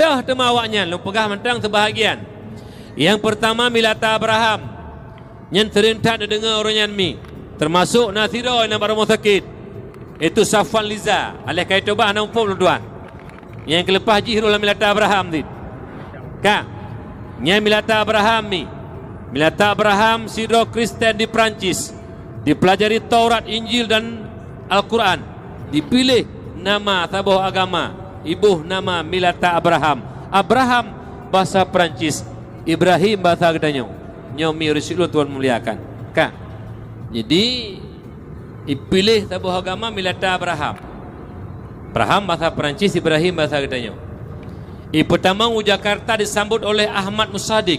Tah tema awaknya lu pegah mentang sebahagian. Yang pertama milata Abraham. Yang terentak dengar orang mi. Termasuk Nasiro yang baru sakit. Itu Safwan Liza. Alih kait coba anak umpuk tuan. Yang kelepas jihru lah milata Abraham dit. Kak. Yang milata Abraham mi. Milata Abraham sidro Kristen di Perancis. Dipelajari Taurat, Injil dan Al-Quran. Dipilih nama tabuh agama. Ibuh nama milata Abraham. Abraham bahasa Perancis. Ibrahim bahasa Gedanyo. Nyomi Rasulullah Tuhan muliakan. Kak. Jadi dipilih tabuh agama milata Abraham. Abraham bahasa Perancis, Ibrahim bahasa Gedanyo. Pertama Jakarta disambut oleh Ahmad Musadik.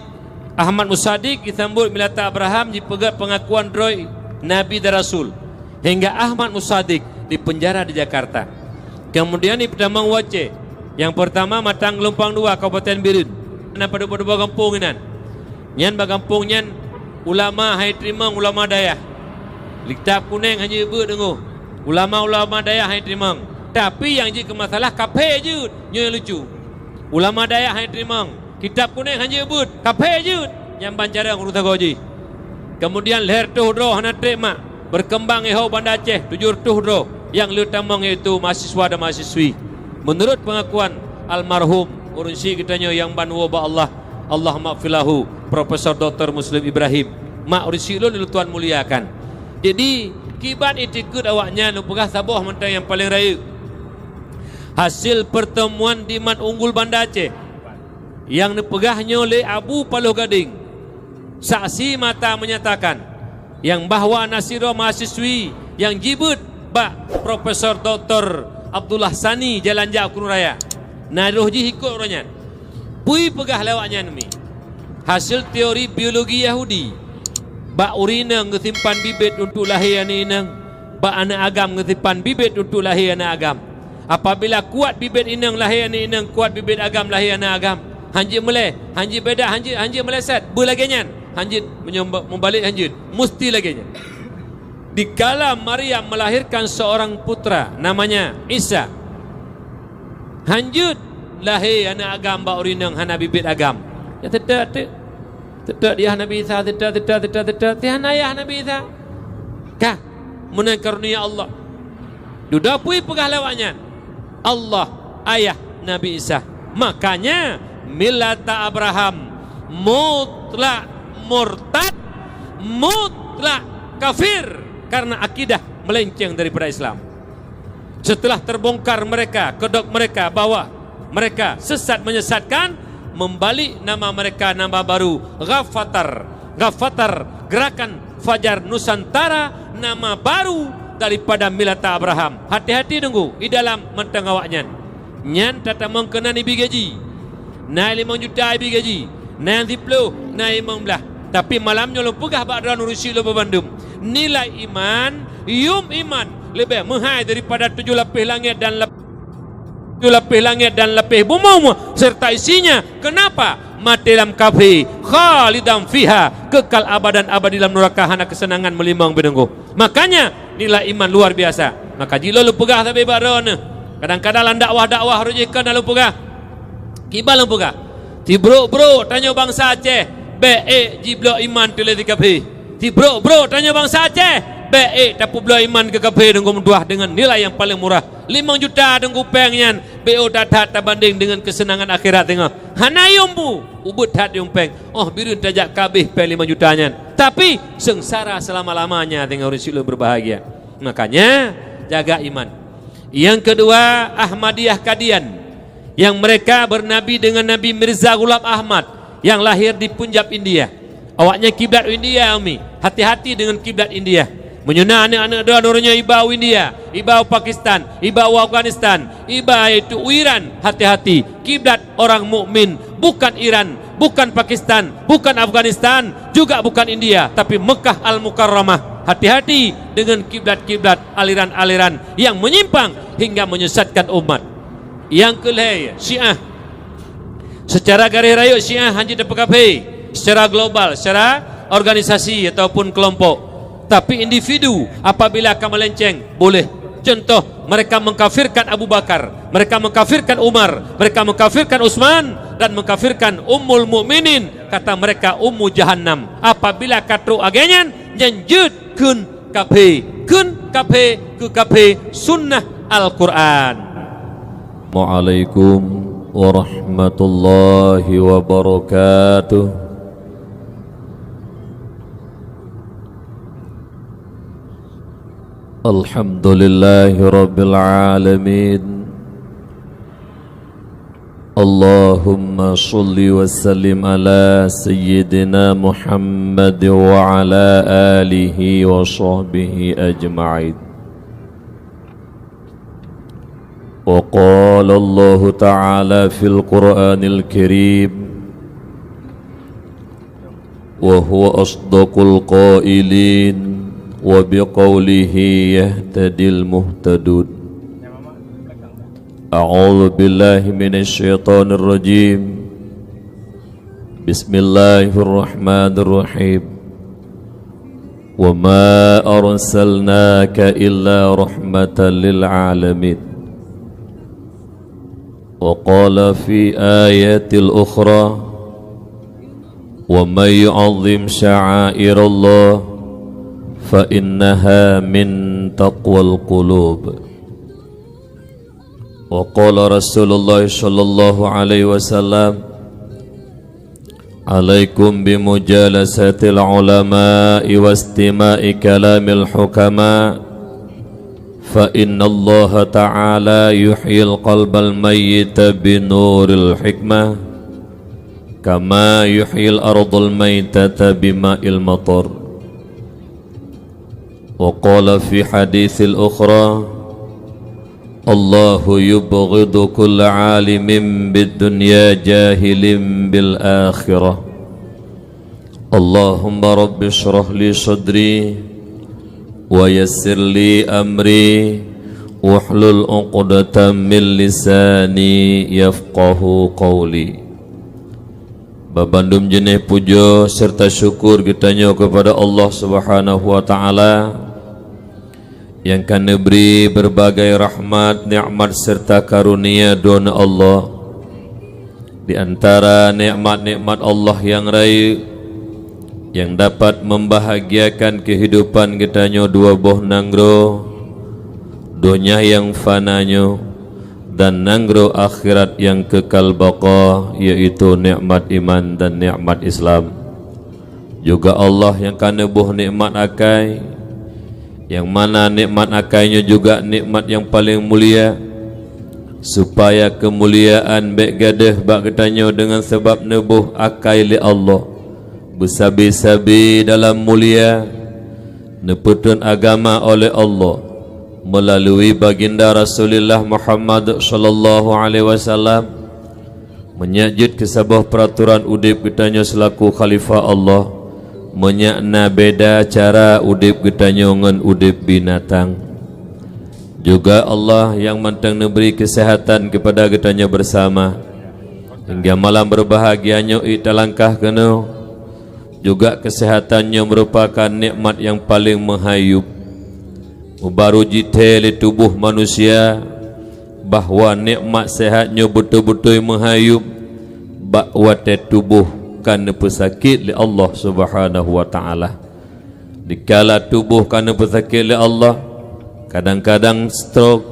Ahmad Musadik disambut milata Abraham dipegat pengakuan Roy Nabi dan Rasul. Hingga Ahmad Musadik dipenjara di Jakarta. Kemudian di pertama Wace. Yang pertama Matang Lumpang 2 Kabupaten Birun. Nah pada kampung ini. Nyan bagampung nyan ulama hai terima ulama daya. Kitab kuning hanya ibu dengu. Ulama-ulama daya hai terima. Tapi yang jadi masalah kafe je yang lucu. Ulama daya hai terima. Kitab kuning hanya ibu kafe je yang bancara ngurus goji. Kemudian leher tuhdro hana terima berkembang ehau Banda Aceh 7 tuhdro yang utamang yaitu mahasiswa dan mahasiswi. Menurut pengakuan almarhum urunsi kitanya yang banwa ba Allah Allahumma filahu Profesor Dr. Muslim Ibrahim mak urunsi lu Tuan muliakan. Jadi kibat itikut awaknya lu pegah saboh mentang yang paling raya. Hasil pertemuan di Man Unggul Banda Aceh yang dipegahnya oleh Abu Paluh Gading. Saksi mata menyatakan yang bahwa Nasiro mahasiswi yang jibut Pak Profesor Dr. Abdullah Sani Jalan Jakun Raya. Naruh ji ikut orangnya. Pui pegah lewatnya nami. Hasil teori biologi Yahudi. Ba urina ngesimpan bibit untuk lahir anak inang. Ba anak agam ngesimpan bibit untuk lahir anak agam. Apabila kuat bibit inang lahir anak inang, kuat bibit agam lahir anak agam. Hanji meleh, hanji beda, hanji meleset. Bulagenyan, hanji membalik hanji. Mesti laginya. Dikala Maryam melahirkan seorang putra namanya Isa. Hanjut lahir anak agam ba urinang hana bibit agam. Ya tidak dia Nabi Isa tidak tihan ayah Nabi Isa. Kah menan karunia Allah. Duda pui pegah lewatnya. Allah ayah Nabi Isa. Makanya milata Abraham mutlak murtad, mutlak kafir karena akidah melenceng daripada Islam. Setelah terbongkar mereka, kedok mereka bahwa mereka sesat menyesatkan, membalik nama mereka nama baru Ghafatar Gerakan Fajar Nusantara, nama baru daripada milata Abraham. Hati-hati tunggu di dalam mentang awaknya. Nyan tata mengkenani bigaji. Naik 5 juta bigaji. Naik 10, naik 15. Tapi malamnya lo pegah bakran urusi lo berbandum. Nilai iman, iman lebih mahal daripada 7 lapis langit dan 7 lapis langit dan lapis bumi serta isinya. Kenapa? Mati dalam kafir, khalidan fiha, kekal abadan abadi dalam neraka, hana kesenangan melimang benenggu. Makanya nilai iman luar biasa. Maka jilo lu pegah tapi bakran. Kadang-kadang dakwah rujukan lu pegah. Kibal lu pegah. Ti bro tanya bangsa Aceh, jiblo iman tele di kafir. Ti bro tanya bangsa Aceh, tapu blo iman ke kafir dengan mudah dengan nilai yang paling murah. 5 juta dengan pengnya, BO datat banding dengan kesenangan akhirat tengah. Hanayum bu, ubud hat yung peng. Oh birun tajak kabih pe 5 jutanya. Tapi sengsara selama-lamanya tengah risiko berbahagia. Makanya jaga iman. Yang kedua Ahmadiyah Kadian, yang mereka bernabi dengan Nabi Mirza Ghulam Ahmad yang lahir di Punjab India. Awaknya kiblat India Umi. Hati-hati dengan kiblat India. Menyuna anak-anak dua-duanya ibau India, ibau Pakistan, ibau Afghanistan, ibau itu Iran. Hati-hati, kiblat orang mukmin bukan Iran, bukan Pakistan, bukan Afghanistan, juga bukan India, tapi Mekah Al-Mukarramah. Hati-hati dengan kiblat-kiblat aliran-aliran yang menyimpang hingga menyesatkan umat. Yang kelima, Syiah. Secara garis raya Syiah hanya dapat kafir secara global, secara organisasi ataupun kelompok. Tapi individu apabila akan melenceng boleh Contoh, mereka mengkafirkan Abu Bakar, mereka mengkafirkan Umar, mereka mengkafirkan Utsman, dan mengkafirkan Ummul Mukminin. Kata mereka Ummu Jahannam. Apabila katru agenyan nyenjut kun kape ku kape sunnah Al-Quran. Waalaikum warahmatullahi wabarakatuh. Alhamdulillahi rabbil alamin. Allahumma salli wa sallim ala sayyidina Muhammad wa ala alihi wa sahbihi ajma'in. Wa qala Allah ta'ala fil Qur'anil Karim wa huwa asdaqul qailin wa biqaulihi yahtadil muhtadun. A'udzu billahi minasy syaithanir rajim. Bismillahirrahmanirrahim. Wa ma arsalnaka illa rahmatan lil alamin. Wa qala fi ayatil ukhra wa may yu'azzim sya'airallah فإنها من تقوى القلوب. وقال رسول الله صلى الله عليه وسلم عليكم بمجالسة العلماء واستماع كلام الحكماء فإن الله تعالى يحيي القلب الميت بنور الحكمة كما يحيي الأرض الميتة بماء المطر. وقال في حديث الأخرى الله يبغض كل عالم بالدنيا جاهل بالآخرة. اللهم رب اشرح لي صدري ويسر لي أمري واحلل عقدة من لساني يفقه قولي. Babandum jenih puja serta syukur kitanya kepada Allah Subhanahu wa taala yang kan beri berbagai rahmat, nikmat serta karunia dona Allah. Di antara nikmat-nikmat Allah yang raih yang dapat membahagiakan kehidupan kitanya dua buah nanggro, dunia yang fananya dan nanggro akhirat yang kekal baqa, yaitu nikmat iman dan nikmat Islam. Juga Allah yang kana buh nikmat akai, yang mana nikmat akainya juga nikmat yang paling mulia, supaya kemuliaan baik gadah bak ketanya dengan sebab nebuh akai li Allah bersabi-sabi dalam mulia neputun agama oleh Allah melalui baginda Rasulullah Muhammad sallallahu alaihi wasallam, menyajid ke sebuah peraturan udip kitanya selaku khalifah Allah, menyakna beda cara udip kitanya dengan udip binatang. Juga Allah yang mentang memberi kesehatan kepada kitanya bersama hingga malam berbahagianya ita langkah kena. Juga kesehatannya merupakan nikmat yang paling menghayup. Baru jiteli tubuh manusia bahwa nikmat sehatnya betul-betul menghayup bahwa tubuh kerana pesakit li Allah Subhanahu wa taala. Dikala tubuh kerana pesakit li Allah, kadang-kadang stroke,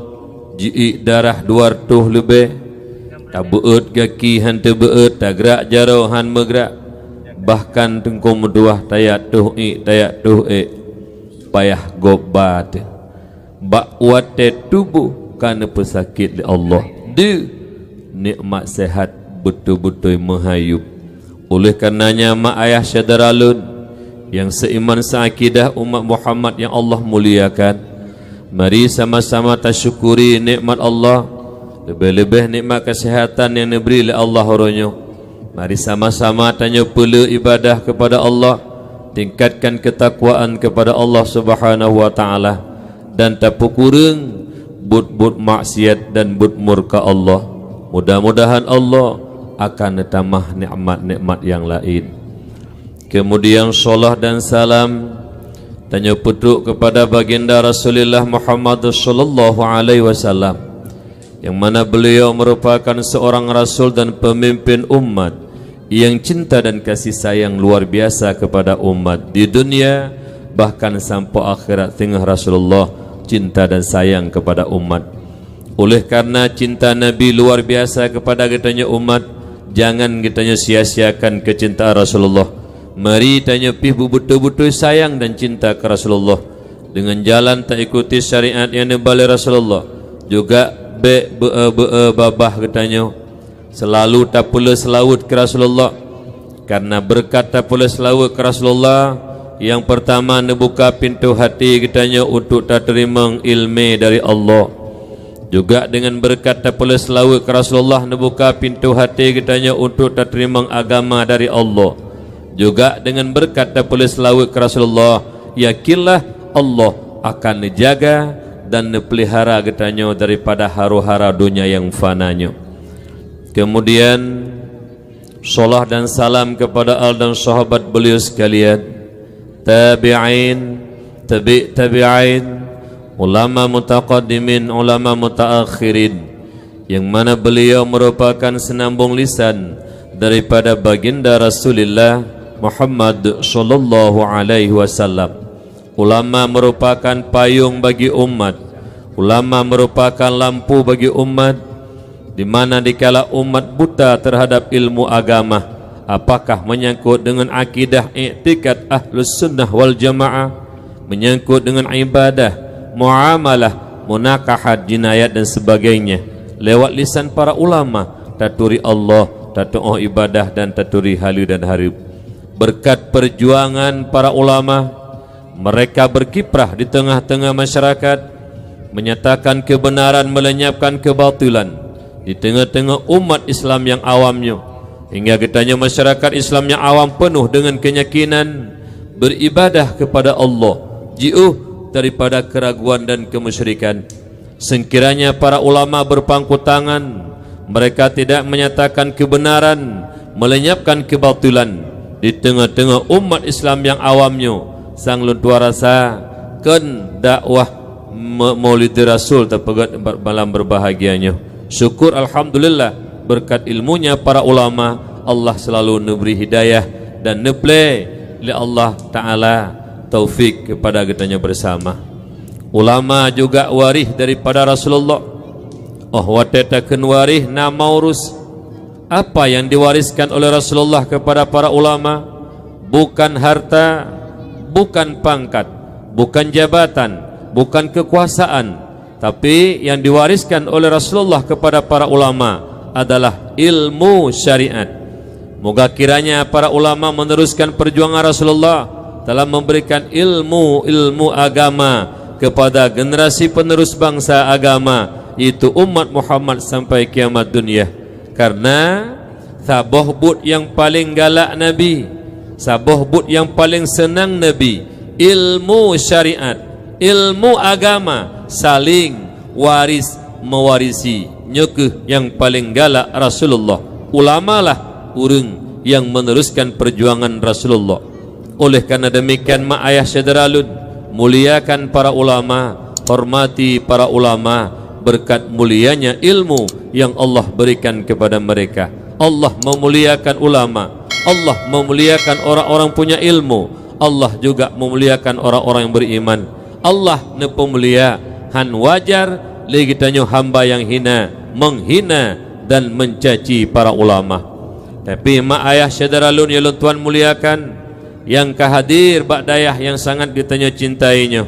jiik darah 200 lebih, tak beut kaki han terbeut, tak gerak jarau han bergerak, bahkan tengkung meduah tayak tuh payah gobat. Bakwat tubuh kerana pesakit li Allah. Dia nikmat sehat betul-betul menghayup. Oleh karenanya mak ayah syadaralun yang seiman seakidah umat Muhammad yang Allah muliakan, mari sama-sama tasyukuri nikmat Allah, lebih-lebih nikmat kesehatan yang diberi oleh Allah orangnya. Mari sama-sama tanya pula ibadah kepada Allah, tingkatkan ketakwaan kepada Allah Subhanahu wa taala, dan tak kurang but maksiat dan but murka Allah. Mudah-mudahan Allah akan tambah nikmat-nikmat yang lain. Kemudian salat dan salam tanya putruk kepada baginda Rasulullah Muhammad sallallahu alaihi wasallam, yang mana beliau merupakan seorang rasul dan pemimpin umat yang cinta dan kasih sayang luar biasa kepada umat di dunia, bahkan sampai akhirat tengah Rasulullah cinta dan sayang kepada umat. Oleh karena cinta Nabi luar biasa kepada kitanya umat, jangan kitanya sia-siakan kecintaan Rasulullah. Mari tanya pih betul-betul sayang dan cinta ke Rasulullah dengan jalan tak ikuti syariat yang dibalik Rasulullah, juga babah katanya selalu tak pula selawat ke Rasulullah. Karena berkat tak pula selawat ke Rasulullah, yang pertama membuka pintu hati kitanya untuk tak terima ilmu dari Allah. Juga dengan berkat tak pula selawat ke Rasulullah, membuka pintu hati kitanya untuk tak terima agama dari Allah. Juga dengan berkat tak pula selawat ke Rasulullah, yakinlah Allah akan dijaga dan dipelihara kitanya daripada hara-hara dunia yang fananya. Kemudian salat dan salam kepada al dan sahabat beliau sekalian, tabi'in, tabi'in, ulama mutaqaddimin, ulama mutaakhirin, yang mana beliau merupakan senambung lisan daripada baginda Rasulullah Muhammad sallallahu alaihi wasallam. Ulama merupakan payung bagi umat, ulama merupakan lampu bagi umat, di mana dikala umat buta terhadap ilmu agama, apakah menyangkut dengan akidah i'tikad ahlus sunnah wal jamaah, menyangkut dengan ibadah, muamalah, munakahat, jinayat dan sebagainya, lewat lisan para ulama, taturi Allah, tatu'uh ibadah dan taturi halu dan harib. Berkat perjuangan para ulama, mereka berkiprah di tengah-tengah masyarakat, menyatakan kebenaran, melenyapkan kebatilan di tengah-tengah umat Islam yang awamnya, hingga katanya masyarakat Islam yang awam penuh dengan keyakinan beribadah kepada Allah, jauh daripada keraguan dan kemusyrikan. Sekiranya para ulama berpangku tangan, mereka tidak menyatakan kebenaran, melenyapkan kebatilan di tengah-tengah umat Islam yang awamnya, sang luntua rasa kan dakwah Maulid Rasul terpegat malam berbahagianya. Syukur alhamdulillah berkat ilmunya para ulama, Allah selalu memberi hidayah dan neple li Allah Ta'ala taufik kepada kitanya bersama. Ulama juga waris daripada Rasulullah. Oh watetakan waris nama urus. Apa yang diwariskan oleh Rasulullah kepada para ulama? Bukan harta, bukan pangkat, bukan jabatan, bukan kekuasaan, tapi yang diwariskan oleh Rasulullah kepada para ulama adalah ilmu syariat. Moga kiranya para ulama meneruskan perjuangan Rasulullah dalam memberikan ilmu agama kepada generasi penerus bangsa agama, yaitu umat Muhammad sampai kiamat dunia. Karena saboh but yang paling galak Nabi, saboh but yang paling senang Nabi, ilmu syariat, ilmu agama, saling waris mewarisi. Nyekeh yang paling galak Rasulullah. Ulama lah urang yang meneruskan perjuangan Rasulullah. Oleh karena demikian, mak ayah sederalun, muliakan para ulama, hormati para ulama, berkat mulianya ilmu yang Allah berikan kepada mereka. Allah memuliakan ulama, Allah memuliakan orang-orang punya ilmu, Allah juga memuliakan orang-orang yang beriman. Allah ne pemulia, han wajar lagi tanya hamba yang hina, menghina dan mencaci para ulama. Tapi mak ayah syadaralun ya Tuhan muliakan, yang kahadir ba'dayah yang sangat ditanya cintainya,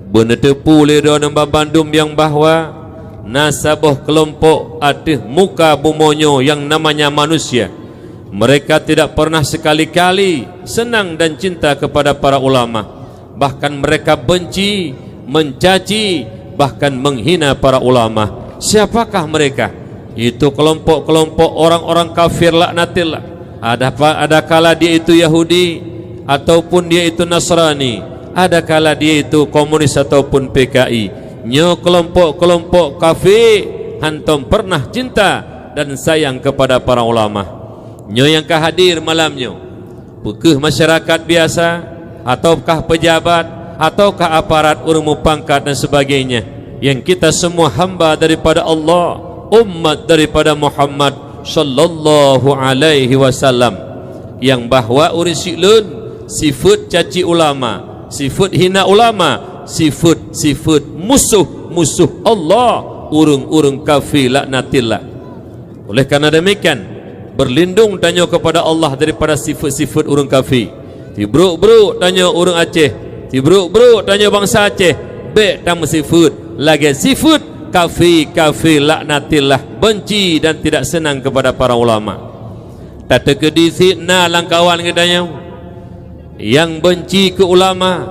benetepu ledo nembah Bandung yang bahwa nasabah kelompok atih muka bumonyo yang namanya manusia, mereka tidak pernah sekali-kali senang dan cinta kepada para ulama, bahkan mereka benci, mencaci, bahkan menghina para ulama. Siapakah mereka? Itu kelompok-kelompok orang-orang kafir laknatillah. Ada kala dia itu Yahudi ataupun dia itu Nasrani, ada kala dia itu komunis ataupun PKI. Nyo kelompok-kelompok kafir hantom pernah cinta dan sayang kepada para ulama. Nyo yang kahadir malamnya, bukuh masyarakat biasa ataukah pejabat ataukah aparat urung pangkat dan sebagainya. Yang kita semua hamba daripada Allah, umat daripada Muhammad sallallahu alaihi wasallam, yang bahwa urisilun sifat caci ulama, sifat hina ulama, sifat musuh Allah, urung kafir laknatillah. Oleh karena demikian, berlindung tanya kepada Allah daripada sifat-sifat orang kafir. Tibruk-bruk tanya orang Aceh, tibruk-bruk tanya bangsa Aceh, baik tamu sifat lagi sifat kafir laknatillah, benci dan tidak senang kepada para ulama. Tata kedisi na langkawan katanya yang benci ke ulama,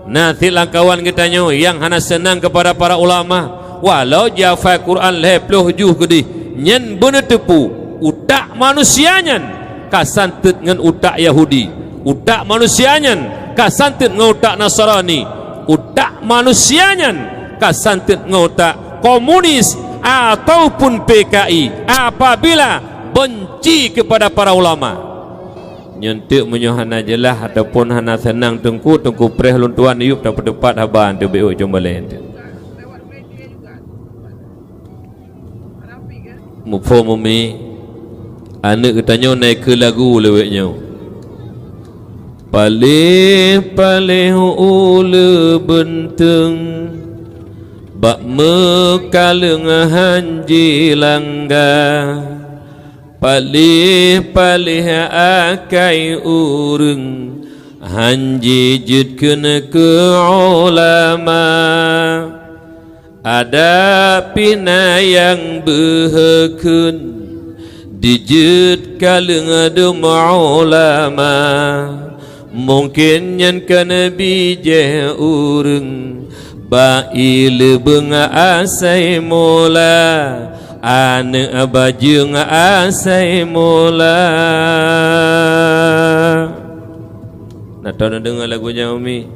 nanti langkawan katanya yang hana senang kepada para ulama. Walau jafai Quran leploh juh kedih nyen bener tepu utak manusianya kasantet dengan utak Yahudi, utak manusianya kasantet dengan utak Nasrani, utak manusianya kasantet dengan utak komunis ataupun PKI apabila benci kepada para ulama. Nyentik menyohan ajalah ataupun hana senang tengku preh luntuan yuk dapat depat haban tu BO Jombalen tu mufo mumi anak katanya naik ke lagu leweknya palih ule benteng bak mekaleng hanji langga palih akai ureng hanji jid kena ke ulama. Ada pina yang berhekun dijid kaleng ada ulama, mungkin yang kena bijah ureng bail benga asai mula ane baju asai mula. Nak tahu nak dengar lagunya Umi?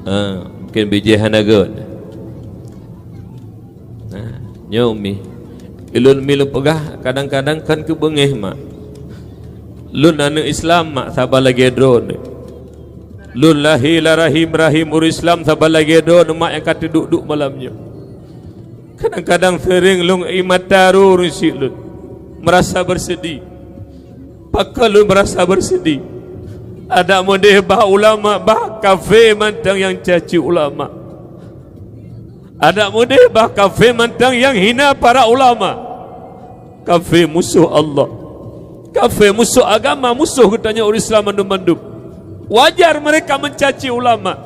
Mungkin bijah hanagot. Umi ilun milu pegah kadang-kadang kan ke bengeh mak lun anak Islam mak sabar lagi drone lun lahila rahim ur Islam sabar lagi drone mak yang kata duduk malamnya kadang-kadang sering lung imataru rusik lun merasa bersedih pakal lun merasa bersedih ada modeh bah ulama bah kafe mantang yang caci ulama. Ada mudah bah kafe mantang yang hina para ulama, kafe musuh Allah, kafe musuh agama, musuh katanya orang Islam mandum-mandum. Wajar mereka mencaci ulama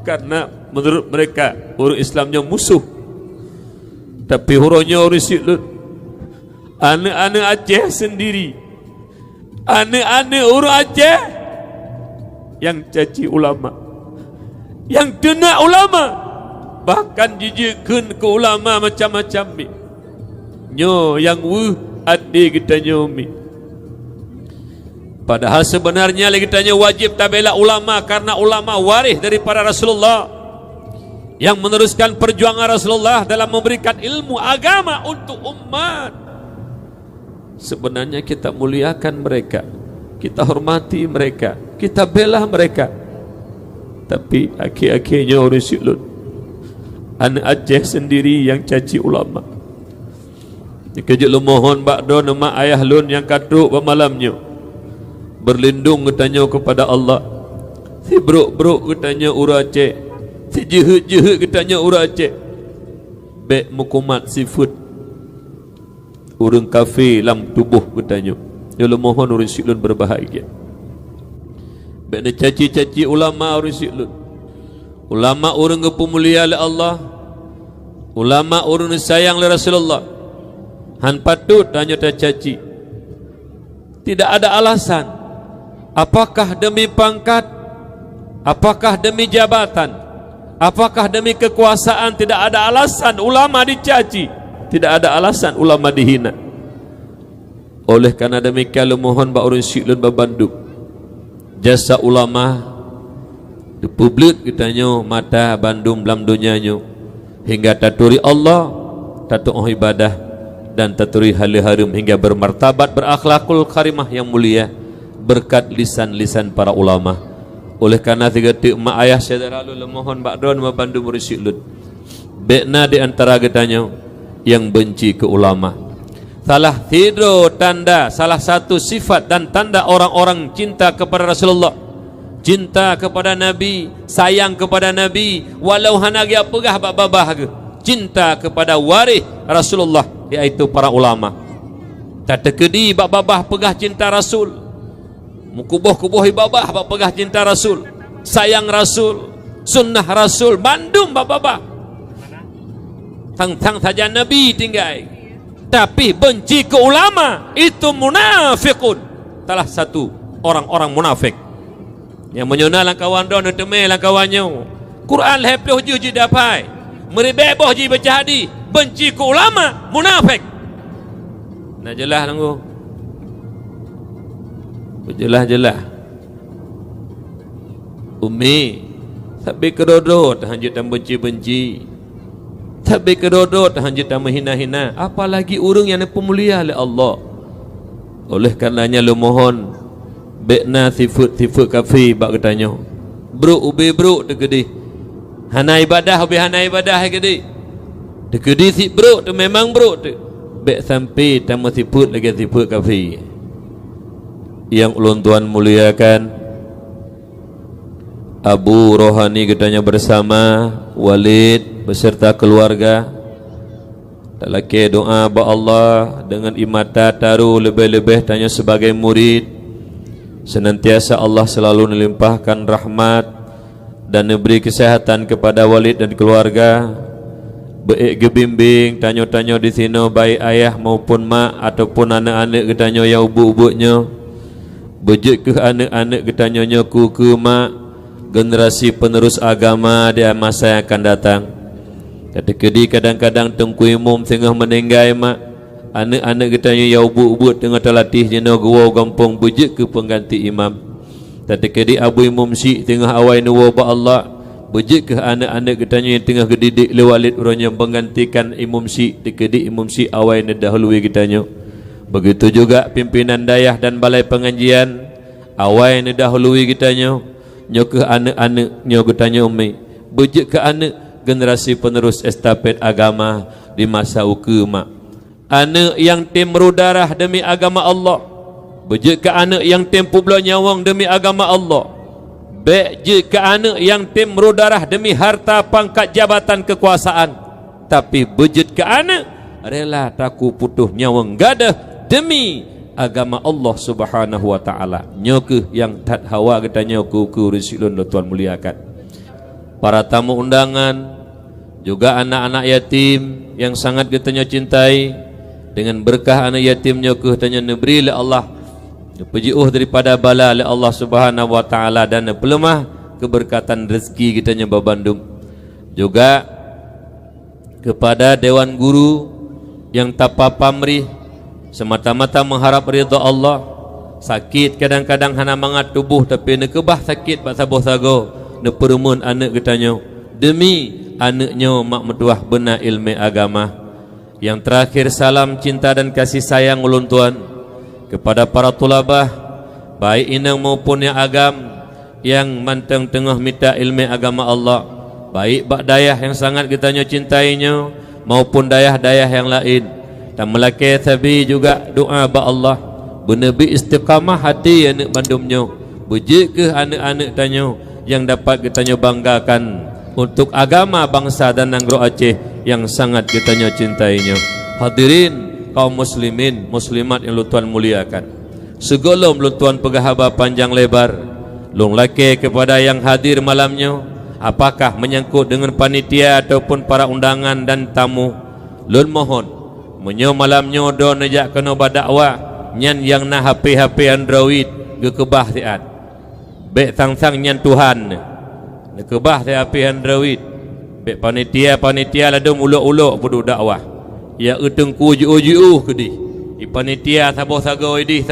karena menurut mereka orang Islamnya musuh. Tapi hurufnya orang Islam, anak-anak Aceh sendiri, anak-anak orang Aceh yang caci ulama, yang kena ulama, bahkan jijikkan ke ulama macam-macam ni. Nyo yang adik kita nyomi. Padahal sebenarnya lagi tanya wajib tabela ulama karena ulama waris dari para Rasulullah yang meneruskan perjuangan Rasulullah dalam memberikan ilmu agama untuk umat. Sebenarnya kita muliakan mereka, kita hormati mereka, kita bela mereka. Tapi akhir-akhirnya orang silun anak Aceh sendiri yang caci ulama. Dikejut lu mohon bakdo nama ayah lun yang katruk bermalamnya berlindung katanya kepada Allah. Si bruk katanya ura Aceh, si jehut katanya ura Aceh. Bek mukumat sifut urang kafir dalam tubuh katanya. Ya lu mohon urang silun berbahagia. Bek ne caci ulama urang silun. Ulama orang kepemulia oleh Allah, ulama orang sayang oleh Rasulullah. Han patut hanya tercaci. Tidak ada alasan. Apakah demi pangkat, apakah demi jabatan, apakah demi kekuasaan, tidak ada alasan ulama dicaci, tidak ada alasan ulama dihina. Oleh karena demikian mohon ba urang silun babanduk jasa ulama di publik kitanya mata bandung dalam dunianya hingga taturi Allah, tatuh ibadah dan taturi hal-harum hingga bermartabat berakhlakul karimah yang mulia berkat lisan-lisan para ulama. Oleh karena tiga tik mak ayah saudara lu lemohon bakdon membantu murid lut. Bekna di antara getanya yang benci ke ulama. Salah tidur tanda, salah satu sifat dan tanda orang-orang cinta kepada Rasulullah, cinta kepada Nabi, sayang kepada Nabi, walau hana dia pegah babah ke, cinta kepada waris Rasulullah, iaitu para ulama. Tak terkedi babah pegah cinta Rasul. Mukubuh-kubuh ibabah bak pegah cinta Rasul, sayang Rasul, sunnah Rasul, bandum babah. Tang-tang saja Nabi tinggal. Tapi benci ke ulama itu munafiqun. Salah satu orang-orang munafik yang menyona langkawan don temai langkawannya. Quran heploh ji dapai. Meribeboh ji baca hadis, benci ke ulama, munafik. Nah jelas tunggu. Jelas-jelas. Umi tapi kedodot hanya tak benci-benci, tapi kedodot hanya tak menghina-hina, apalagi orang yang pemulia oleh Allah. Oleh karenanya lu mohon bekna sifat kafi bak katanya bro ubi bro dekedi hana ibadah ubi hana ibadah dekedi dekedi si bro tu memang bro tu bek sampai tamu sifat lagi sifat kafi. Yang ulun tuan muliakan, Abu Rohani katanya bersama Walid beserta keluarga lelaki doa ba Allah dengan imata taruh lebih-lebih tanya sebagai murid, senantiasa Allah selalu melimpahkan rahmat dan memberi kesehatan kepada Walid dan keluarga. Baik gebimbing tanya-tanya di sini baik ayah maupun mak ataupun anak-anak katanya yang ubu-ubunya. Bejek ke anak-anak ketanyanya ku ke mak, generasi penerus agama di masa yang akan datang. Kata-kedi kadang-kadang tengku imam tengah meninggai mak, anak-anak ketanya ya ubu-ubu tengah terlatih jena gua gampang bejek ke pengganti imam. Kata-kedi abu imam syik tengah awai nuwa ba Allah, bejek ke anak-anak ketanya yang tengah gedidik lewalid orang yang menggantikan imam syik. Kata-kedi imam syik awai nedahului ketanya. Begitu juga pimpinan dayah dan balai pengajian awai ni dahului kitanya nyok ke anak-anak nyok kitanya umi bejek ke anak generasi penerus estafet agama di masa ukema, anak yang tim merudarah demi agama Allah, bejek ke anak yang tim publo nyawang demi agama Allah, bejek ke anak yang tim merudarah demi harta pangkat jabatan kekuasaan, tapi bejek ke anak rela taku putuh nyawang gadah demi agama Allah Subhanahu wa taala. Nyoke yang tat hawa katanya ku risilun tuan muliakan. Para tamu undangan juga anak-anak yatim yang sangat katanya cintai, dengan berkah anak yatim nyoke katanya nebri oleh Allah, pejiuh daripada bala oleh Allah Subhanahu wa taala dan pelemah keberkatan rezeki katanya babandum. Juga kepada dewan guru yang tapa pamrih semata-mata mengharap ridha Allah. Sakit kadang-kadang hana mangat tubuh tapi nekebah sakit pak sabuh sago ne perumun anak katanya demi anaknya mak metuah benar ilmu agama. Yang terakhir salam cinta dan kasih sayang ulun tuan kepada para tulabah baik inang maupun yang agam yang manteng tengah minta ilmu agama Allah, baik bak dayah yang sangat kitanya cintainya maupun dayah-dayah yang lain. Dan melaki tapi juga doa ba Allah benabi istiqamah hati anak bandumnya, bejek ke anak-anak tanya yang dapat kitanya banggakan untuk agama bangsa dan negara Aceh yang sangat kitanya cintainya. Hadirin kaum muslimin muslimat yang lutuan muliakan, segala lutuan pegahaba panjang lebar lung laki kepada yang hadir malamnya, apakah menyangkut dengan panitia ataupun para undangan dan tamu, lun mohon menyo malamnya do nejak kena badakwah nyan yang na HP Android ge kebah tiat bek sang-sang nyan Tuhan ne kebah ti HP Android bek panitia ladum uluk-uluk pudu dakwah ya utengku uju kedi i panitia sabo sago idi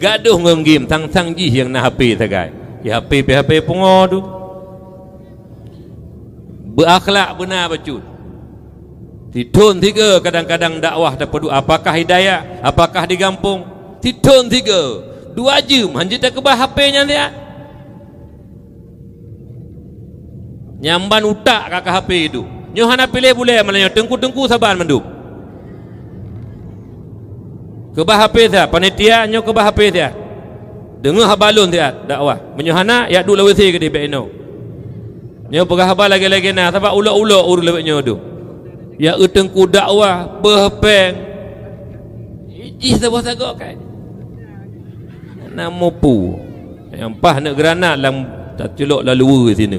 gaduh ngenggim sang-sang ji yang na HP sagai ya HP pungo tu berakhlak benar bacut. Tidun tiga kadang-kadang dakwah terpedu apakah hidayah apakah digampung tidun tiga 2 jam hanya tak kebah HP-nya lihat Nyamban utak kakak HP itu. Nyo hana pilih boleh malanya tengku-tengku saban mandu. Ke bah HP dia, panitia nyo ke bah HP dia. Dengar habalun dia dakwah. Menyohana ya duk lawesi ke di beno. Nyo pegah habal lagi-lagi nah sebab ulak-ulak ur lewat nyo tu. Ya tengku dakwah berpeng. Iji sabah sagak kan. Namo pu. Yang pah nak granat lam tak celok lalu sini.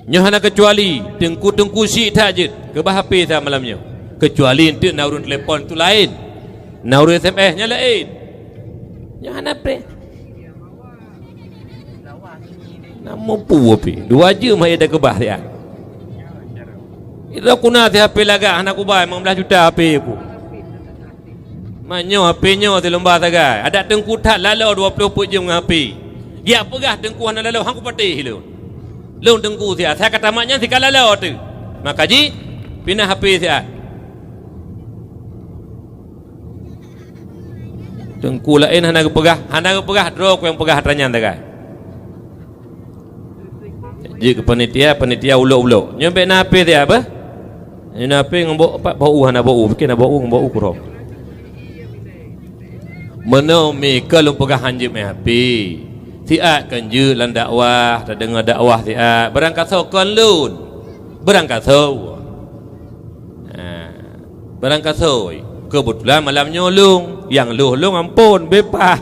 Nyohana kecuali tengku-tengku si tajid ke bah HP saya malamnya. Kecuali ente naurun telefon tu lain. Naurun SMS nya lain. Nyohana pre. Namo pu api. Dua je mai ada ke bah dia. Itu aku nak HP lagak anak aku bayar 15 juta HP aku. Manyo HP nyo di lomba tagai. Ada tengku tat lalau 20 jam dengan HP. Dia pegah tengku hana lalau hang ku patih lu. Lu tengku sia. Saya kata maknya si lalau tu. Maka ji pindah HP sia. Tengku lain hana ke pegah draw ku yang pegah tanya tagai. Ji ke panitia ulok-ulok. Nyampe na HP dia apa? Ini apa yang bau apa bau hana bau bikin bau bau kurang. Mana mereka lumpagah hanjib HP. Tiat kan je lan dakwah, tak dengar dakwah tiat. Berangkat so kon lun. Berangkat so. Berangkat so. Kebetulan malam nyolong, yang lung ampun bepah.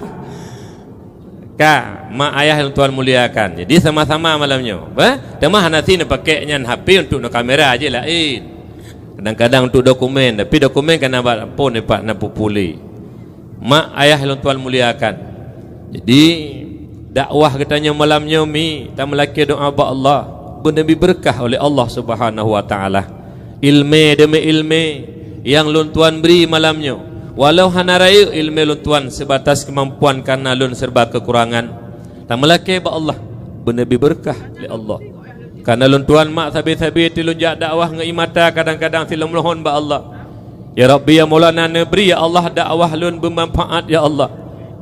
Kak, mak ayah yang Tuhan muliakan. Jadi sama-sama malamnya. Tema hanasi nak pakai nyan HP untuk nak kamera aje lain. Kadang-kadang untuk dokumen, tapi dokumen kan nampak pun dapat nak pupuli. Mak ayah yang Tuhan muliakan. Jadi dakwah katanya malamnya mi tak melaki doa ba Allah berdemi berkah oleh Allah Subhanahu wa taala. Ilmu demi ilmu yang lun Tuhan beri malamnya. Walau hana raya ilmu lun Tuhan sebatas kemampuan karena lun serba kekurangan. Tak melaki ba Allah berdemi berkah oleh Allah. Karena lun Tuhan mak sabit-sabit lun jak dakwah ngai mata kadang-kadang silum mohon ba Allah. Ya Rabbi ya Maulana Nabri ya Allah dakwah lun bermanfaat ya Allah.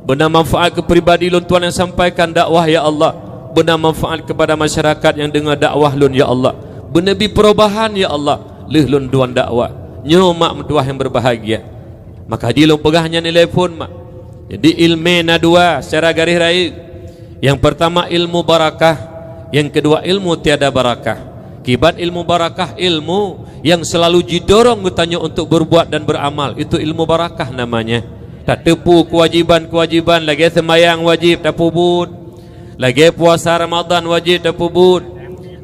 Benar manfaat ke pribadi lun Tuhan yang sampaikan dakwah ya Allah. Benar manfaat kepada masyarakat yang dengar dakwah lun ya Allah. Benar bi perubahan ya Allah. Leh lun tuan dakwah. Nyo mak mentuah yang berbahagia. Maka haji lun pegahnya telefon mak. Jadi ilmu na dua secara garis raya. Yang pertama ilmu barakah, yang kedua ilmu tiada barakah. Kibat ilmu barakah ilmu yang selalu didorong bertanya untuk berbuat dan beramal. Itu ilmu barakah namanya. Tak tepu kewajiban-kewajiban. Lagi sembahyang wajib tak pubut. Lagi puasa Ramadan wajib tak pubut.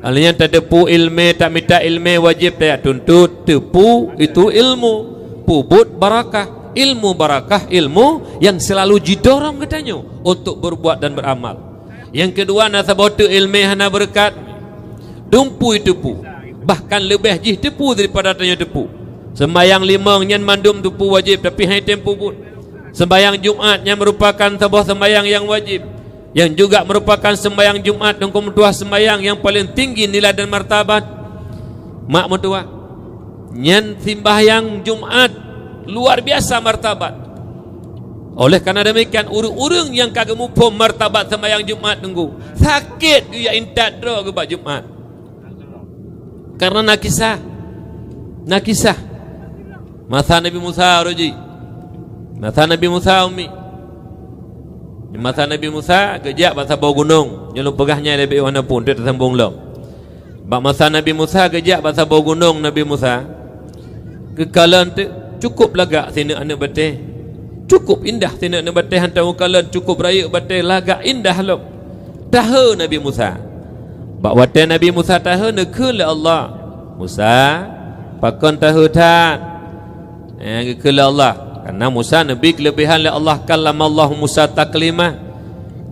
Alanya tak tepu ilmu, tak minta ilmu wajib tak tuntut. Tepu itu ilmu. Pubut barakah. Ilmu barakah ilmu yang selalu didorong katanya untuk berbuat dan beramal. Yang kedua nasabatu ilmu hana berkat. Dumpu tepu. Bahkan lebih jih tepu daripada tanya tepu. Sembayang limang nyan mandum tepu wajib tapi hai tempu pun. Sembayang Jumat yang merupakan sebuah sembayang yang wajib, yang juga merupakan sembayang Jumat dan kemudian sembayang yang paling tinggi nilai dan martabat. Mak mertua nyan sembayang Jumat luar biasa martabat. Oleh karena demikian urang-urang yang kagak mupom martabat sembayang Jumat tunggu sakit dia intat dro ke bab Jumat. Karena nakisah masa Nabi Musa roji, masa Nabi Musa umi, masa Nabi Musa kejap bahasa bawah gunung nyelum pegahnya lebih mana pun dia tersambung lom. Bak masa Nabi Musa kejap bahasa bawah gunung Nabi Musa kekalan cukup lagak sini anak batih, cukup indah sini anak batih hantar kekalan cukup raya batih lagak indah lom. Tahu Nabi Musa bak wate Nabi Musa tahu nekul Allah Musa pakon tahu tak nekul Allah karena Musa nabi kelebihan le Allah kalam Allah Musa taklimah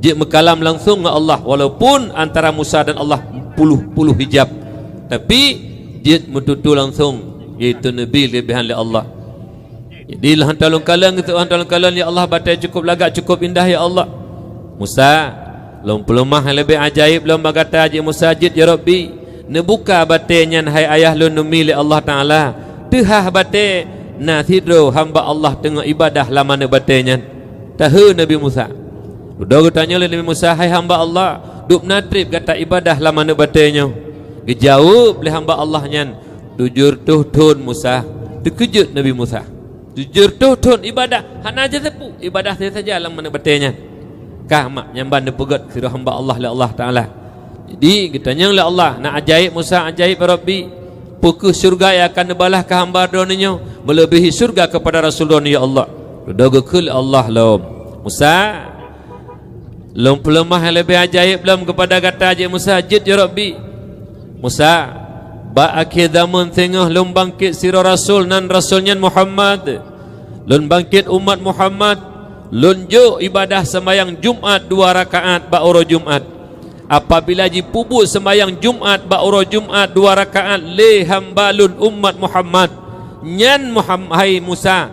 dia mekalam langsung dengan Allah walaupun antara Musa dan Allah puluh hijab tapi dia menutu langsung iaitu nabi kelebihan le Allah. Jadi hantalun kalan itu hantalun kalan ya Allah batai cukup lagak cukup indah ya Allah. Musa lom pelumah lebih ajaib lom bagata haji musajid ya Rabbi nebuka batenya hai ayah lun numili Allah Ta'ala tehah batai nathidro hamba Allah tengah ibadah lama ne batenya tahu Nabi Musa udah tanya oleh Nabi Musa hai hamba Allah duk natrib kata ibadah lah mana batenya. Dijawab oleh hamba Allah nyan, tujur tuhtun Musa. Terkejut Nabi Musa. Tujur tuhtun ibadah hana aja tepu ibadah saya saja lah mana batenya. Kah mak nyamban depegat sira hamba Allah li Allah Taala. Jadi kitanya oleh Allah nak ajaib Musa ajaib Rabbi. Puku syurga yang akan nebalah ke hamba dunia melebihi syurga kepada Rasulullah ya Allah. Doga kul Allah lom. Musa lom pelemah yang lebih ajaib lom kepada kata ajaib Musa jid ya Rabbi. Musa ba akhir zaman tengah lom bangkit sira Rasul nan Rasulnya Muhammad. Lom bangkit umat Muhammad. Lom jo ibadah sembahyang Jumat 2 rakaat ba uro Jumat. Apabila dipubuk sembahyang Jumat ba'ura Jumat 2 rakaat le hambalun umat Muhammad nyan Muhammad hai Musa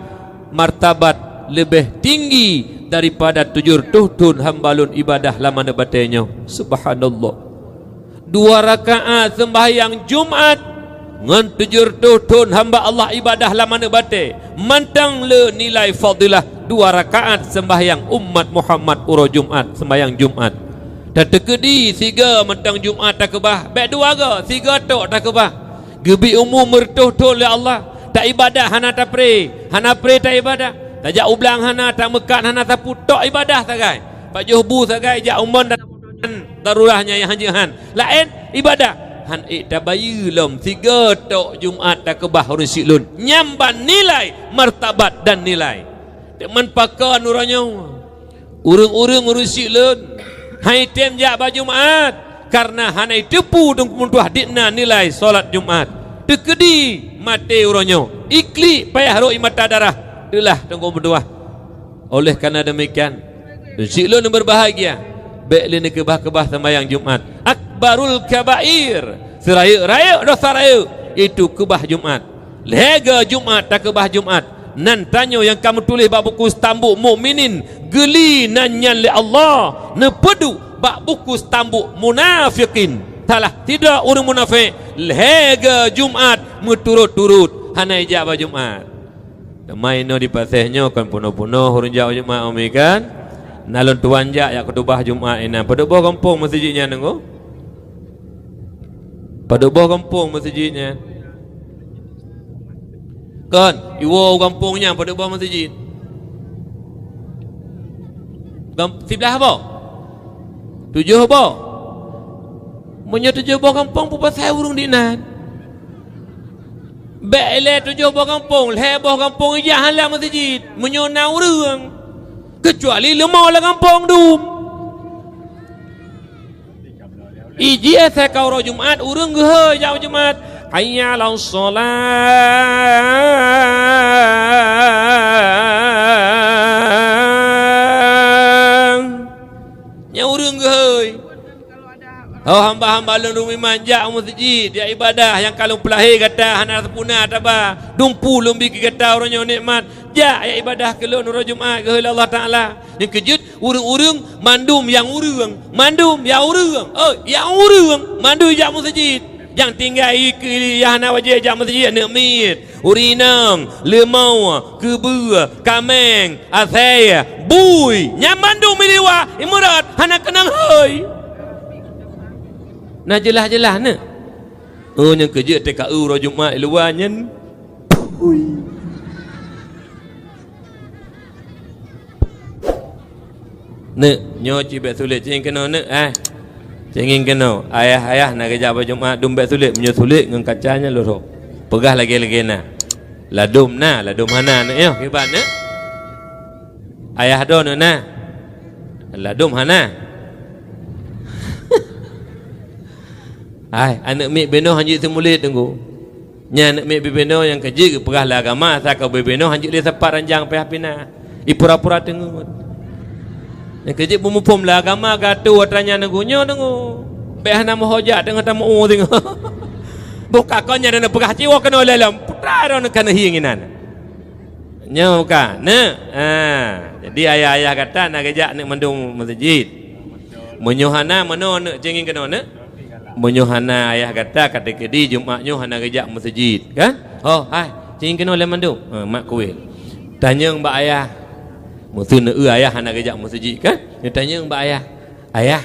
martabat lebih tinggi daripada tujur tuhtun hambalun ibadah lamana batenya. Subhanallah. 2 rakaat sembahyang Jumat ngan tujur tuhtun hamba Allah ibadah lamana bate mantang le nilai fadilah 2 rakaat sembahyang umat Muhammad uro Jumat sembahyang Jumat. Dan terkedi 3 mentang Jumat tak kebah. Baik 2 ke 3 tok tak kebah. Gebi umum mertuh-tuh oleh Allah. Tak ibadah hana tak pray. Hana pray tak ibadah. Tak jak ublang hana tak mekat hana tak putok ibadah tak gai. Pak Johbu tak gai jak umon dan darurahnya yang hanjihan. Lain ibadah. Han tabayu lom 3 tok Jumat tak kebah urun siklun. Nyamban nilai martabat dan nilai. Teman pakar nuranya. Urung-urung urun siklun. Hai tem jak baju Jumat karena hanai tepu dong muntuh dikna nilai solat Jumat. Tekedi mati uronyo. Ikli payah roi mata darah. Itulah tunggu berdua. Oleh karena demikian, siklun berbahagia. Baiklah kebah-kebah sembahyang Jumat. Akbarul kabair. Seraya dosa raya itu kebah Jumat. Lega Jumat tak kebah Jumat. Nan tanyo yang kamu tulis bab buku stambuk mukminin geli nanyan li Allah nepedu bab buku stambuk munafikin talah tidak orang munafik lega Jumat meturut-turut hanai jaba Jumat damai no di pasehnya kan puno-puno hurun jauh Jumat umi kan nalon tuan jak yak ketubah Jumat ina pada bawah kampung masjidnya nengko pada bawah kampung masjidnya kan iwo kampungnya pada bawah masjid sebelah apa 7 apa punya 7 bawah kampung pupa saya urung dinan baiklah 7 bawah kampung lebah kampung jahan lah masjid menyona urang kecuali lemah lah kampung dum iji saya kau roh Jumat urang gehe jauh Jumat hayya ala salat nya urang geheuy hamba-hamba lung manja masjid dia ibadah yang kalau pelahir kata hana sepuna taba dumpu lumbi kata orangnya nikmat ja ya ibadah ke lun ro Jumat geheuy Allah Taala yang kejut urang-urang mandum yang urang mandu jak masjid yang tinggal ke yahna wajah jam masjid nak mit urinang lemau kebu kameng asaya bui nyamandu miliwa imurat hana kenang hoi nah jelas-jelas ne oh yang kerja TKU ro Jumat luarnya ne nyo cibek sulit cing kena ne cengin kena ayah nak kerja apa Jumat dompet sulit punya sulit dengan kacanya lorok pegah lagi na ladum hana nak yo kibat ne ayah do na ladum hana ai anak mik beno hanji semulit tunggu nya anak mik beno yang kerja ke pegah lah agama sa kau beno hanji dia sepat ranjang payah pina ipura-pura tengok yang kerja pemupum lah agama gatu watanya negunya tengok payah nama hojat tengok tamu tengok buka konya dan pegah jiwa kena dalam putra ron kena hianginan nya buka ne jadi ayah-ayah kata nak kerja nak mendung masjid menyohana mano nak jengin kena ne menyohana ayah kata kedi Jumat nyo hana kerja masjid kan oh hai jengin kena le mendung mak kuil tanya mbak ayah mutu ne ayah hana kerja masjid kan dia tanya mbak ayah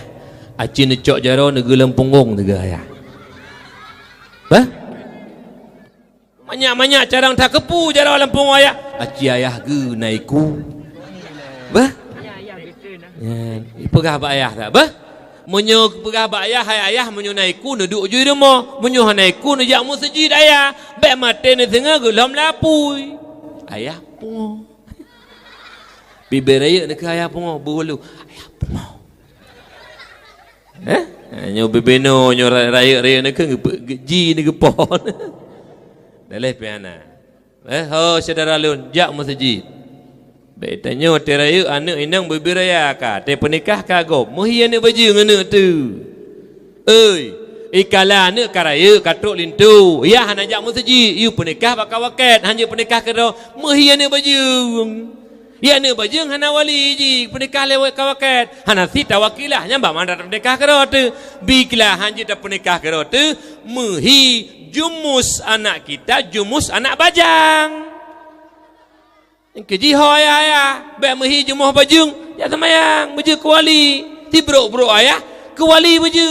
Acin necok jaro negelam punggung tega ayah. Bah? Banyak-banyak carang tak kepu jaro lampung ayah. Aci ayah ge naiku. Bah? Ya, pegah ba ayah tak? Bah? Menyo pegah ba ayah hai ayah menyo naiku duduk je rumah. Menyo naiku nak jamu masjid ayah. Baik mate ni tengah gelam lapui. Ayah pun. Bibir raya nak ayah pun berulu. Ayah pun. Nyo bebeno nyo raya nak ji ni gepon. Daleh piana. Ho saudara lun jak masjid. Baik tanya teraya anak inang berbiraya ka te pernikah kagop muhian ni baju ngana tu. Oi, ikala anak karaya katruk lintu. Ya han ajak masjid, you pernikah bakal waket, hanya pernikah kero muhian ni baju. Ya ni baju hana wali ji pernikah lewat kawaket. Hana sita wakilah nyamba mandat pernikah kero tu. Biklah hanya dah pernikah kero tu muhi jumus anak kita, jumus anak bajang. Keji ho ayah, baik mehi jumuh bajung, ya semayang, baju kuali, tibruk-bruk ayah, kuali baju.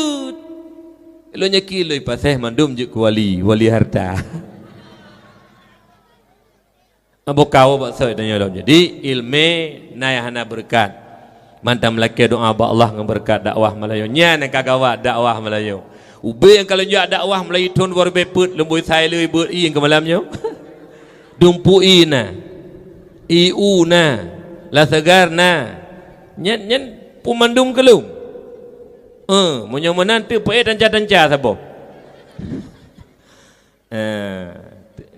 Lo nyaki lo paseh mandum je kuali, wali harta. Abu kau bakso tanya lo. Jadi ilmu nayahana berkat. Mantam laki doa ba Allah ngan berkat dakwah Melayu. Nya nak kagawa dakwah Melayu. Ube yang kalau nyak dakwah Melayu tun war beput lembui sai lui beut i ke malamnya. Dumpui na. Iu na, la segar na, nyen pemandum kelum. Munyo menantu pe tanca sabo.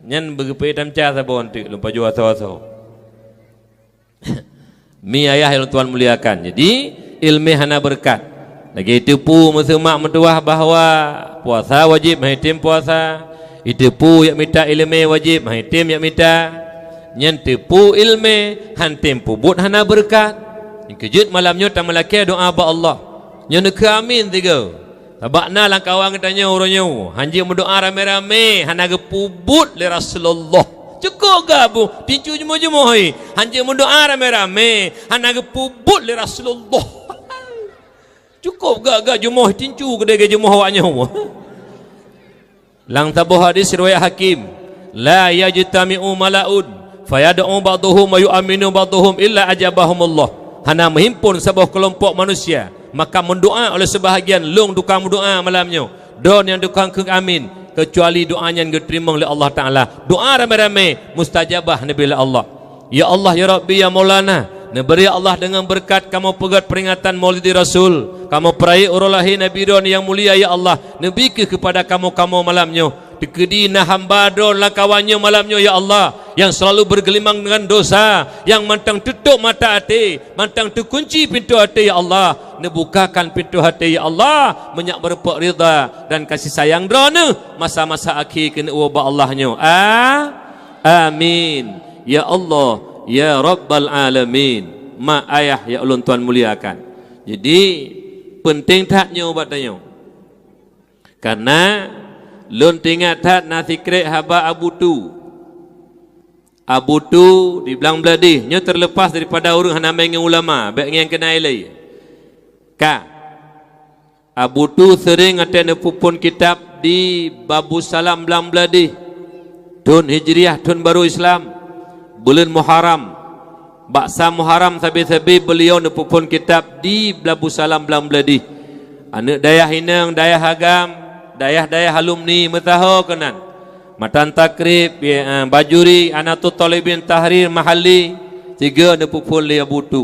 Nyen begepe tanca sabo antu lupa jua so. Mi ayah yang Tuhan muliakan. Jadi ilmu hana berkat. Lagi tipu mesemak mentuah bahawa puasa wajib mahitim puasa. Itipu yak minta ilmu wajib mahitim yak minta. Nyen tipu ilmu han tempu but hana berkat. Kejut malamnya tak melaki doa ba Allah. Nyen ke amin tiga. Tabakna lang kawang tanya uronyo. Hanji mendoa rame-rame hana gepubut li Rasulullah. Cukup ke bu? Tincu jumuh-jumuh hai. Hanji mendoa rame-rame hana gepubut li Rasulullah. Cukup ke jumuh tincu ke jumuh awaknya. Lang tabuh hadis riwayat Hakim. La yajtami'u malaud fayad'u ba'dhum wa yu'minu ba'dhum illa ajabahumullah. Hana menghimpun sebuah kelompok manusia, maka mendoa oleh sebahagian long tukang doa malamnya. Don yang tukang ke amin, kecuali doanya yang diterima oleh Allah Taala. Doa ramai-ramai mustajabah nabi Allah. Ya Allah ya Rabbi ya Maulana, beri Allah dengan berkat kamu pegat peringatan Maulid Rasul, kamu perai urulahi Nabi Don yang mulia ya Allah, nabi kepada kamu malamnya. Dikedina hamba don lah kawannya malamnya ya Allah, yang selalu bergelimang dengan dosa, yang mantang tutup mata hati, mantang terkunci pintu hati ya Allah, nebukakan pintu hati ya Allah, menyak berpuk rida dan kasih sayang drone masa-masa akhir kena ubah Allahnya. Amin ya Allah ya Rabbal Alamin. Ma ayah ya ulun Tuhan muliakan. Jadi penting taknya ubatnya, karena lun tingat tat nasi krek haba Abu Tu di belang beladih nya terlepas daripada urang hana dengan ulama baik yang kena ilai. Abu Tu sering attend pupun kitab di Babu Salam belang beladih. Tahun Hijriah, tahun baru Islam, bulan Muharram. Baksa Muharram sabi-sabi beliau pupun kitab di Babu Salam belang beladih. Anak dayah hinang, dayah agam, dayah-dayah alumni metaho kenan matan takrib bajuri Anatul Talibin Tahrir Mahalli tiga nepupun li Abu Tu.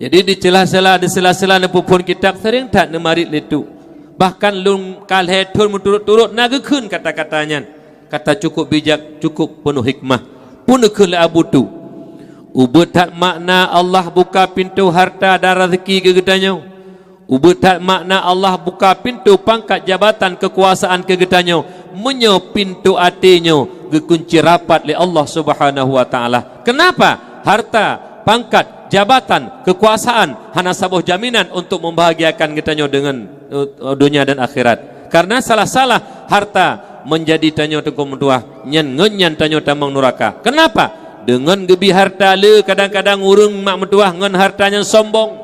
Jadi di celah-celah nepupun kitab sering tak nemarit itu, bahkan lung kalhetun menturut-turut nagekun kata-katanya, kata cukup bijak, cukup penuh hikmah pun ke Abu Tu. Ubud tak makna Allah buka pintu harta dan rezeki gegedanya. Ubud tak makna Allah buka pintu pangkat jabatan kekuasaan kegetanyo, menyo pintu hatinya gekunci rapat oleh Allah Subhanahu wa taala. Kenapa? Harta, pangkat, jabatan, kekuasaan hana sabuh jaminan untuk membahagiakan getanyo dengan dunia dan akhirat. Karena salah-salah harta menjadi tanyo tukum tuah nyen tanyo tamang neraka. Kenapa? Dengan gebi harta le kadang-kadang urang mak mentuah ngan hartanya sombong.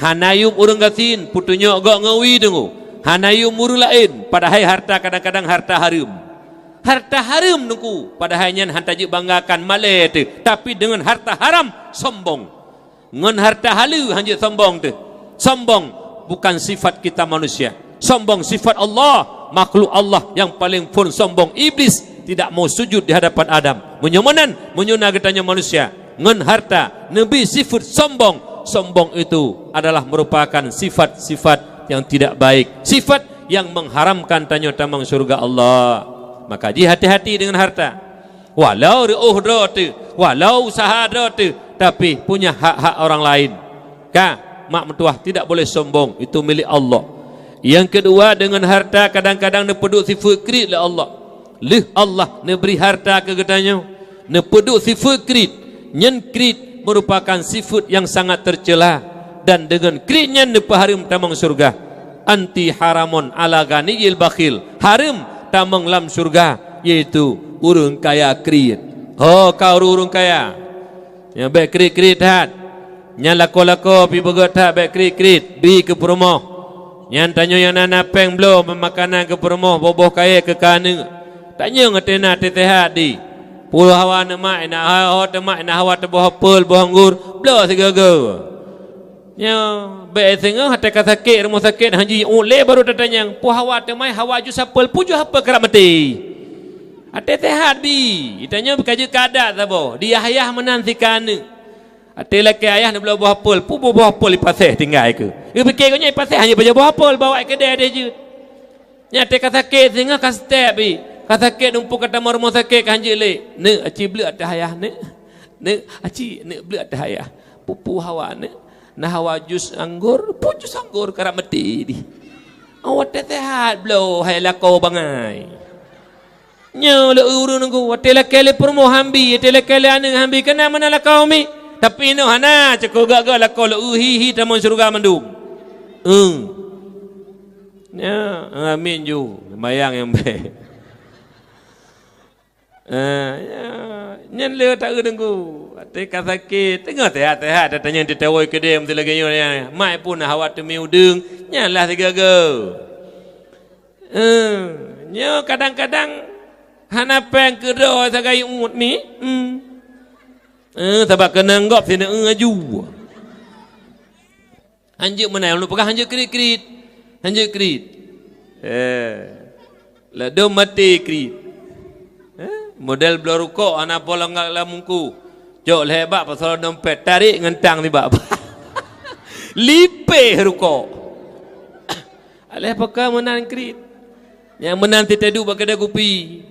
Hanayum urang gatin putunya gak ngawi dengu. Hanayum muru lain padahal harta kadang-kadang harta harum. Harta harum nungku padahal nyan hantajuk banggakan malai tu. Tapi dengan harta haram sombong. Ngan harta halu hanjuk sombong tu. Sombong bukan sifat kita manusia. Sombong sifat Allah, makhluk Allah yang paling pun sombong. Iblis tidak mau sujud di hadapan Adam. Menyomanan menyuna getanya manusia. Ngan harta Nabi sifat sombong. Sombong itu adalah merupakan sifat-sifat yang tidak baik, sifat yang mengharamkan tanya tamang surga Allah. Maka hati-hati dengan harta. Walau reuh tu, walau usaha tu, tapi punya hak-hak orang lain. Mak mentuah tidak boleh sombong, itu milik Allah. Yang kedua, dengan harta kadang-kadang nepeduk sifat krit oleh Allah. Lih Allah neberi harta ke getanya, nepeduk sifat krit. Nyen krit merupakan sifat yang sangat tercela, dan dengan kritnya nepaharim tamang surga. Anti haramun ala ghaniyil bakhil, haram tamang lam surga, yaitu urang kaya krit. Oh kau urang kaya yang baik krit hat, yang lako-lako pi begot hat baik krit bi ke perumoh, yang tanya yang nana peng belum makanan ke perumoh boboh kaya ke kana, tanya ngetena tetehat di puluh hawa nama ina hawa tema ina hawa teboh apel boh anggur blo segaga nya be tengah hate kasakit rumah sakit haji ule baru datanya pu hawa tema hawa ju sapel puju apa kerak mati ate tehat bi itanya berkaji kada sabo dia ayah menantikan ate laki ayah nak belo boh apel pu boh apel paseh tinggal ke dia fikir nya paseh hanya baca boh apel bawa ke dia je nya ate kasakit tengah kastep bi kasakit numpuk kata rumah sakit kanji le ne aci beli ada hayah ne aci ne beli ada hayah pupu hawa ne nah hawa jus anggur pu jus anggur kerap mati di awak tehat belo hai lako bangai nya le urun nunggu watela kele promo hambi tele kele ane hambi kena mana lakau mi tapi no hana ceko gaga lako le hi tamon surga mandum nya amin ju mayang yang baik. Nyen le tak dengu ate kasakit tengah tehat datanya ditewoi ke dia mesti lagi nya mai pun hawa temi udung nyalah segaga nya kadang-kadang hana peng ke do sagai umut mi sebab kena ngop sini aju hanjuk menai lu pegang hanjuk krit la do mati krit model blorukok anak pola ngak lamungku jok hebat pasal dompet tarik ngentang tiba lipe rukok aleh pakar menang krit yang menang titedu bakada kupi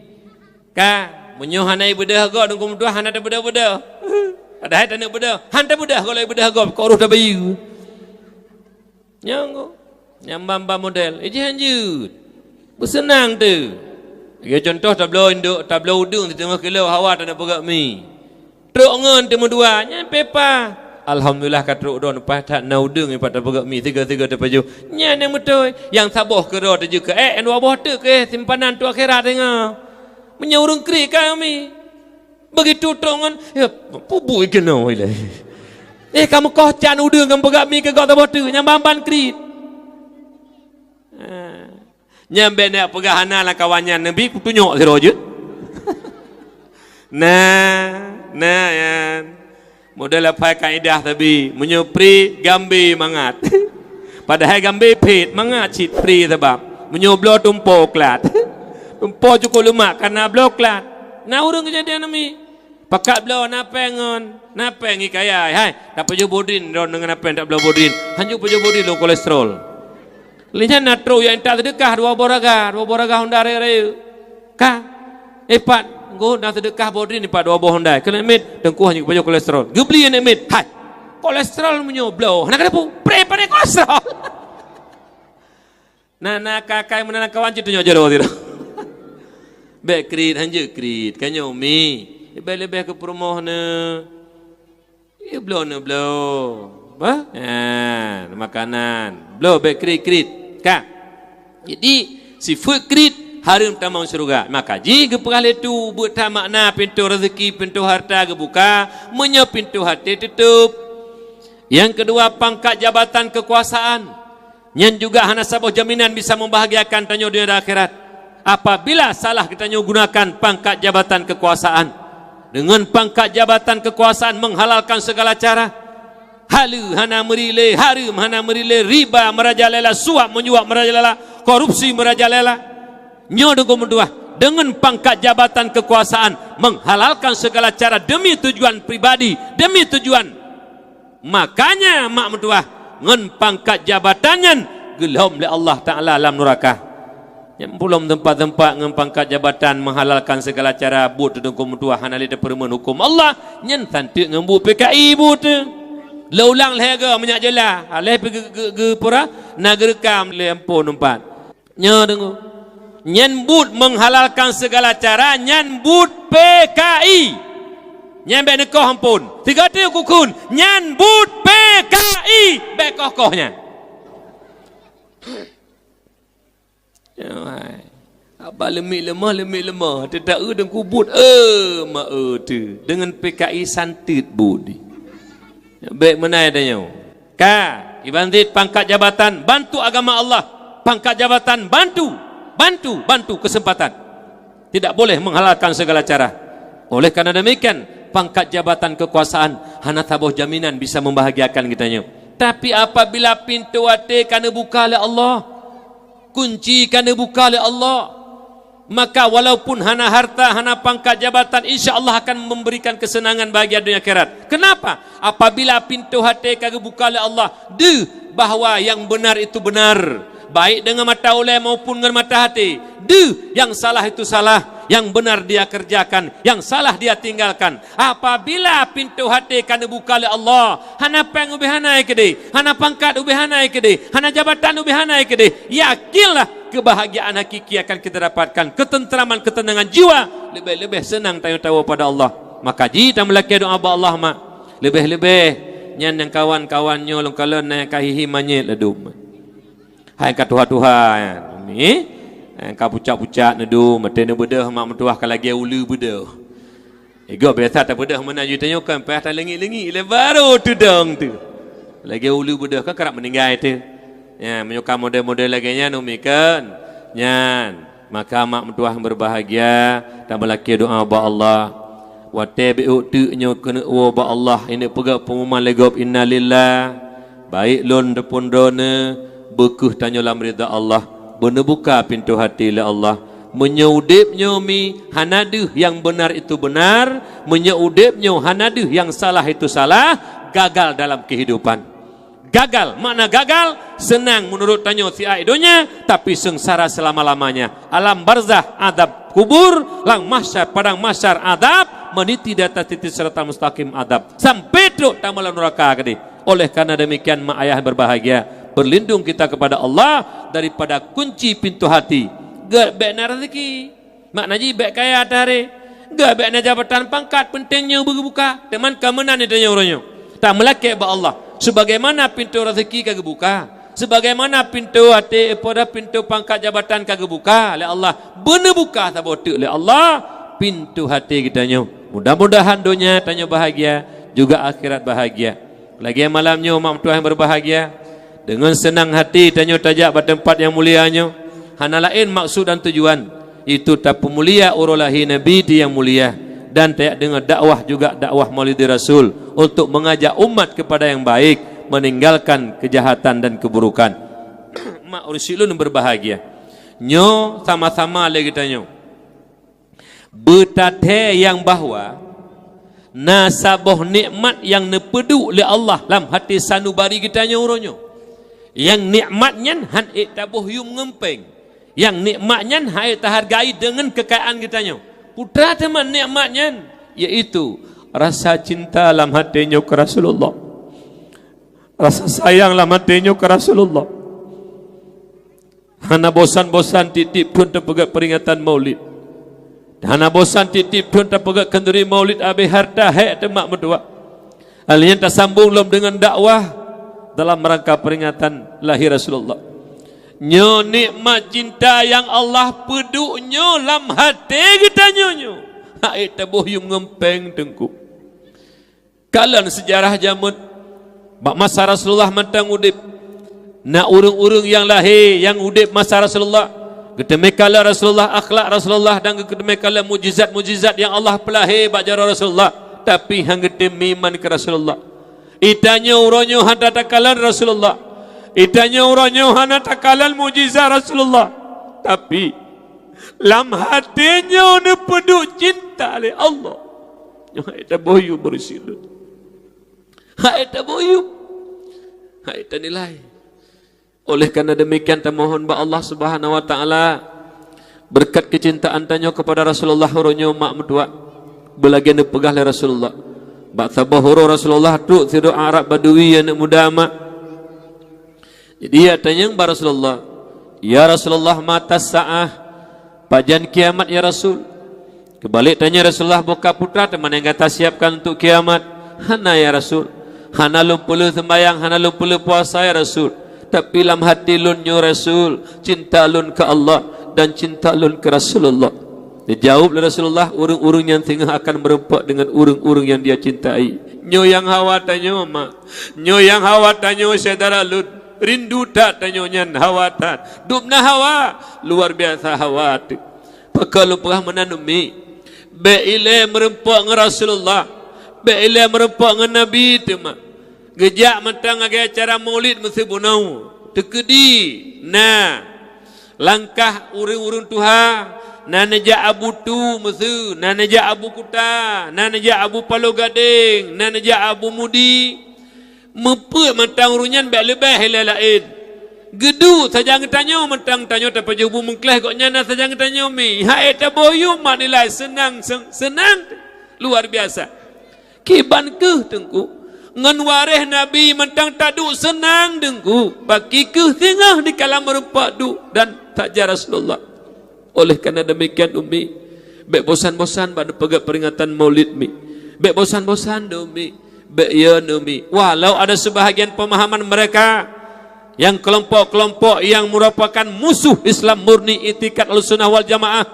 ka menyoh hanai bedah gak nunggu mudah hanai bedah ada hai tanah bedah hantar bedah kalau bedah gak kau dah bayu nyanggo nyambamba model iji hanjut bersenang tu. Ya contoh tablo induk, tablo udung di tengah kilau hawa tak nak pegak mi. Truk ngan temu dua, nyampe pa. Alhamdulillah kat truk don pas tak na udung ipat tak pegak mi tiga terpaju. Nyan yang betul. Yang saboh ke ro tu ke en wa boh tu ke simpanan tu akhirat tengah. Menyaurung krik kami. Begitu trongan, ya pubu ikeno ile. Kamu kau can udung kamu pegak mi ke kau tak boh tu nyamban krik. Nyambe nak pegahana lah kawannya Nabi tunjuk si roje. Nah yan. Model apa kaedah tapi menyupri gambi mangat. Padahal gambi pit mangat cit pri sebab menyoblo tumpo klat. Tumpo cukup lemak karena blok klat. Nah urang kejadian Nabi. Pakat blo napengon, napengi kaya. Hai, tak pejo bodin don dengan napen tak blo bodin. Hanjuk pejo bodin lo kolesterol. Lihat natro yang tak sedekah dua boraga Honda raya kah epat go nak sedekah bodrin epat dua boh Honda kena mit dengku hanya baju kolesterol gebli yang mit hai kolesterol menyoblo nak ada pu pre pada kolesterol nana kakai menana kawan citu nyojo lo tidak baik krit hanya krit kanyo mi lebih ke promoh ne blo bah makanan blo baik krit Kak. Jadi sifat krit harum tamang surga. Maka jika perkara itu buat tak makna pintu rezeki, pintu harta kebuka, punya pintu hati tutup. Yang kedua, pangkat jabatan kekuasaan. Yang juga hana sabah jaminan bisa membahagiakan tanyo dunia dan akhirat. Apabila salah kita gunakan pangkat jabatan kekuasaan. Dengan pangkat jabatan kekuasaan menghalalkan segala cara. Halu hana merilai, haram hana merilai, riba merajalela, suap menyuap merajalela, korupsi merajalela. Nyo dengan pangkat jabatan kekuasaan menghalalkan segala cara demi tujuan pribadi, demi tujuan. Makanya mak mentua ngen pangkat jabatannya gelom oleh Allah Taala alam neraka. Yang belum tempat-tempat ngen pangkat jabatan menghalalkan segala cara but dengku mentua hanali de permen hukum Allah nyen tantik ngembu PKI but. Laulang lega menyak jela, aleh pergi pura nagerekam lempo numpat. Nyo dengu. Nyen but menghalalkan segala cara, nyen but PKI. Nyen be nekoh ampun. 3 tu kukun, nyen but PKI. Be kokohnya. Apa lemik lemah. Tidak dengan kubut. Ma tu. Dengan PKI santit budi. Baik mana adanya. Ibantit pangkat jabatan, bantu agama Allah. Pangkat jabatan, bantu kesempatan. Tidak boleh menghalalkan segala cara. Oleh karena demikian, pangkat jabatan kekuasaan hana tabuh jaminan bisa membahagiakan kitanya. Tapi apabila pintu hati kana buka oleh Allah, kunci kana buka oleh Allah, maka walaupun hana harta, hana pangkat jabatan, insya-Allah akan memberikan kesenangan bahagia dunia akhirat. Kenapa? Apabila pintu hati kana buka oleh Allah, bahawa yang benar itu benar, baik dengan mata oleh maupun dengan mata hati. Yang salah itu salah, yang benar dia kerjakan, yang salah dia tinggalkan. Apabila pintu hati kana buka oleh Allah, hana peng ubih hanai kede, hana pangkat ubih hanai kede, hana jabatan ubih hanai kede, yakinlah kebahagiaan hakiki akan kita dapatkan, ketentraman, ketenangan jiwa, lebih-lebih senang tahu pada Allah. Maka jika melaki doa Allah mak, lebih-lebih nyan yang kawan-kawannya longkalan naik kahihi manyet ledum. Hai kat tuha-tuha ni kau pucak-pucak nedu mate ne bedah mak mentuah ka lagi ulu bedah. Ego biasa tak bedah mana ju tanya kan pas tak lengi-lengi le baru tu dong tu. Lagi ulu bedah kan kerap meninggal tu. Ya menyuka model-model lagi nya numikan. Nyan maka mak mentuah berbahagia dan melaki doa ba Allah. Wa tabi'u tu nyo kena wa ba Allah ini pegak pengumuman legop innalillah. Baik lon depun dona bekuh tanya lam rida Allah, benar buka pintu hati oleh Allah, menyeudipnya mi hanaduh yang benar itu benar, menyeudipnya hanaduh yang salah itu salah, gagal dalam kehidupan. Gagal, makna gagal, senang menurut tanya si aidonya, tapi sengsara selama-lamanya. Alam barzah, adab kubur, lang mahsyar, padang mahsyar adab, meniti data titik serta mustaqim adab. Sampai tu tamalan neraka gede. Oleh karena demikian mak ayah berbahagia, berlindung kita kepada Allah daripada kunci pintu hati. Gak bekna rezeki, maknanya bek kaya tare. Gak bekna jabatan pangkat pentingnya berbuka. Teman kemenan ditanya orangnya. Tak melaki ba Allah. Sebagaimana pintu rezeki kagak buka, sebagaimana pintu hati pada pintu pangkat jabatan kagak buka oleh Allah, benar buka tak botek oleh Allah pintu hati kitanya. Mudah-mudahan dunia tanya bahagia, juga akhirat bahagia. Lagi malamnya umat Tuhan berbahagia. Dengan senang hati tanya tajak pada tempat yang mulianya. Hana lain maksud dan tujuan. Itu tak pemulia urulahi Nabi yang mulia. Dan tak dengan dakwah juga dakwah Maulidi Rasul. Untuk mengajak umat kepada yang baik. Meninggalkan kejahatan dan keburukan. Mak Ursilun berbahagia. Nyo sama-sama lagi tanya. Betate yang bahwa nasabah nikmat yang nepedu oleh Allah dalam hati sanubari kita nyoronyo. Yang nikmatnya han tabuh yum ngempeng. Yang nikmatnya hai terhargai dengan kekayaan kita nyo. Putra teman nikmatnya yaitu rasa cinta dalam hatinya ke Rasulullah. Rasa sayang dalam hatinya ke Rasulullah. Hana bosan-bosan titip pun terpegat peringatan Maulid. Hana bosan titip pun terpegat kenduri Maulid abi harta hai temak berdua. Alnya tersambung dengan dakwah dalam rangka peringatan lahir Rasulullah. Nyo nikmat cinta yang Allah pedu nyo lam hati kita nyo. Hai tabuh yum ngempeng tengku. Kalan sejarah jamut Bak masa Rasulullah mentang udip. Na urung-urung yang lahir yang udip masa Rasulullah. Gedemekala Rasulullah, akhlak Rasulullah dan gedemekala mujizat-mujizat yang Allah pelahir bak jara Rasulullah. Tapi hang gedem iman ke Rasulullah. Itanya uronyo handa takalan Rasulullah. Itanya uronyo handa takalan mujizat Rasulullah. Tapi lam hatinya ne peduk cinta oleh Allah. Itu boyu bersilut. Itu boyu. Itu nilai. Oleh karena demikian termohon ba Allah Subhanahu wa taala berkat kecintaan tanyo kepada Rasulullah uronyo mak medua belagian pegah le Rasulullah. Ba tabahuru Rasulullah tu tidu Arab Badui yang muda mak. Jadi ya tanya ba Rasulullah, ya Rasulullah mata saah pajan kiamat ya Rasul. Kebalik tanya Rasulullah buka putra teman yang kata siapkan untuk kiamat. Hana ya Rasul. Hana lumpulu sembayang, hana lumpulu puasa ya Rasul. Tapi dalam hati lunyo Rasul, cinta lun ke Allah dan cinta lun ke Rasulullah. Dia jawab Rasulullah, urung-urung yang tengah akan berempat dengan urung-urung yang dia cintai. Nyo yang hawa tanyo mak, nyo yang hawa tanyo saudara lun, rindu tak tanyo nyan hawa tak, dubna hawa luar biasa hawa tu. Pakal pernah menanumi, beile merempak dengan Rasulullah, beile merempak dengan Nabi tu mak. Gejak mentang agak acara maulid mesti bunau tekedi na langkah urung-urung Tuhan na neja abu tu mesti na neja abu kuta na neja abu Palo Gading na neja abu Mudi mempe mentang urunyan baik lebih lain gedu saja ngetanyo mentang tanyo tapi jubu mengkleh kok nyana saja ngetanyo mi ha eta boyu mak nilai senang luar biasa kiban ke tengku ngan wareh Nabi mentang taduk senang dengku bagi ke tengah di kalam merempak du dan tak jar Rasulullah. Oleh kerana demikian umi bek bosan-bosan pada pegat peringatan maulid mi bek bosan-bosan umi bek ya umi walau ada sebahagian pemahaman mereka yang kelompok-kelompok yang merupakan musuh Islam murni itikad Ahlussunnah wal Jamaah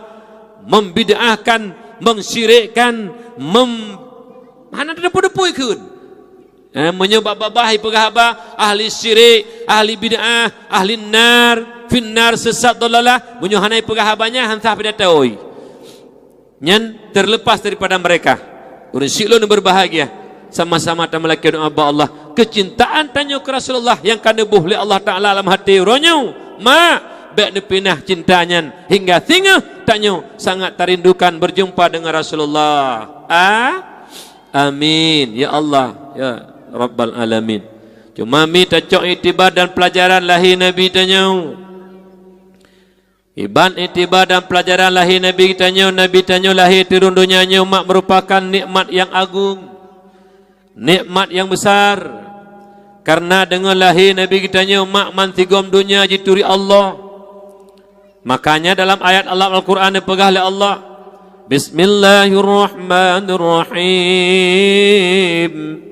membid'ahkan mensyirikkan mana depu-depu ikut menyebab-babahi pegahaba ahli syirik, ahli bid'ah, ahli nar, finnar sesat dalalah, menyuhanai pegahabanya hantah pada taui. Nyan terlepas daripada mereka. Urang silun berbahagia sama-sama ta melaki doa Allah. Kecintaan tanyo ke Rasulullah yang kanebuh li Allah Taala dalam hati ronyo. Ma bek nepinah cintanya hingga tingah tanyo sangat terindukan berjumpa dengan Rasulullah. Amin ya Allah ya Rabbal Alamin. Cuma mi tacok itibar dan pelajaran lahir Nabi tanyo. Iban itibar dan pelajaran lahir Nabi tanyo. Nabi tanyo lahir turun dunia nyo mak merupakan nikmat yang agung, nikmat yang besar. Karena dengan lahir Nabi tanyo mak mantigom dunia jituri Allah. Makanya dalam ayat Allah Al-Quran dipegah oleh Allah, Bismillahirrahmanirrahim.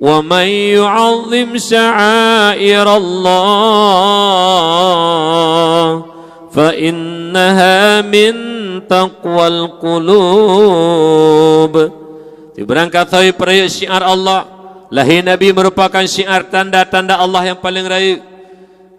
وَمَنْ يُعَظِّمْ شَعَائِرَ اللَّهِ فَإِنَّهَا مِنْ تَقْوَى الْقُلُوبِ. Diberangkatai perayaan syiar Allah. Lahir Nabi merupakan syiar tanda-tanda Allah yang paling raya.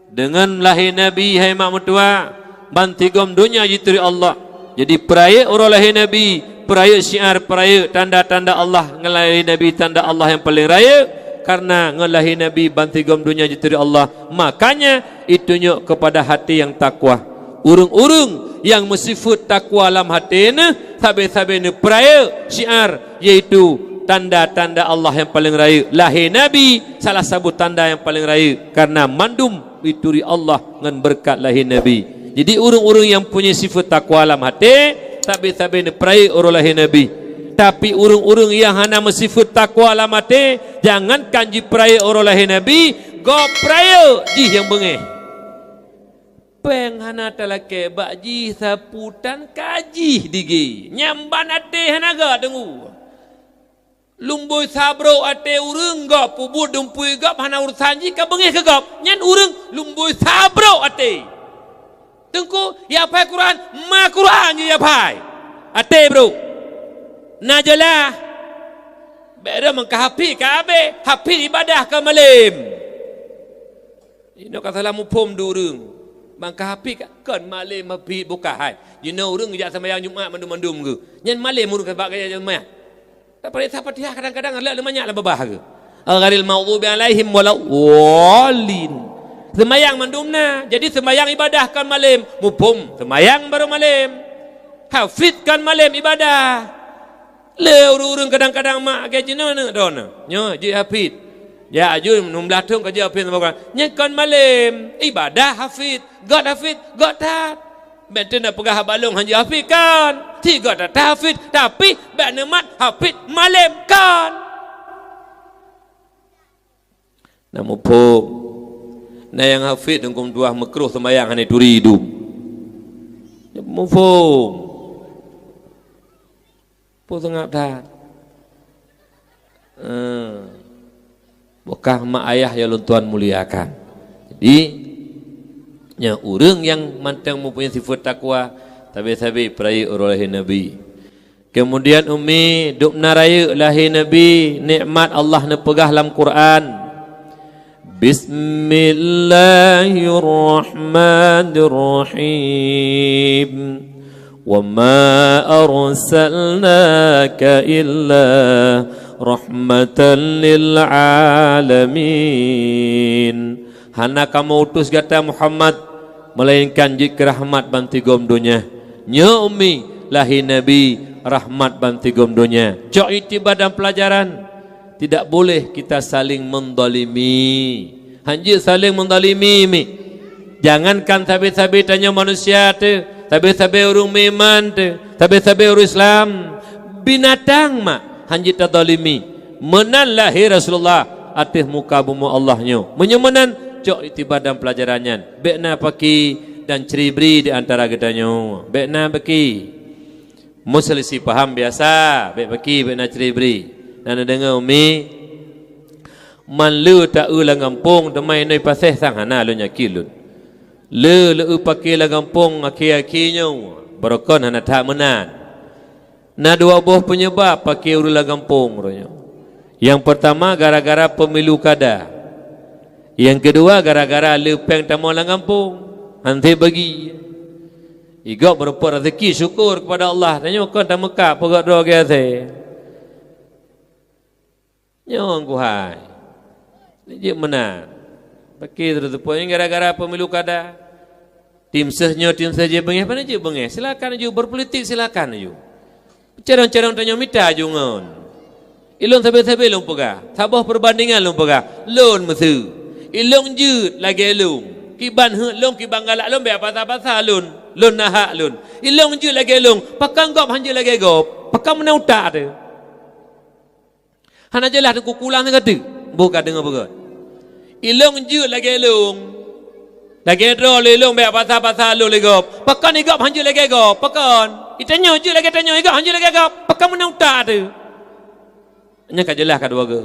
Dengan lahir Nabi hai mak mertua bantigom dunia jituri Allah. Jadi perayaan orang lahir Nabi, peraya syiar, peraya tanda-tanda Allah, ngelahi Nabi tanda Allah yang paling raya. Karena ngelahi Nabi bantigom dunia jituri Allah, makanya itu nyok kepada hati yang takwa. Urung-urung yang mensifat takwa dalam hati ni sabe-sabe ni peraya syiar, yaitu tanda-tanda Allah yang paling raya. Lahir Nabi salah satu tanda yang paling raya karena mandum dituri Allah dengan berkat lahir Nabi. Jadi urung-urung yang punya sifat takwa dalam hati sabe-sabe ni peraya orang lahir Nabi. Tapi urung-urung yang hana mensifat takwa dalam hati, jangan kanji peraya orang lahir Nabi, go peraya ji yang bengeh. Peng hana talake bakji saputan kaji digi. Nyamban ate hana ga dengu. Lumbui sabro ate urung go pubut dumpui gap hana urusan ji ka bengeh ke gap. Nyan urung lumbui sabro ate. Tengku ya pai Quran, ma Quran je ya pai. Ate bro. Najalah Beda mengkahapi kabe, hapi ibadah ke malim. Ini kata lah mupum durung. Mengkahapi kan malim hapi buka hai. You know urung jak sembahyang Jumaat mandum-mandum ke. Nyen malim urung ke bak gaya Jumaat. Tapi Fatihah kadang-kadang ada banyak lah babah ke. Al-gharil maghdubi alaihim walawwalin. Sembahyang mandumna. Jadi sembahyang ibadah kan malim. Mupum sembahyang baru malim. Hafid kan malim ibadah. Le urung kadang-kadang mak ke cina na dona. Nyo ji hafid. Ya ajun num belatung ka ji hafid sama nyekon malim ibadah hafid. God hafid, God tat. Benten nak pegah balong haji hafid kan. Tiga tat hafid tapi bak nemat hafid malim kan. Namu pom. Na yang hafid ngkum tuah makruh sembayang hane turidu. Mufum. Tengah dah. Bokah mak ayah ya luntuan muliakan. Jadi nya urang yang mantang mempunyai sifat takwa tabi-tabi perai oleh Nabi. Kemudian umi duk naraya lahi Nabi nikmat Allah na pegah dalam Quran. Bismillahirrahmanirrahim. وَمَا أَرْسَلْنَاكَ إِلَّا رَحْمَةً لِلْعَالَمِينَ. Hana kamu utus kata Muhammad melainkan jika rahmat bantigom dunia. Nya ummi lahi Nabi rahmat bantigom dunia. Cok itibar dan pelajaran. Tidak boleh kita saling mendolimi. Hanji saling mendolimi mi. Jangankan sabi-sabi tanya manusia tu. Tabe-tabe orang meman tu, tabe-tabe orang Islam, binatang mak hanji tadalimi. Menan lahir Rasulullah atas muka bumi Allahnya. Menyemenan cok itibar dan pelajarannya. Bekna paki dan ceribri di antara gedanya. Bekna paki. Muslisi paham biasa. Bek paki bekna ceribri. Dan dengar umi. Man lu tak ulang kampung demai noi paseh sang hana lu nyakilun. Le pakai la kampung aki-akinya berokon hana tak menan. Na dua buah penyebab pakai urula kampung ronya. Yang pertama gara-gara pemilu kada. Yang kedua gara-gara lepeng tamu la kampung. Nanti bagi. Igak berapa rezeki syukur kepada Allah. Tanya kon tak Mekah pegak doa ke ase. Nyong ku hai. Ni menan. Pakai terus poin gara-gara pemilu kada. Tim seh je bengeh mana je bengeh. Silakan je berpolitik silakan je. Cerong-cerong tanya mita je ngon. Ilong sabe-sabe long pegah. Tabah perbandingan long pegah. Lon mesu. Ilong je lagi ilong. Kiban long kiban galak long be apa-apa lon. Lon nahak lon. Ilong je lagi ilong. Pakang gop hanje lagi gop. Pakang menau tak tu. Hana jelah tu kukulang kata. Buka dengar begat. Ilong je lagi ilong. Lagi draw lelong be apa-apa lu legop. Pakan igop hanju lagi gop. Pakan. Itanyo je lagi tanyo igop hanju lagi gop. Pakan menang tak tu. Nya ka jelas ka dua ge.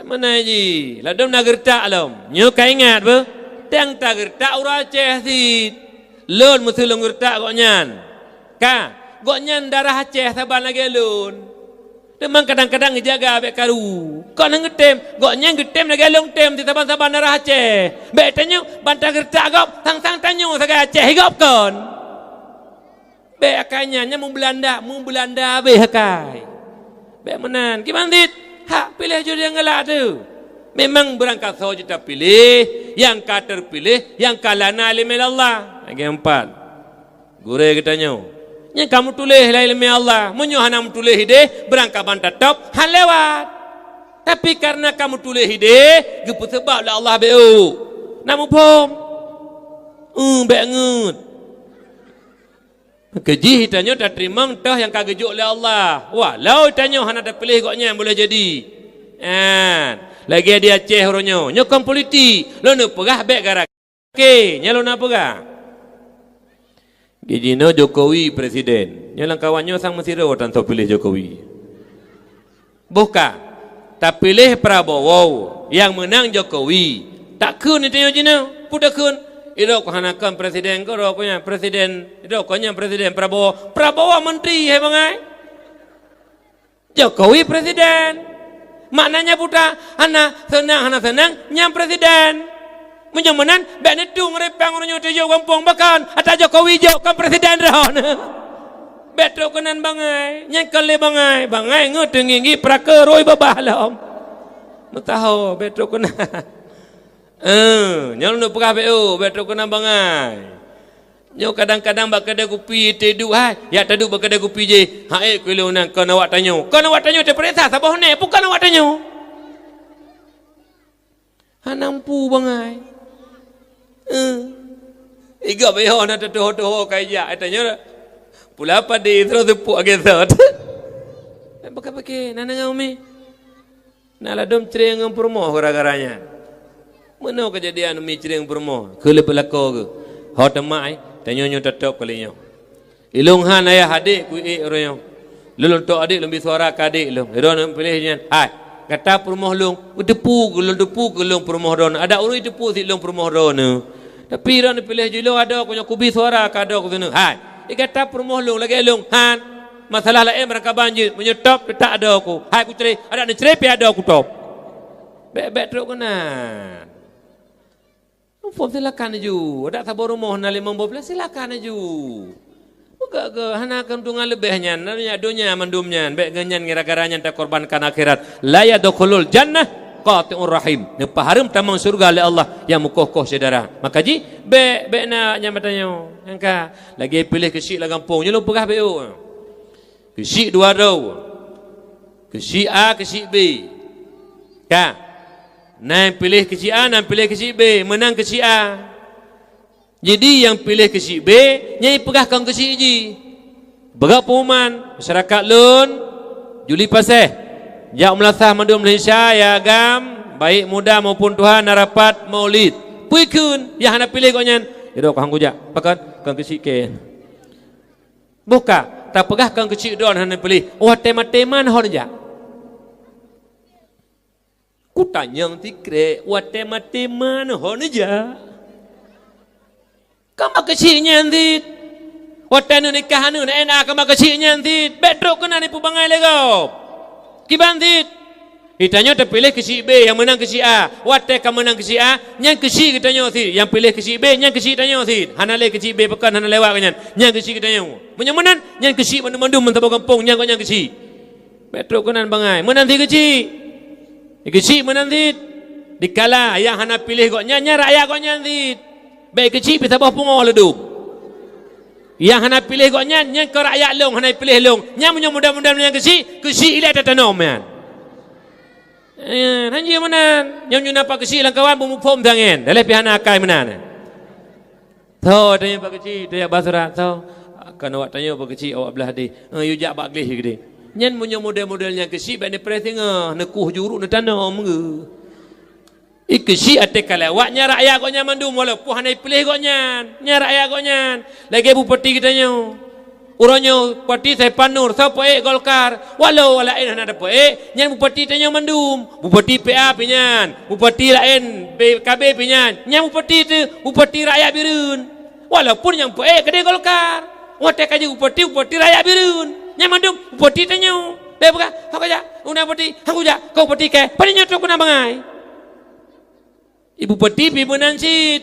Mana ji? Ladom nak gertak lom. Nyo ka ingat be? Tang ta gertak ura Aceh si. Lon mutu long gertak kok nyan. Ka, kok nyan darah Aceh saban lagi lon. Demang kadang-kadang jaga abek karu. Kau nang getem, kau nyang getem lagi long tem di taban-taban darah Aceh. Bek tanyo bantang gertak gop, tang-tang tanyo saga Aceh gop kon. Bek akanya nya mu Belanda be hakai. Bek menan, ki bandit. Hak pilih judi yang gelak tu. Memang berangkat saja kita pilih, yang ka terpilih, yang kalana alimil Allah. Lagi 4. Gure katanya. Nya kamu tulis la ilmi Allah, munyo hanam tulis ide berangkat bantah top han lewat. Tapi karena kamu tulis ide, gepu sebab la Allah beu. Namu pom. Bengut. Keji hitanyo tak terima entah yang kagejuk oleh Allah. Walau hitanyo hana dah pilih koknya boleh jadi. Lagi dia Aceh oronyo. Nyokong politik. Lo nak pegah bek gara. Okey, nya lo nak pegah. Gijino Jokowi presiden. Yang kawannya sang Mesir tanpa pilih Jokowi. Bukan. Tak pilih Prabowo. Yang menang Jokowi. Tak kun itu jino. Pudak kun. Iro ko hanakan presiden ko ro ko nya presiden. Iro ko nya presiden Prabowo. Prabowo menteri he bangai. Jokowi presiden. Maknanya buta hana senang nyam presiden. Menyemenan bek nedung repang orang nyote jo kampung bahkan ata Jokowi jo kan presiden dah. Betul kenan bangai, nyengkele bangai ngedengi prakeroi babalam. Mutaho betul kenan. Nyol nu pegah betul kenan bangai. Nyo kadang-kadang bak kedai kopi tedu ya tedu bak kedai kopi je. Kulo nang kau nak tanyo. Kau nak tanyo te perintah sabah ne bukan nak tanyo. Hanampu bangai. Iga beho na to kai ja tanyo. Pula apa di terus tepuk agesot. Pakai nanang umi. Naladom cereng permoh gara-garanya. Mana kejadian umi cereng permoh? Kele pelako ke. Hot mai tanyo tetap kalinya. Ilung han ayah adik ku royo. Lulun tok adik lebih suara ka adik lu. Ron pilihnya. Kata permoh lung, depu gelung permoh ron. Ada urui depu si lung permoh ron. Tapi ron pilih julo ada punya kubi suara ka ada ku sana. Kata permoh lung lagi lung han. Masalah lain mereka banjir menyetop tak ada aku. Ku cerai, ada cerai pi ada aku top. Bek teruk kena. Pom silakan aju. Ada sabar rumah na 15 silakan aju. Buka ke hana kentungan lebihnya, nanya dunia mendumnya, bek ganyan gara-garanya tak korbankan akhirat. La yadkhulul jannah qati'ur rahim. Ne paharum tamang surga oleh Allah yang mukoh-koh saudara. Maka ji bek na nyamatannya. Angka lagi pilih ke syik la kampung. Nyelum pegah beu. Ke syik dua rau. Ke syik A, ke syik B. Ka. Nang pilih ke syik A, nang pilih ke syik B, menang ke syik A. Jadi yang pilih ke syik B, nyai pegahkan ke syik G. Berat pengumuman masyarakat lun Juli Paseh. Jak melasah mandum Malaysia ya agam, baik muda maupun tuhan narapat maulid. Puikun yang hendak pilih kau nyan. Idok hang kujak, pakat kan ke syik ke. Buka, tak pegahkan ke syik don hendak pilih. Oh tema-tema hon jak. Ku tanya tikre, tema-tema hon aja. Kamu kecilnya nanti, watan nikah anu enak kamu kecilnya nanti, betrok kena nipu bangai lego, kibantit. Ditanya terpilih kecil B yang menang kecil A, watan kamu menang kecil A, yang kecil kita nyo si, yang pilih kecil B, yang kecil tanya si, hanale kecil B pekan hana lewat kanyan, yang kecil kita nyo, menyemenan, yang kecil mandum-mandum mentabak kampung, yang kecil, betrok kena bangai, menanti kecil. Kecil menanti dikala yang hana pilih kok nyanya rakyat kok nyanti baik kecil bisa bawa pungo leduk yang hana pilih kok nyanya ke rakyat long hana pilih long nyam mudah-mudahan yang kecil ilat tanom man hanji menan nyam napa kecil lang kawan bumu pom tangen dalam pihana akai menan tho tanya pak kecil tanya basura tho kan awak tanya pak kecil awak belah di you jak bak glih gede nyen punya model-modelnya kesi bak ni presinga nekuh juruk ne tanam ge ikesi ate kalawaknya rakyat ko nyan mandum walaupun hanai pilih ko nyan rakyat ko nyan lagi bupati kita nyo uronyo parti saya panur sa poe Golkar walau lain hana dapat nyan bupati tanyo mandum bupati PA pinyan bupati lain BKB pinyan nyan bupati tu bupati rakyat birun walaupun yang poe kedai Golkar wate kaji bupati rakyat birun nyamandum bupati tanyo bebka hakaja una bupati hakuja kau bupati ke paninya tu kuna bangai ibu bupati pi menansit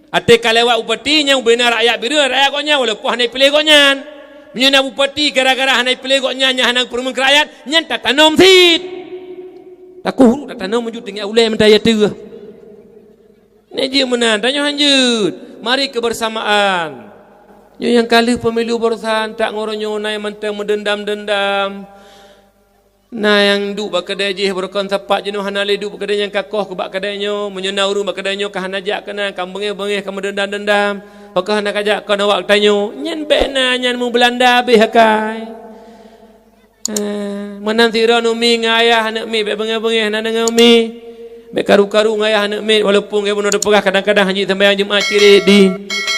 ate kalewat bupati nyang benar rakyat biru rakyat konya walaupun hanai pilih konyan menyana bupati gara-gara hanai pilih konya nya hanang perumang rakyat nyan tak tanom sit takuh tak tanom menjut dengan ulai mentaya tu ni je menan tanya hanjut mari kebersamaan. Yang kali pemilu barusan tak ngoronyo na yang mentang mendendam-dendam. Na yang duk bak kedai je berkon sapak jenuh hanale duk bak kedai yang kakoh ke bak kedainya menyenauru bak kedainya ka hanajak kena kam bengih-bengih ka mendendam-dendam. Pakah nak ajak kau awak tanyo nyen bena nyen mu Belanda be hakai. Menanti ron umi ngayah anak mi be bengih-bengih na dengan umi. Be karu-karu ngayah anak mi walaupun ke bunuh depegah kadang-kadang haji sembahyang Jumaat ciri di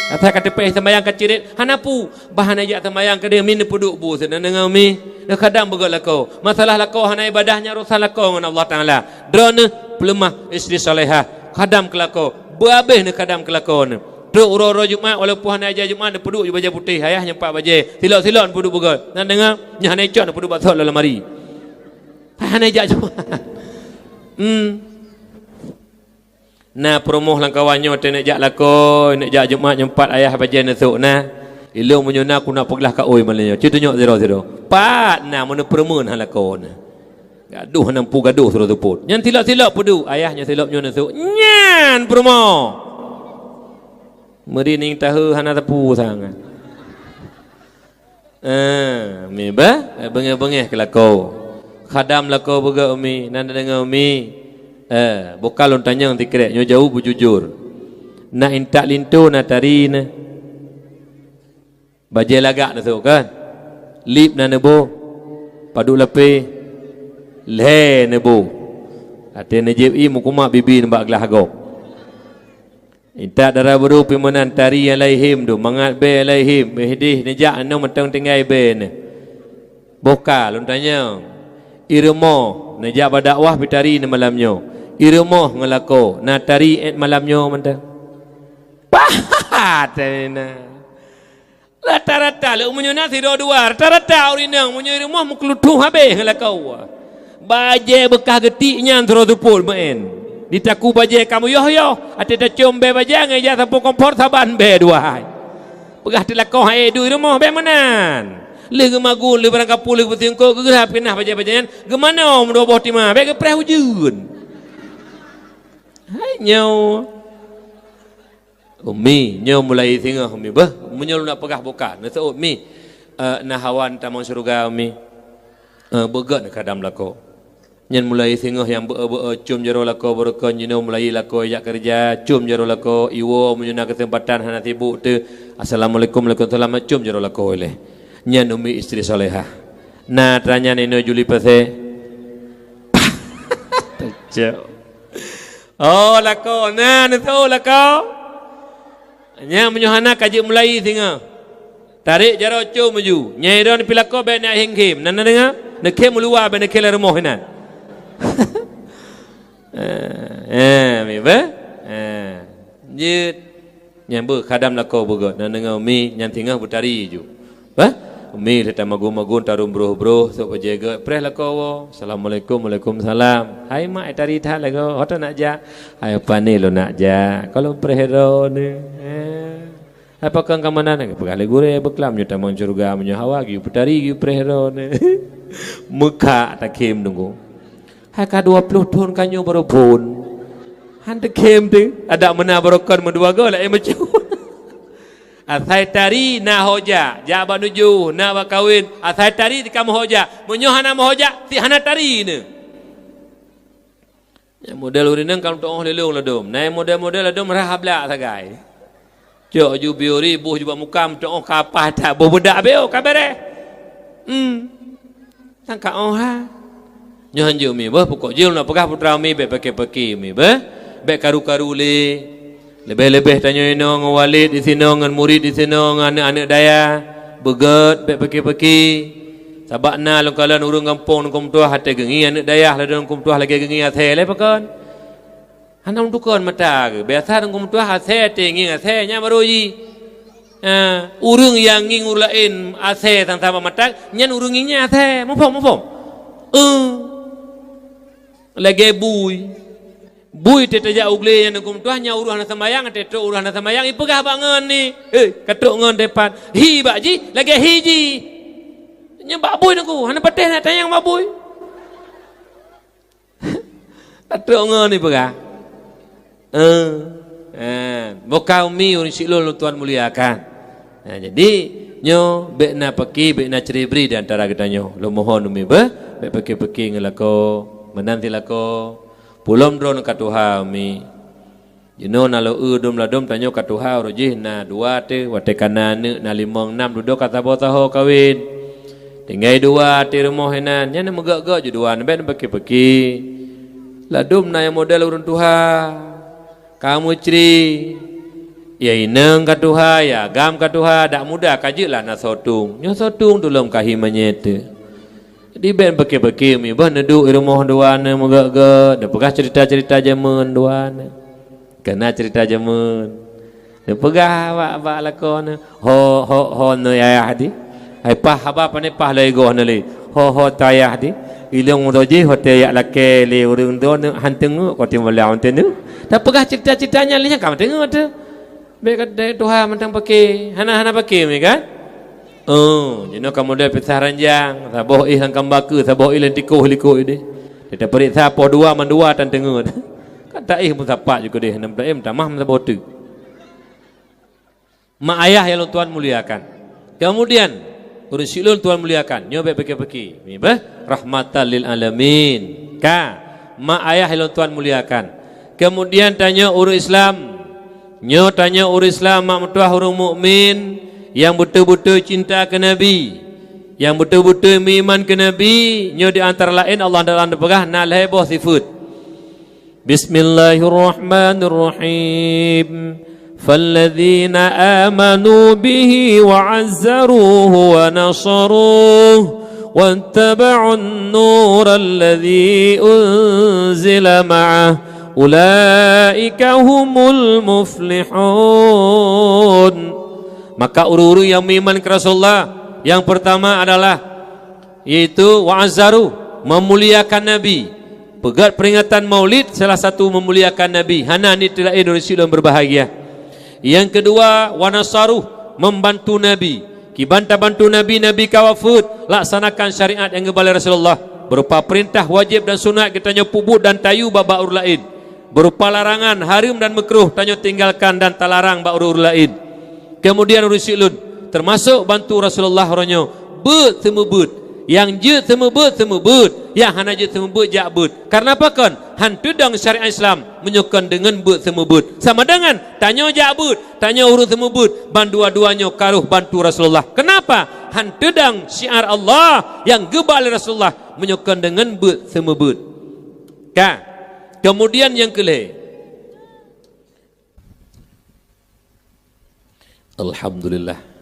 Ata kata pe sembayang kacirit hanapu bahan ajak sembayang ke dia min puduk bu sedang dengan mi dah kadang begal lako masalah lako hana ibadahnya urusan lako dengan Allah Taala drone pelemah isteri salehah kadam kelako berhabis ne kadam kelako ne duk uro-uro Jumaat walaupun hana ajak Jumaat ne puduk je baju putih ayah nyempak baju silok-silok puduk begal dan dengar nya hana icot puduk basah dalam mari Pahanai jak jo. Nah promoh lang kawannya nak jak lako, nak jak Jumaat nyempat ayah bajian esok nah. Ilung menyuna aku nak pergilah ka oi malanya. Cutunyok 00. Pat nah mana permen hang lako nah. Gaduh nampu gaduh suruh tuput. Nyan tilak-tilak pudu ayahnya tilak nyon esok. Nyan promoh. Meri ning tahu hana tepu sangat. Mi ba bengeh-bengeh ke lako. Khadam lako boga umi nanda dengan umi. Bokal on tanya nanti kerek nyo jauh bujujur. Nak intak lintu na tari na. Bajai lagak na tu kan. Lip na nebo. Padu lepe. Le nebo. Ate najib i mukuma bibi nembak gelah agok. Intak darah baru pimanan tari yang laihim tu. Mangat be laihim. Behdih nejak anu mentang tinggai be na. Bokal on tanya. Irmo nejak badakwah bitari na malamnya. Irmoh ngelako na tari et malamnya mentang. Pahatena. Rata-rata le umunyo na tido dua. Rata-rata urinang munyo irmoh muklutuh habis ngelako. Baje bekah getiknya antara tupul main. Ditaku baje kamu yoh. Ate dah combe baje ngeja sapu kompor saban be dua hai. Pegah tilako hai du irmoh be manan. Le gemagun le barang kapul le betingko gegerap kenah baje-bajean. Gemana om 25 be ke preh wujud. Hai nyau umi nyau mulai tengah umi bah menyol nak pegah bukan na tu umi na hawan taman surga umi begat nak kadam lako nyen mulai tengah yang cum jero lako berkon nyau mulai lako jak kerja cum jero lako iwo menyuna kesempatan hana tibuk tu assalamualaikum waalaikumsalam cum jero lako oleh nyen umi istri solehah na tanya nino juli pase tecok. Oh lako, nah tu lako. Nya menyuhana kaji mulai tengah. Tarik jaro cum maju. Nyai don pilako be nak hingkim. Nana dengar? Nak kem luar be nak kela rumah hinan. Mi ba? Nyit. Nyambu khadam lako bogot. Nana dengar mi nyam tengah butari ju. Ba? Umi kita magun-magun tarum bro sok jaga preh lako. Assalamualaikum waalaikumsalam. Hai mak tari tha lago hoto nak ja. Hai apa ni lo nak ja. Kalau preh ro ni. Apa kang kamana nak pegale gure beklam nyu tamang surga menyu hawa gi putari gi preh ro ni. Muka tak kem nunggu. Hai ka 20 tahun kanyo baru pun. Han tak kem tu ada mana barokon mendua go la macam. Athai tari na hoja, jaba nuju na bakawin. Athai tari di kamu hoja, menyohana hoja ti hana tari ne. Ya model urinang kalau tu orang lelong ladom, naik model ladom rahab lah sagai. Cok ju biori buh juga mukam tu orang kapah tak buh budak beo kabere. Tangka ha. Nyohan ju mi bah pokok jil nak pegah putra mi be pakai mi bah, be karu-karu le. Lebih-lebih tanya ino dengan walid di sini, dengan murid di sini, dengan anak-anak daya begat, peki-peki sabak na longkalan urung kampung nungkum tuah hati gengi anak daya lalu nungkum tuah lagi gengi hati le pakan hanam tukon mata ke biasa nungkum tuah hati tengi hati nya maroji urung yang nging urlain hati tentang mata nyan urunginya hati mufom lagi bui tete ja ugle yang nungkum tuah nya uruhan sembayang tete uruhan sembayang ipegah bangen ni katuk ngon depan hi bakji lagi hiji nya babui nungku hana pateh nak tayang babui katuk ngon ni pegah bokau mi uri silul tuan muliakan jadi nyo be na peki be na ceribri di antara kita nyo lo mohon umi be peki ngelako menanti lako Pulom drone katuha mi. Jino nalo udum ladum tanyo katuha roji na dua te wate kanan na 5 6 duduk kata botaho kawin. Tinggai dua te rumah henan nya megak-gak je dua ben peki-peki. Ladum na yang model urun tuha. Kamu cri. Ya ineng katuha ya gam katuha dak mudah kajilah na sotung. Nyo sotung tulum kahi manyete. Di ben beki-beki mi bah neduk rumah duana megak-gak dah pegah cerita-cerita zaman duana kena cerita zaman dah pegah awak lakon ho no ayah di ai pah apa ne pah lego ne le ho tayah di ilong roji hotel yak lake le urang tu hanteng ko tim wala onten tu dah pegah cita-citanya lihat kam tengok tu be kat Tuhan mentang pakai hana pakai me kan jeno kamu dah pisah ranjang saboh ihang kambaka saboh ilan tikoh liko ide dia periksa po dua mandua tan tengok kata pun sapak juga dia 6 tamah saboh tu mak ayah yang Tuhan muliakan. Kemudian urus silun Tuhan muliakan. Nyo beki-beki. Ni bah rahmatan lil alamin. Mak ayah yang Tuhan muliakan. Kemudian tanya urus Islam. Nyo tanya urus Islam mak mentua orang mukmin yang betul-betul cinta ke Nabi. Yang betul-betul beriman ke Nabi. Nyo di antara lain Allah dalam pegah nalai boh sifat. Bismillahirrahmanirrahim. فالذين آمنوا به وعزروه ونصروه واتبعوا النور الذي أنزل معه أولئك هم المفلحون. Maka uru-uru yang beriman ke Rasulullah yang pertama adalah yaitu wa'azzaru, memuliakan Nabi. Pegat peringatan Maulid salah satu memuliakan Nabi. Hana ni tidak Indonesia yang berbahagia. Yang kedua wanasaruh, membantu Nabi. Kibanta bantu Nabi, Nabi kawafud laksanakan syariat yang kebal Rasulullah berupa perintah wajib dan sunat kita nyo pubut dan tayu baur lain, berupa larangan haram dan makruh tanyo tinggalkan dan talarang baur lain. Kemudian urusilun termasuk bantu Rasulullah ronyo bet semubut yang je semubut yang hana je semubut jak but. Karena apa kan hantu dang syariat Islam menyukan dengan but semubut sama dengan tanya jak but tanya urus semubut bandua-duanya karuh bantu Rasulullah. Kenapa hantu dang syiar Allah yang gebal Rasulullah menyukan dengan but semubut. Kemudian yang kelih, alhamdulillah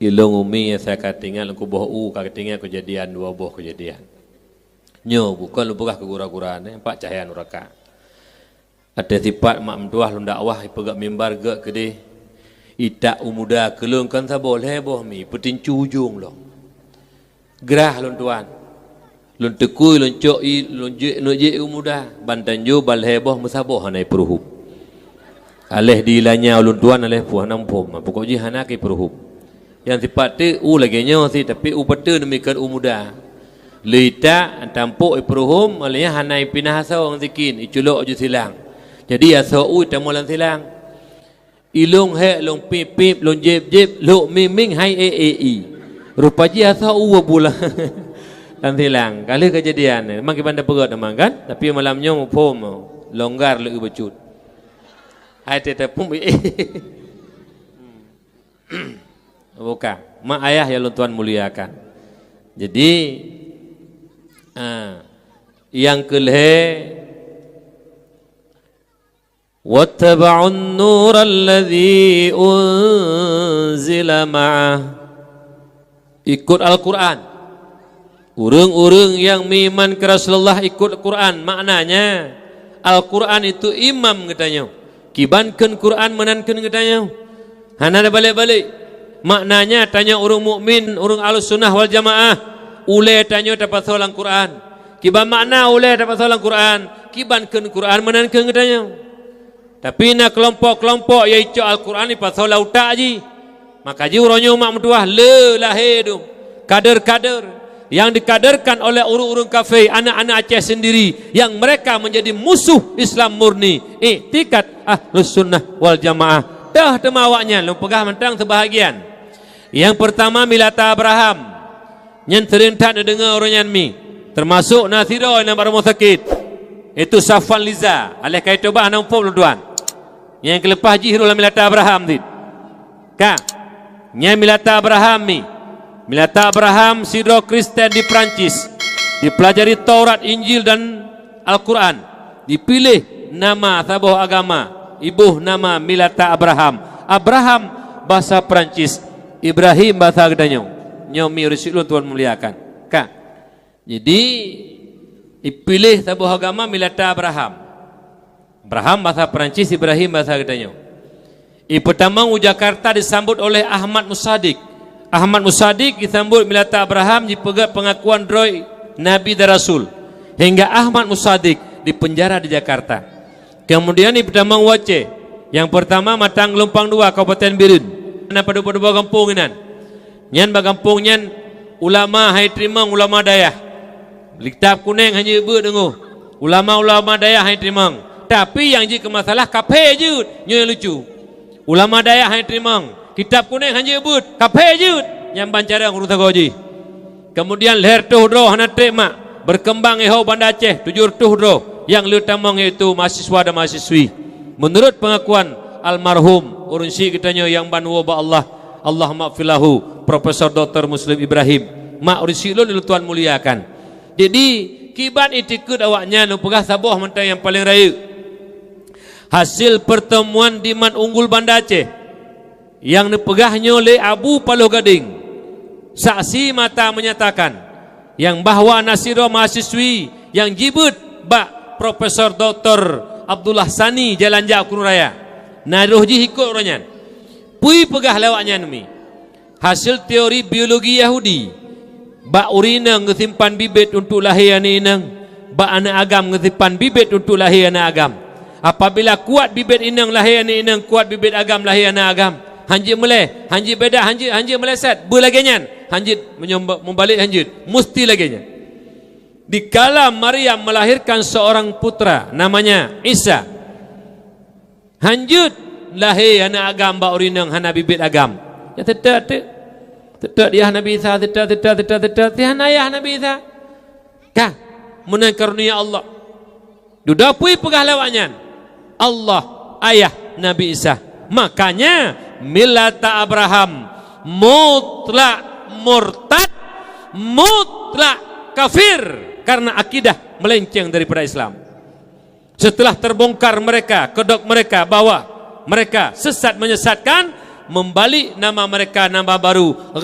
ilong umi saya katingal aku boh katingal kejadian dua boh kejadian nyo bukan lu pegah kegura-guraan pak cahaya nuraka ada sifat mak mentuah lu dakwah pegak mimbar gak gede itak umuda kelung kan sa boleh boh mi petincu ujung lo gerah lu tuan lu tekui lu coi lu je umuda bantan jo balhe boh musaboh hanai peruhub aleh dilanya lu tuan aleh puah nampom pokoknya hanaki peruhub yang sifat tu lagi nyo si tapi betul demikian muda lita tampuk peruhum alanya hanai pinah asau zikin iculok ju silang jadi asau tamulan silang ilung he long pip long jeb lo miming hai rupanya asau pula dan silang kali kejadian memang kita pegat memang kan tapi malamnya pom longgar lu becut hai tetap pum bukan mak ayah yang Tuhan muliakan. Jadi yang kelih wattaba'un nur alladhi unzila ma'ah, ikut Al-Quran. Urang-urang yang beriman ke Rasulullah ikut Quran. Maknanya Al-Quran itu imam katanya, kibankan Quran menankan katanya. Hana balik-balik. Maknanya tanya orang mukmin, orang ahlus sunnah wal jamaah, ule tanya dapat soalan Quran. Kiban makna ule dapat soalan Quran, kibankan Quran menankan katanya. Tapi nak kelompok-kelompok yang ikut Al-Quran ni pasal lautak ji. Maka ji uronyo mak mentuah le lahir kader-kader yang dikaderkan oleh urung-urung kafir, anak-anak Aceh sendiri yang mereka menjadi musuh Islam murni. Iktikat ahlus sunnah wal jamaah. Dah temawaknya lu pegah mentang sebahagian. Yang pertama milata Abraham. Yang serentak dengar orang yang mi. Termasuk Nasiro yang baru sakit. Itu Safwan Liza. Alih kait coba anak umpuk tuan. Yang kelepas jihru lah milata Abraham tid. Yang milata Abraham mi. Milata Abraham Sidro Kristen di Perancis. Dipelajari Taurat, Injil dan Al-Quran. Dipilih nama sabuh agama. Ibuh nama milata Abraham. Abraham bahasa Perancis, Ibrahim bahasa Gedanyong. Nyomi Rasulullah Tuhan muliakan. Jadi dipilih sabuh agama milata Abraham. Abraham bahasa Perancis, Ibrahim bahasa Gedanyong. Pertama Jakarta disambut oleh Ahmad Musadik. Ahmad Musadik disambut milata Abraham dipegat pengakuan Roy Nabi dan Rasul, hingga Ahmad Musaddiq di penjara di Jakarta. Kemudian di Pedamang Wace, yang pertama Matang Lumpang 2 Kabupaten Birun. Pada kampung inan. Nyan bagampung nyan ulama hai trimang ulama dayah. Kitab kuning hanya ibu dengu. Ulama-ulama dayah hai trimang. Tapi yang jadi masalah kafe je, nyoy lucu. Ulama dayah hai trimang. Kitab kuning hanya ibu, kafe je. Yang bancara ngurus goji. Kemudian leher tuhdro hanate mak berkembang ehau Banda Aceh 700 dro yang lutamang itu mahasiswa dan mahasiswi. Menurut pengakuan almarhum urunsi kitanya yang banwa ba Allah, Allahumma filahu Profesor Dr. Muslim Ibrahim mak urunsi lo tuan muliakan. Jadi kiban itikut awaknya nu pegah saboh mentang yang paling raya. Hasil pertemuan di Man Unggul Banda Aceh yang dipegahnya oleh Abu Paloh Gading. Saksi mata menyatakan yang bahwa nasiro mahasiswi yang jibut bak Profesor Dr. Abdullah Sani Jalan Jakun Raya naruh jihikut orangnya pui pegah lewaknya nemi hasil teori biologi Yahudi bak urina ngesimpan bibit untuk lahir anak inang bak anak agam ngesimpan bibit untuk lahir anak agam. Apabila kuat bibit inang lahir anak inang, kuat bibit agam lahir anak agam. Hanjit meleh, hanjit beda, hanjit meleset, berlaginya, hanjit membalik hanjit, mesti laginya. Dikala Maryam melahirkan seorang putra, namanya Isa, hanjit lahir anak agam ba urinang hana bibit agam. Ya tetap dia Nabi Isa, tetap dia ayah Nabi Isa. Kah, menang karunia Allah. Duda pui pegah lewaknya. Allah ayah Nabi Isa. Makanya milata Abraham mutlak murtad, mutlak kafir karena akidah melenceng daripada Islam. Setelah terbongkar mereka, kedok mereka bahwa mereka sesat menyesatkan, membalik nama mereka nama baru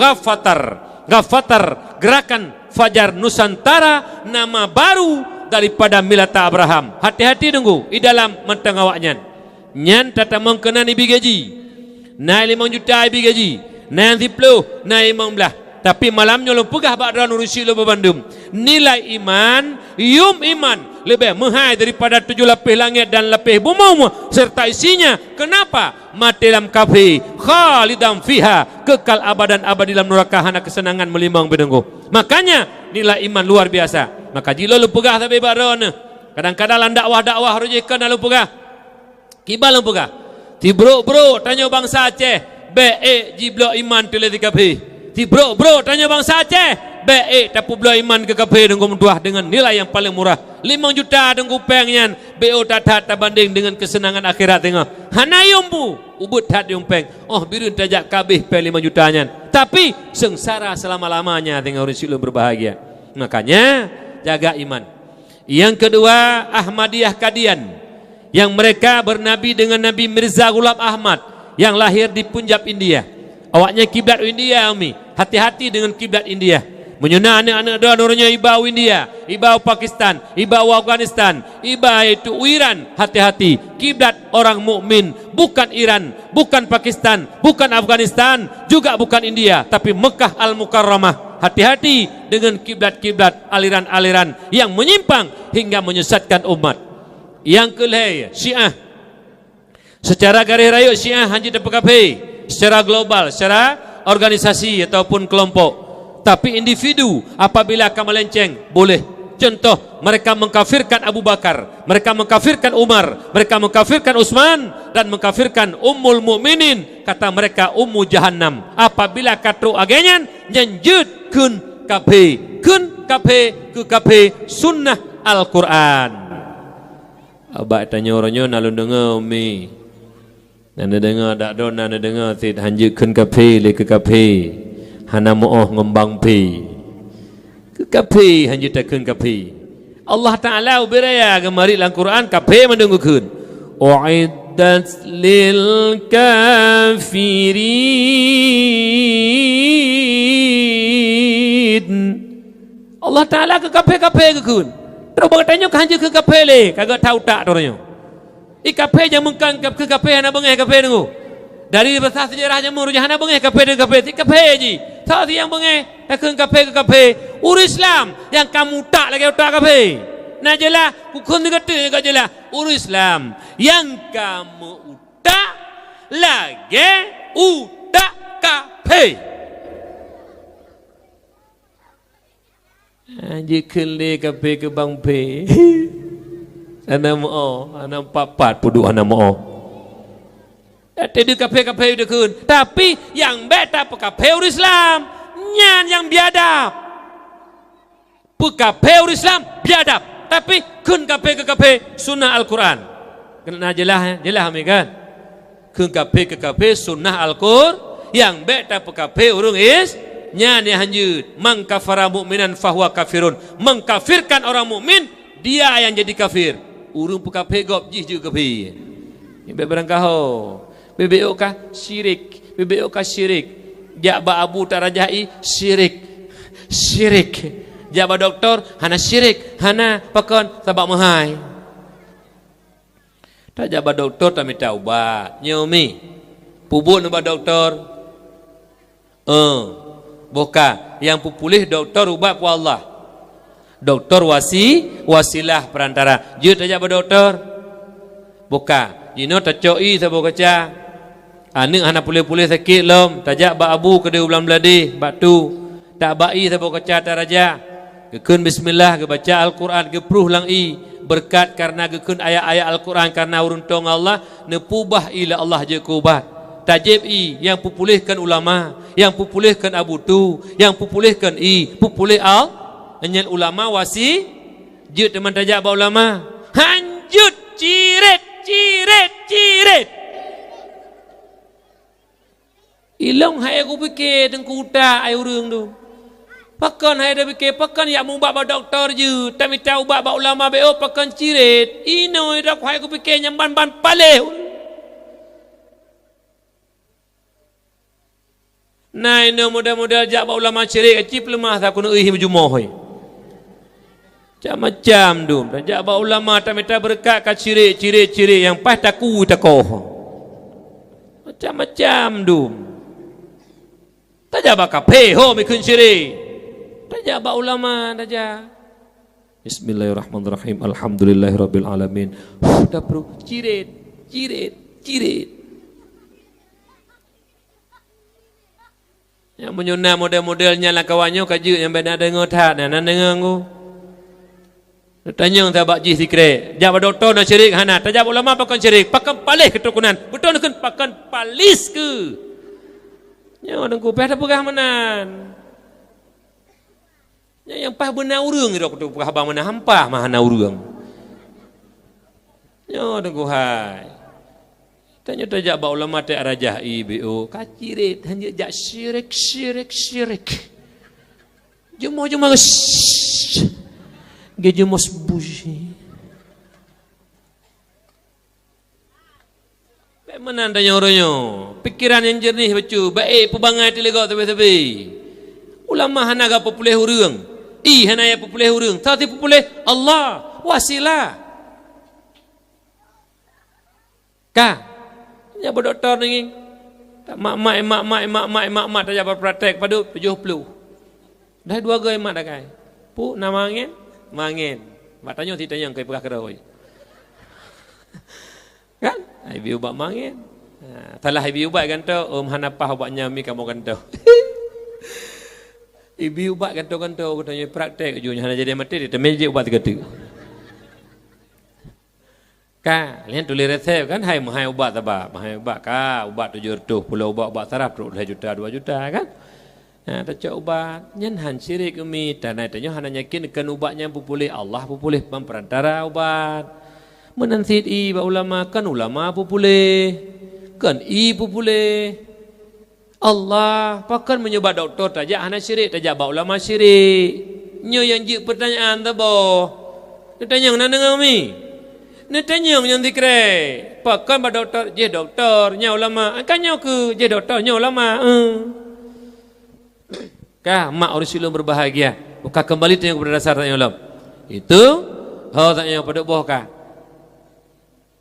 Ghafatar Gerakan Fajar Nusantara, nama baru daripada milata Abraham. Hati-hati tunggu di dalam mentang awaknya. Nyan tata mengkena ibi gaji. Naik 5 juta ibi gaji. Naik 10, naik 15. Tapi malamnya lo pegah bakran urusi lo berbandum. Nilai iman, iman lebih mahal daripada 7 lapis langit dan lapis bumi serta isinya. Kenapa? Mati dalam kafir, khalidan fiha, kekal abadan abadi dalam neraka, hana kesenangan melimang bedenggu. Makanya nilai iman luar biasa. Maka jilo lo pegah tapi bakran. Kadang-kadang dakwah rujukan lo pegah. Kibal lu pegah. Ti bro tanya bangsa Aceh, jiblo iman tele di kafe. Ti bro tanya bangsa Aceh, tapu blo iman ke kafe dengan tuah dengan nilai yang paling murah. 5 juta dengan pengnya, BO tak banding dengan kesenangan akhirat tengah. Hana yumbu, ubud tak yumpeng. Oh birun tajak kabeh pe 5 jutanya. Tapi sengsara selama-lamanya tengah orang silum berbahagia. Makanya jaga iman. Yang kedua, Ahmadiyah Kadian. Yang mereka bernabi dengan Nabi Mirza Ghulam Ahmad yang lahir di Punjab India. Awaknya kiblat India umi. Hati-hati dengan kiblat India. Menyuna anak-anak doa nurnya ibau India, ibau Pakistan, ibau Afghanistan, ibau itu Iran. Hati-hati, kiblat orang mukmin bukan Iran, bukan Pakistan, bukan Afghanistan, juga bukan India, tapi Mekah Al-Mukarramah. Hati-hati dengan kiblat-kiblat aliran-aliran yang menyimpang hingga menyesatkan umat. Yang kelima, Syiah. Secara garis raya Syiah hanya dapat secara global, secara organisasi ataupun kelompok. Tapi individu apabila akan melenceng boleh. Contoh, mereka mengkafirkan Abu Bakar, mereka mengkafirkan Umar, mereka mengkafirkan Utsman dan mengkafirkan Ummul Mukminin. Kata mereka Ummu Jahannam. Apabila kata agenyan nyenjut kun kafe ke kafe sunnah Al-Quran. Abang tanya orangnya nak dengar umi. Nak dengar tak don nak dengar tit hanjutkan kafe le ke kafe. Hana moh ngembang pi. Ke kafe hanjutakan kafe. Allah Taala beraya gemari dalam Quran kafe mendengukeun. Uiddat lil kafirin. Allah Taala ke kafe keun. Terus bertanya ke ke kafe le, kagak tahu tak orangnya. Kafe yang mengkan ke kafe hana bengeh kafe dengu. Dari besar sejarahnya murunya hana bengeh kafe de kafe je. tak yang bengai tak kun kafe ke kafe urus Islam yang kamu tak lagi otak kafe nah jelah kun kata kat jelah urus Islam yang kamu utak lagi utak kafe anjir kele kafe ke bang pe ana mo ana papat pudu ana mo Tadi kafe-kafe udah kun, tapi yang beta pekafe urus Islam, nyan yang biadab. Pekafe urus Islam biadab, tapi kun kafe ke kafe sunnah Al-Quran. Kena jelas kan? Kun kafe ke kafe sunnah Al-Quran, yang beta pekafe urung is nyan yang hanjut. Mengkafara mu'minan fahuwa kafirun. Mengkafirkan orang mukmin, dia yang jadi kafir. Urung pekafe gobjih juga kafe. Ini berangkau. BBO kah syirik, BBO kah syirik. Jaba abu tarajai syirik, syirik. Jaba doktor hana syirik, hana pakon sabak mahai. Tak jaba doktor tak minta ubat, nyomi. Pubun ubat doktor. Boka yang pupulih doktor ubat ku Allah. Doktor wasilah perantara. Dia tak jaba doktor. Boka, jino tak coi sabo kaca. Anak hana pulih-pulih sakit lom, tajak bak abu ke dia ulang beladi, batu, tak bai sabo kaca taraja. Gekun bismillah ke baca Al-Quran ke pruh lang i berkat karena gekun ayat-ayat Al-Quran karena uruntong Allah nepubah ila Allah je kubah. Tajib i yang pupulihkan ulama, yang pupulihkan abu tu, yang pupulihkan i, pupulih al, enyan ulama wasi, je teman tajak ba ulama. Hanjut ciret. Ilong hai aku fikir tengku utak ai urang tu. Pakan hai dah fikir pakan yak mu ubat ba doktor je, tak minta ubat ba ulama BO pakan ciret. Ino dak hai aku fikir nyamban ban paleh. Nah ino modal-modal jak ba ulama ciret acip lemah tak kuno euih berjumoh hoi. Macam-macam tu. Jak ba ulama tak minta berkat ka ciret yang pas taku takoh. Macam-macam tu. Tak jaba kafe ho mikun syirik. Tak jaba ulama tak jaba. Bismillahirrahmanirrahim. Alhamdulillahirabbil alamin. Dah bro cirit. Yang menyunah model-modelnya lah kawannya kaji yang benar dengar tak dan dengar aku. Tanya tak bak ji sikre. Jaba doktor nak syirik hana. Tak jaba ulama pakan syirik. Pakan palih ketukunan. Betul kan pakan palis ke? Yang orang kupeh tak pegah menan. Yang pah benar urang itu aku pegah bang mana hampah mahana urang. Yang orang kuhai. Tanya tak jaba ulama tak rajah IBO. Kacirit hanya jak syirik. Jumlah Gejemos buji. Bagaimana tanya orangnya? Pikiran yang jernih becu, baik pebangai telegak tepi-tepi. Ulama hana ga populeh urang. Hana ya populeh urang. Tapi populeh Allah wasilah. Ka. Ya doktor ni. Mak tak jabat praktek pada 70. Dah 2 gay mak dah kai. Pu nama angin. Mangin. Mak tanya ti tanya kai pegah keroi. Kan? Ibu ubat mangin. Talah ibu ubat kan tu hanapah ubatnya mi kamu kan tu. Ibu ubat kan tu katanya praktek junya hana jadi mati di meja ubat kata. Ka, lihat tulis resep kan hai ubat tabah, hai ubat ka, ubat 700 pula ubat saraf 2 juta 2 juta kan. Nah, tak ubat nyan syirik umi tanai tanya hana yakin kan ubatnya pupulih Allah pupulih pemperantara ubat menansit i ba ulama kan ulama pupulih kan i pupulih Allah pakan menyebab doktor tajak hana syirik tajak ba ulama syirik nyo yang jik pertanyaan ta boh tanya nang dengan umi ni tanya yang dikre pakan ba doktor je doktor nya ulama kan nyo ke je doktor nya ulama Kah mak Rasulullah berbahagia. Bukan kembali tanya kepada dasar tanya ulam. Itu tanya pada boh kah.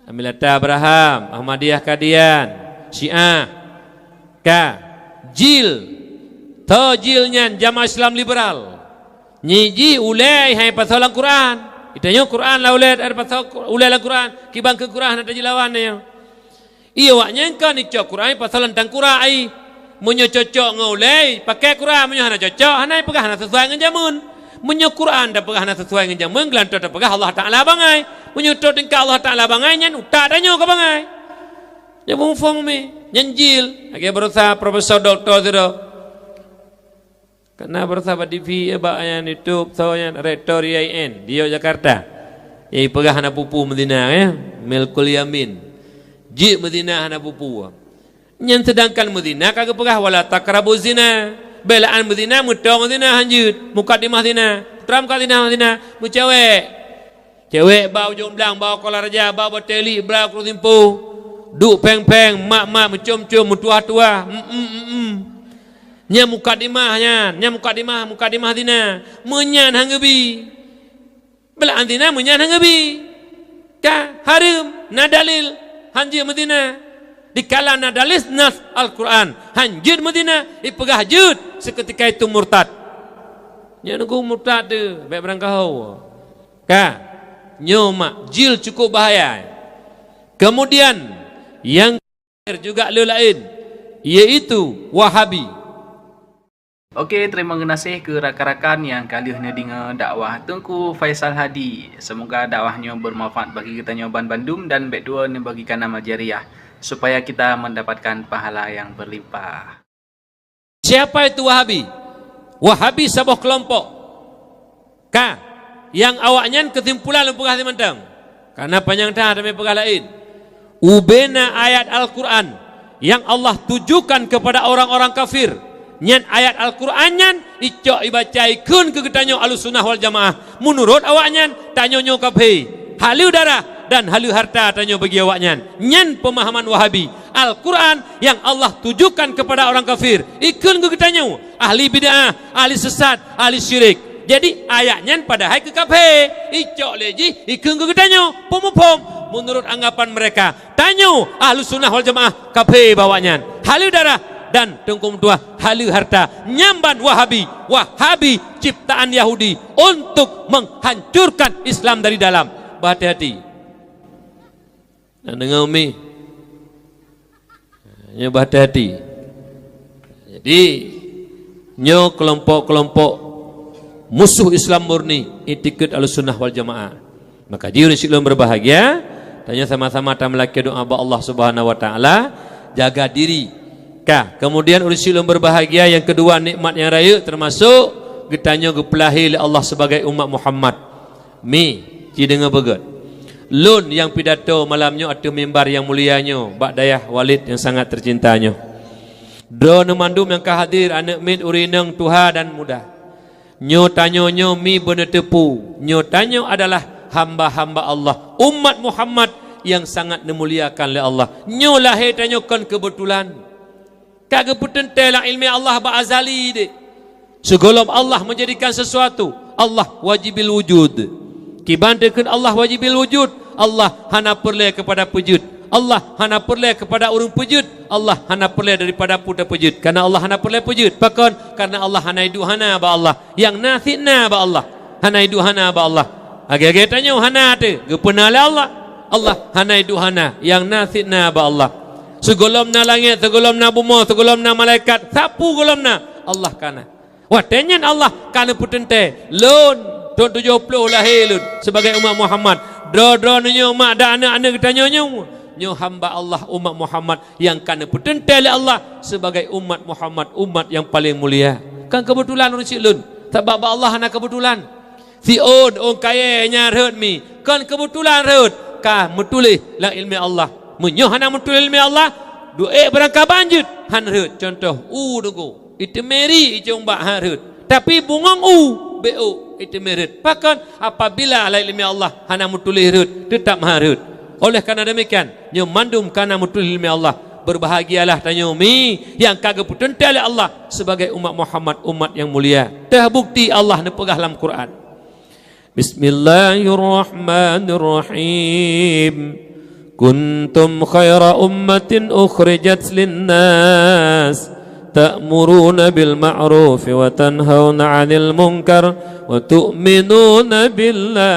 Amilata Abraham, Ahmadiyah Kadian, Syiah, kah, Jil, Tajilnya jamaah Islam liberal. Nyiji ulai hai pasal Al-Quran. Itanya Quran lah ulai ada pasal ulai Al-Quran. Kibang ke Quran ada jilawan ya. Iya waknya kan ni cok Quran pasal tentang Quran ai. Munyo cocok ngulai pakai Quran munyo hana cocok hana pegah hana sesuai dengan jamun. Munyo Quran dah pegah hana sesuai dengan jamun gelantor dah pegah Allah Taala bangai. Munyo tok tingkah Allah Taala bangai nyan utak danyo ke bangai. Ya mufong mi nyanjil lagi berusaha profesor doktor tu. Karena berusaha di TV yang YouTube soalnya rektor IAIN di Jakarta. Yang pegah hana pupu Medina ya, Milkul Yamin. Ji Medina hana pupu. Yang sedangkan Medina kagak pegah wala takrabu zina. Belaan Medina mutong zina hanjut, mukadimah zina, tram kadinah zina, mu cewek bau jomblang, bau kolar raja, bau teli, bau krusimpu. Duk peng-peng, mak-mak mencum-cum, mutua-tua. Nya mukadimahnya, mukadimah zina. Menyan hanggebi. Belaan zina menyan hanggebi. Ka harim nadalil hanjir Medina. Dikala nadalis nas Al-Quran hanjir Medina ipegah jud seketika itu murtad. Nya nunggu murtad tu, baik berangkau. Ka nyoma jil cukup bahaya. Kemudian yang juga lain yaitu Wahabi. Okey, terima kasih ke rakan-rakan yang kali ini dengar dakwah Tengku Faisal Hadi. Semoga dakwahnya bermanfaat bagi kita nyoban Bandung dan berdua bagikan nama jariah supaya kita mendapatkan pahala yang berlimpah. Siapa itu Wahabi? Wahabi sebuah kelompok. Ka yang awaknya kesimpulan lepegah mentang. Karena panjang dah ada pegah lain. Ubena ayat Al-Quran yang Allah tujukan kepada orang-orang kafir. Nyan ayat Al-Qurannya icok ibacaikun ke getanyo Ahlussunnah wal Jamaah. Menurut awaknya tanyonyo kafir. Halu darah dan halu harta tanyo bagi awaknya. Nyan pemahaman Wahabi. Al-Quran yang Allah tujukan kepada orang kafir. Ikun ke getanyo ahli bid'ah, ahli sesat, ahli syirik. Jadi ayatnya pada hai ke kafir. Icok leji ikun ke getanyo pom-pom. Menurut anggapan mereka tanyo Ahlussunnah wal Jamaah kafir bawanya. Halu darah dan tengkum tua halu harta nyamban Wahabi ciptaan Yahudi untuk menghancurkan Islam dari dalam. Berhati-hati. Dan dengar umi. Nyo berhati-hati. Jadi nyo kelompok-kelompok musuh Islam murni itikad Ahlussunnah wal Jamaah. Maka jiwa Islam berbahagia. Tanya sama-sama kita melaki doa Allah Subhanahu wa taala, jaga diri. Kah, kemudian urus ilmu berbahagia yang kedua nikmat yang raya termasuk getanya gepelahi oleh Allah sebagai umat Muhammad. Mi ci dengar begat. Lun yang pidato malamnya atau mimbar yang mulianya Bak Dayah Walid yang sangat tercintanya. Do nemandum yang kahadir anak mit urineng tuha dan mudah. Nyo tanyonyo mi bener tepu. Nyo tanyo adalah hamba-hamba Allah, umat Muhammad yang sangat dimuliakan oleh Allah. Nyo lahir tanyokan kebetulan. Kagak putentelah ilmi Allah ba'azali de. Segolom Allah menjadikan sesuatu, Allah wajibil wujud. Kibantakan Allah wajibil wujud. Allah hana perle kepada pejut. Allah hana perle kepada urung pejut. Allah hana perle daripada puta pejut. Karena Allah hana perle pejut. Pakon karena Allah hana idu hana ba Allah. Yang nasina ba Allah. Hana idu hana ba Allah. Agak-agak tanya hana tu, gepena oleh Allah. Allah hana idu hana, yang nasina ba Allah. Segolomna langit, segolomna bumi, segolomna malaikat, sapu golomna Allah kana. Wah tenyen Allah kana putente. Lun tahun 70 lahir lun sebagai umat Muhammad. Dro nyo mak da anak-anak tanya nyo. Nyo hamba Allah umat Muhammad yang kana putente oleh Allah sebagai umat Muhammad, umat yang paling mulia. Kan kebetulan urus lun. Sebab Allah hana kebetulan. Si on kaya nyarut mi kan kebetulan rut kah metulih la ilmi Allah menyoh hana metulih ilmi Allah duit berangkat banjut han rut contoh dugo itu meri icung bak han rut tapi bungong bo itu merit pakan apabila la ilmi Allah hana metulih rut tetap han rut. Oleh karena demikian nyo mandum kana metulih ilmi Allah berbahagialah tanyo mi yang kagak putente oleh Allah sebagai umat Muhammad, umat yang mulia. Terbukti Allah nepegah dalam Quran. Bismillahirrahmanirrahim. Kuntum khaira ummatin ukhrijat linnas ta'muruna bil ma'ruf wa tanhauna 'anil munkar wa tu'minuna billah.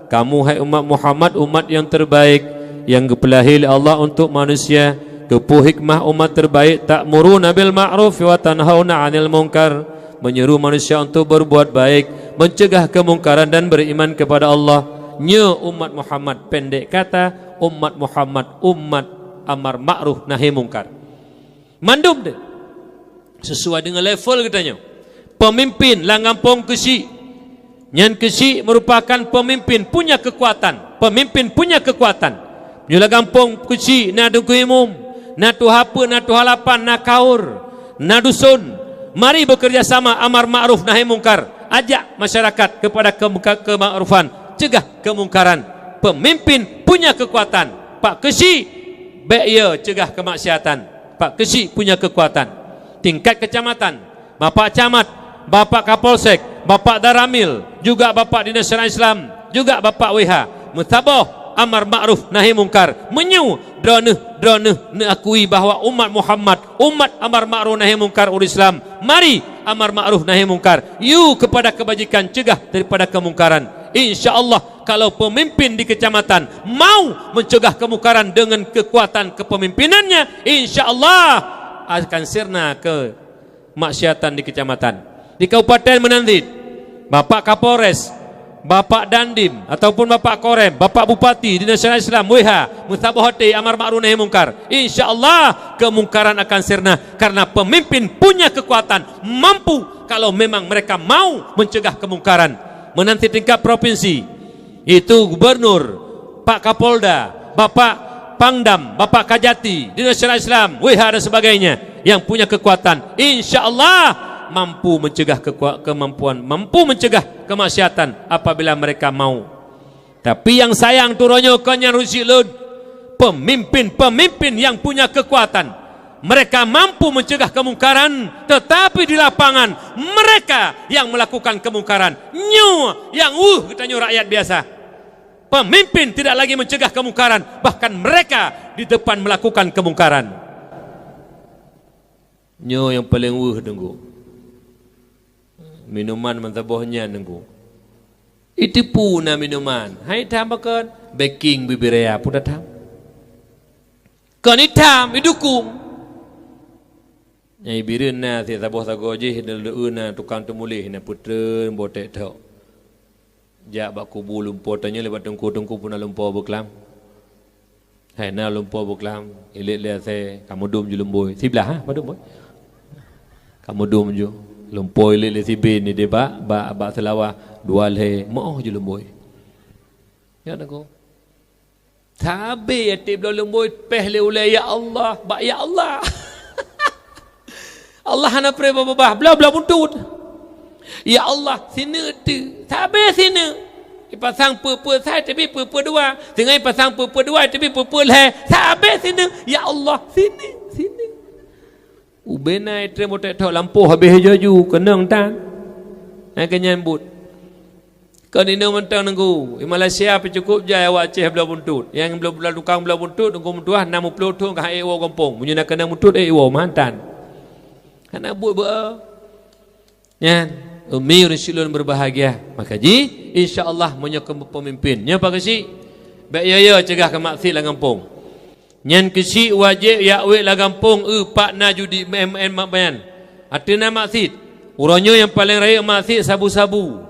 Kamu hai umat Muhammad, umat yang terbaik yang dipilih oleh Allah untuk manusia. Kepu hikmah umat terbaik, ta'muruna bil ma'ruf wa tanhauna 'anil munkar, menyeru manusia untuk berbuat baik, mencegah kemungkaran dan beriman kepada Allah. Nya umat Muhammad, pendek kata umat Muhammad, umat amar ma'ruf nahi mungkar. Mandum dia sesuai dengan level katanya. Pemimpin langampong kesi, nyan kesi merupakan pemimpin punya kekuatan. Pemimpin punya kekuatan. Nyula gampong kesi na duku umum, na tuhapa, na tuhalapan, na kaur, na dusun. Mari bekerja sama amar ma'ruf nahi mungkar. Ajak masyarakat kepada kema'rufan, cegah kemungkaran. Pemimpin punya kekuatan. Pak Kesi ya cegah kemaksiatan. Pak Kesi punya kekuatan. Tingkat kecamatan, Bapak Camat, Bapak Kapolsek, Bapak Daramil, juga Bapak Dinas Syariah Islam, juga Bapak WH, mutabah amar ma'ruf nahi mungkar, menyu drone akui bahwa umat Muhammad, umat amar ma'ruf nahi mungkar umat Islam. Mari amar ma'ruf nahi mungkar, yu kepada kebajikan, cegah daripada kemungkaran. InsyaAllah kalau pemimpin di kecamatan mau mencegah kemungkaran dengan kekuatan kepemimpinannya, InsyaAllah akan sirna ke maksiatan di kecamatan. Di Kabupaten Menanti, Bapak Kapolres, Bapak Dandim ataupun Bapak Korem, Bapak Bupati, Dinas Syariah Islam, WH, mustabahati amar ma'ruf nahi mungkar, InsyaAllah kemungkaran akan sirna karena pemimpin punya kekuatan, mampu kalau memang mereka mau mencegah kemungkaran. Menanti tingkat provinsi itu gubernur, Pak Kapolda, Bapak Pangdam, Bapak Kajati, Dinas Syariah Islam, WH dan sebagainya yang punya kekuatan, InsyaAllah mampu mencegah mampu mencegah kemaksiatan apabila mereka mau. Tapi yang sayang turunnya kanyan rusilud, pemimpin yang punya kekuatan, mereka mampu mencegah kemungkaran, tetapi di lapangan mereka yang melakukan kemungkaran. Yang katanya rakyat biasa. Pemimpin tidak lagi mencegah kemungkaran, bahkan mereka di depan melakukan kemungkaran. Yang paling tunggu. Minuman mentabahnya nunggu. Itu puna minuman. Hai tambahkan baking bibirea pun datang. Kan hitam didukung. Nyai birin na ti taboh tagoji na tukang temulih na putra botek tau. Jak bak kubu lumpur tanya lebat tengku pun lumpur beklam. Hai na lumpur beklam ilik le se kamu dum ju lumboi. Sebelah ha padum boy. Kamu dum ju lumpur ilik le sibin ni de ba selawa dua le moh ju lumboi. Ya naku. Tabe atib lumboi peh le ulai ya Allah, ba ya Allah. Allah hana pre babah bla buntut. Ya Allah sini tu tabe sini ipasang pe sai tapi pe dua tengah ipasang pe dua tapi pe le tabe sini ya Allah sini ubena tre motek tho lampu habis jaju kenang tan ai kenyambut kan ini mentang nunggu di Malaysia cukup jaya awak Aceh bla buntut yang bla tukang bla buntut nunggu mutuah 60 thung ka ewo kampung munyana kena muntut ewo mantan. Karena buat ya, umi Rasulullah berbahagia. Maka insyaAllah menyokong pemimpinnya Pak Kesi. Baik ya cegah kemaksi lah kampung. Nyan Kesi wajib yakwe lah kampung. Pak na judi MN makbayan. Artinya maksud. Urangnya yang paling raya maksud sabu-sabu.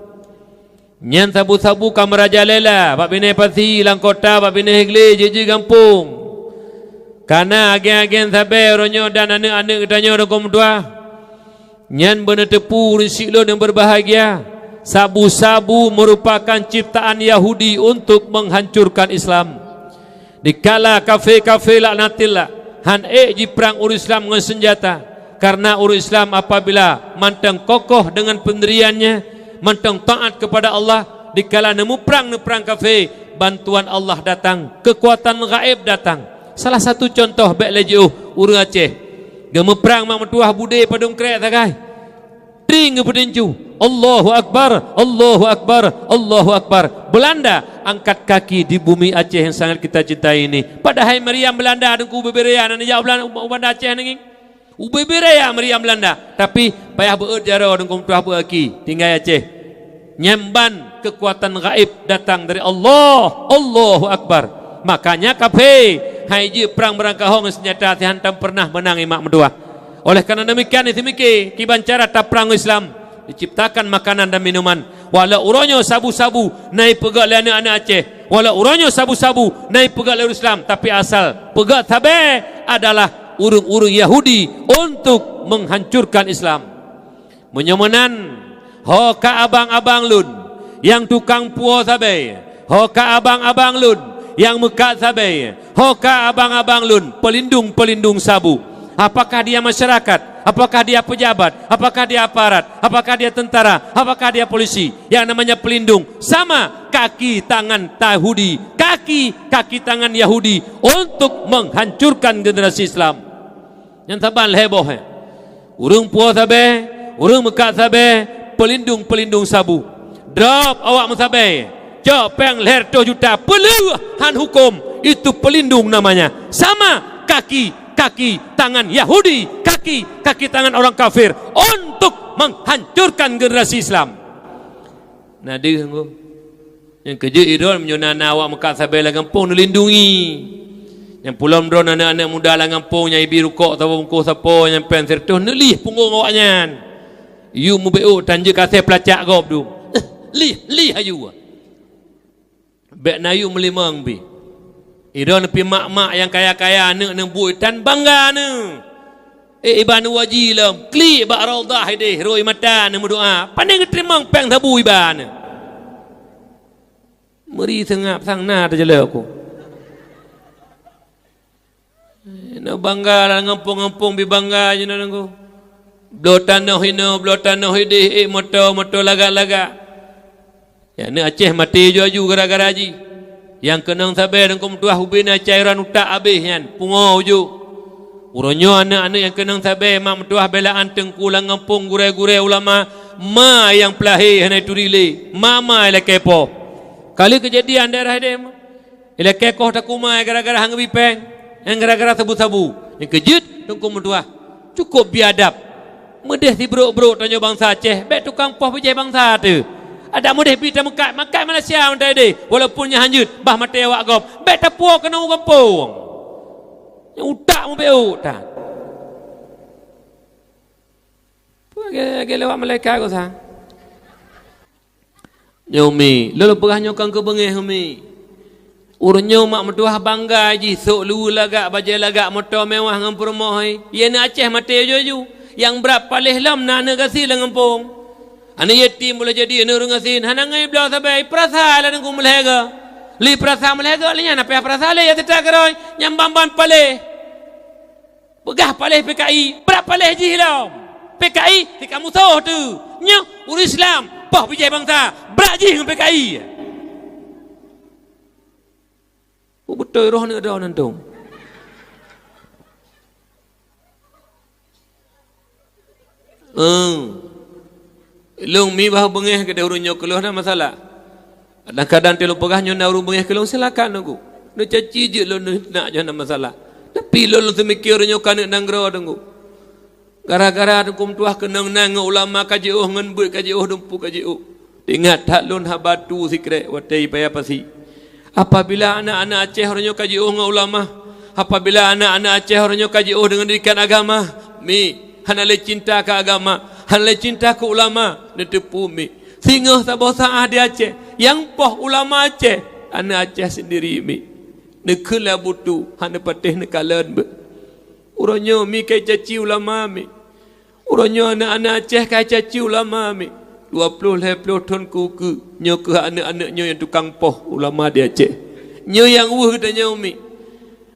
Nyan sabu-sabu kameraja lela. Pak Bina Pasi Langkota, Pak Bina Hegli, jeje kampung. Karena agen-agen sabar orangnya dan anak-anak katanya orang kaum tua. Nyan benar tepu risilun yang berbahagia. Sabu-sabu merupakan ciptaan Yahudi untuk menghancurkan Islam. Dikala kafe-kafe laknatillah. Han ji perang urus Islam dengan senjata. Karena urus Islam apabila mantang kokoh dengan pendiriannya, mantang taat kepada Allah, dikala nemu perang kafe, bantuan Allah datang, kekuatan gaib datang. Salah satu contoh baik lagi urang Aceh. Gema perang mak metuah bude padung krek takai. Ding pedinju. Allahu Akbar, Allahu Akbar, Allahu Akbar. Belanda angkat kaki di bumi Aceh yang sangat kita cintai ini. Padahal meriam Belanda dengku beberea nan jauh Belanda Aceh nenging. Beberea meriam Belanda. Tapi payah beut jaro dengku tuah beaki tinggal Aceh. Nyemban kekuatan gaib datang dari Allah. Allahu Akbar. Makanya kafe haji perang berangkahong senjata hantam pernah menang imak medua. Oleh karena demikian itu mikir kibancara tak perang Islam. Diciptakan makanan dan minuman. Walau uronyo sabu-sabu naik pegak le anak-anak Aceh. Walau uronyo sabu-sabu naik pegak le Islam. Tapi asal pegak tabe adalah urung-urung Yahudi untuk menghancurkan Islam. Menyomenan hoka abang-abang lun yang tukang puo tabe. Hoka abang-abang lun yang mekat tabe. Hoka abang-abang lun pelindung-pelindung sabu. Apakah dia masyarakat? Apakah dia pejabat? Apakah dia aparat? Apakah dia tentara? Apakah dia polisi? Yang namanya pelindung sama kaki tangan Yahudi, kaki tangan Yahudi untuk menghancurkan generasi Islam. Yang taban heboh. Urung puas sabe, urung mekat sabe, pelindung sabu. Drop awak musabe. Jok peng leher 2 juta. Peluhan hukum itu pelindung namanya. Sama kaki tangan Yahudi, kaki tangan orang kafir untuk menghancurkan generasi Islam. Nadi yang kerja idol menyonana awak mekat sabai la kampung dilindungi. Yang pulau mdron anak-anak muda la kampung nyai biru kok tahu bungku sapo yang pen sertuh nelih punggung awaknya. You mu beu tanje kase pelacak gop du. Lih ayu. Bek nayu melimang bi. Idon pi mak-mak yang kaya-kaya anak bui dan bangga ne. Iban wajilam kli ba raudah deh roi mata ne doa. Pandai ngetrimang peng tabu iban. Meri sengap sang na terjela aku. Na bangga lah ngampung-ngampung bi bangga je na aku. Blotan no hidih moto laga-laga. Ya ni Aceh mati ju gara-gara ji. Yang kenang sabar dan kum tuah ubina cairan utak habisnya pungo uju. Uronyo anak-anak yang kenang sabar mak tuah belaan tengkulang ngampung gure-gure ulama ma yang pelahi hanai turile mama ile kepo. Kali kejadian daerah dia ile kekoh takuma gara-gara hang bipeng yang gara-gara sabu-sabu. Yang kejut kum tuah cukup biadab. Medeh si bro-bro tanya bangsa Aceh, bek tukang poh bijai bangsa tu. Ada mudah pita mekat Malaysia untai deh walaupun nya hanjut bah mate awak gop bet tapuo kena kampung yang utak mu beu tak pagi lewat Melaka ko sa nyomi lalu perah nyokang ke bengeh mi urunyo mak metuah bangga ji sok lu lagak bajai lagak motor mewah ngam permohoi ye na Aceh mate joju yang berapa lehlam na negasi lang kampung. Anak yatim boleh jadi anak orang asin. Hanangai belau sabai perasa lah nengku melega. Li perasa melega linya apa ya perasa le ya tidak keroi nyambamban pale. Begah pale PKI berapa leh jihilam. PKI tika musuh tu. Nya urus Islam pah bijai bangsa berajih dengan PKI. Betul roh ni ada nantung. Long mi bah bengeh ke urunyo keluar na masalah. Kadang-kadang telo pegahnya na urun bengeh keluar silakan aku. Nu caci je lo nak je na masalah. Tapi lo semikir urunyo kan nanggro tunggu. Gara-gara kum tuah kenang nang ulama kaji ngan buat kaji dumpu kaji ingat tak lon habatu sikre watai paya pasi. Apabila anak-anak Aceh urunyo kaji ngan ulama, apabila anak-anak Aceh urunyo kaji dengan didikan agama, mi hanale cinta ke agama. Halai cinta ke ulama netepu mi. Singa sabah saah di Aceh. Yang poh ulama Aceh. Anak Aceh sendiri mi. Nekela butu. Hana patih nekalan be. Uronyo mi kai caci ulama mi. Uronyo anak-anak Aceh kai caci ulama mi. 20 ton kuku. Nyo ke anak-anaknya yang tukang poh ulama di Aceh. Nyo yang katanya mi.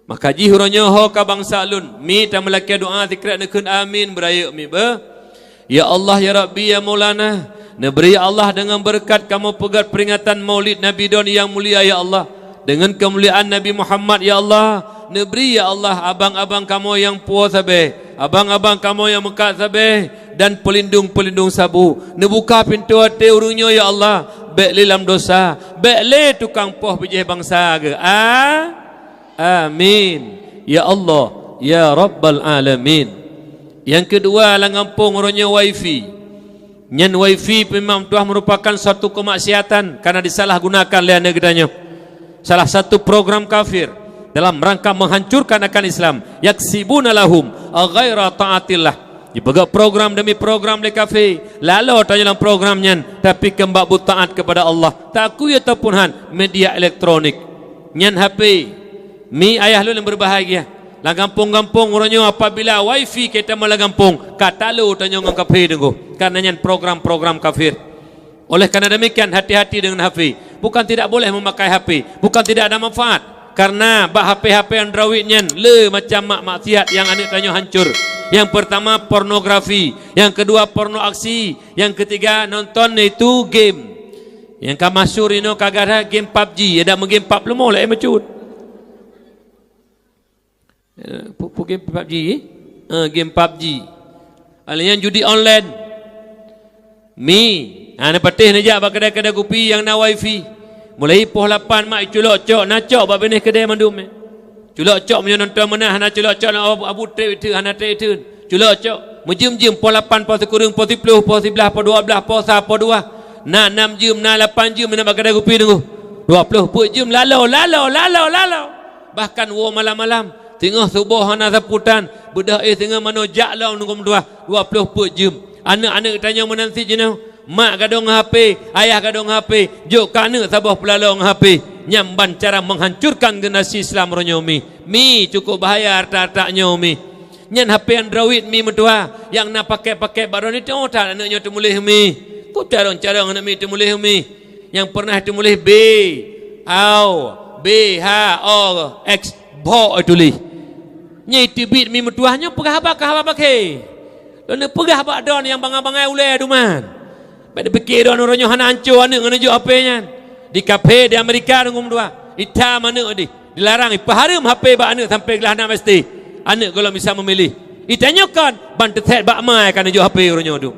Maka ji uronyo ho ka bangsa lun. Mi ta melaki doa zikrat nekun amin beraya mi be. Ya Allah, Ya Rabbi, Ya Maulana, neberi Allah dengan berkat kamu pegat peringatan maulid Nabi Don yang mulia, Ya Allah. Dengan kemuliaan Nabi Muhammad, Ya Allah. Neberi, Ya Allah, abang-abang kamu yang puas sabe, abang-abang kamu yang mekat sabe, dan pelindung-pelindung sabu. Nebuka pintu hati urungnya ya Allah. Baik lilam dosa, baik le tukang poh bijih bangsa ke. Amin. Ya Allah, ya Rabbal Alamin. Yang kedua, langampung orangnya wifi. Nyen wifi memang telah merupakan suatu kemaksiatan karena disalahgunakan oleh negaranya. Salah satu program kafir dalam rangka menghancurkan akan Islam. Yaksibuna lahum ghaira ta'atillah. Dipegang program demi program le kafir. Lalu tanya dalam programnya, tapi kembak taat kepada Allah. Takku ya tapunhan media elektronik. Nyen HP. Mi ayah lu yang berbahagia. Lah gampung-gampung orangnya apabila wifi kita malah gampung. Kata lu tanya orang kafir tunggu. Karena nyen program-program kafir. Oleh karena demikian hati-hati dengan HP. Bukan tidak boleh memakai HP, bukan tidak ada manfaat. Karena HP-HP Androidnya le macam maksiat yang anak tanya hancur. Yang pertama pornografi, yang kedua porno aksi, yang ketiga nonton itu game. Yang kamasyur ini kagak ada game PUBG, ada game PUBG lu mulai mecut. Game PUBG, game PUBG. Alian judi online. Ana patih naja ba kedai-kedai kopi yang na wifi. Mulai poh 8 mak culok cok na cok ba benih kedai mandum. Culok cok menyo nonton menah na culok cok na abu tre itu ana tre itu. Culok cok menjem-jem poh 8 poh sekurang poh 10 poh 11 poh 12 poh 1 poh 2. Na 6 jam na 8 jam na ba kedai kopi tunggu. 20 pun jam lalau. Bahkan wo malam-malam tengah subuh ana saputan bedah tengah mano jak law nunggu 20 pun jam. Anak-anak tanya menanti jenau. Mak gadong HP, ayah gadong HP, jok kana sabah pelalong HP. Nyamban cara menghancurkan generasi Islam ronyomi. Mi cukup bahaya harta-hartanya mi. Nyan HP Android mi mentua yang nak pakai baru ni tu tak anaknya tu mulih mi. Ku carong-carong anak mi tu mulih mi. Yang pernah tu mulih B H O X bo tulis. Nyai tibit mi mentuahnya pegah apa ke? Lalu pegah apa don yang bangai-bangai ulai duman. Pada fikir orang orangnya hana hancur anak menuju HP-nya. Di kafe di Amerika dengan dua. Hitam anak di. Dilarang. Paharum HP bak anak sampai gelah nak mesti. Anak kalau bisa memilih. Ditanyakan. Bantu set bak mai kan menuju HP orangnya tu.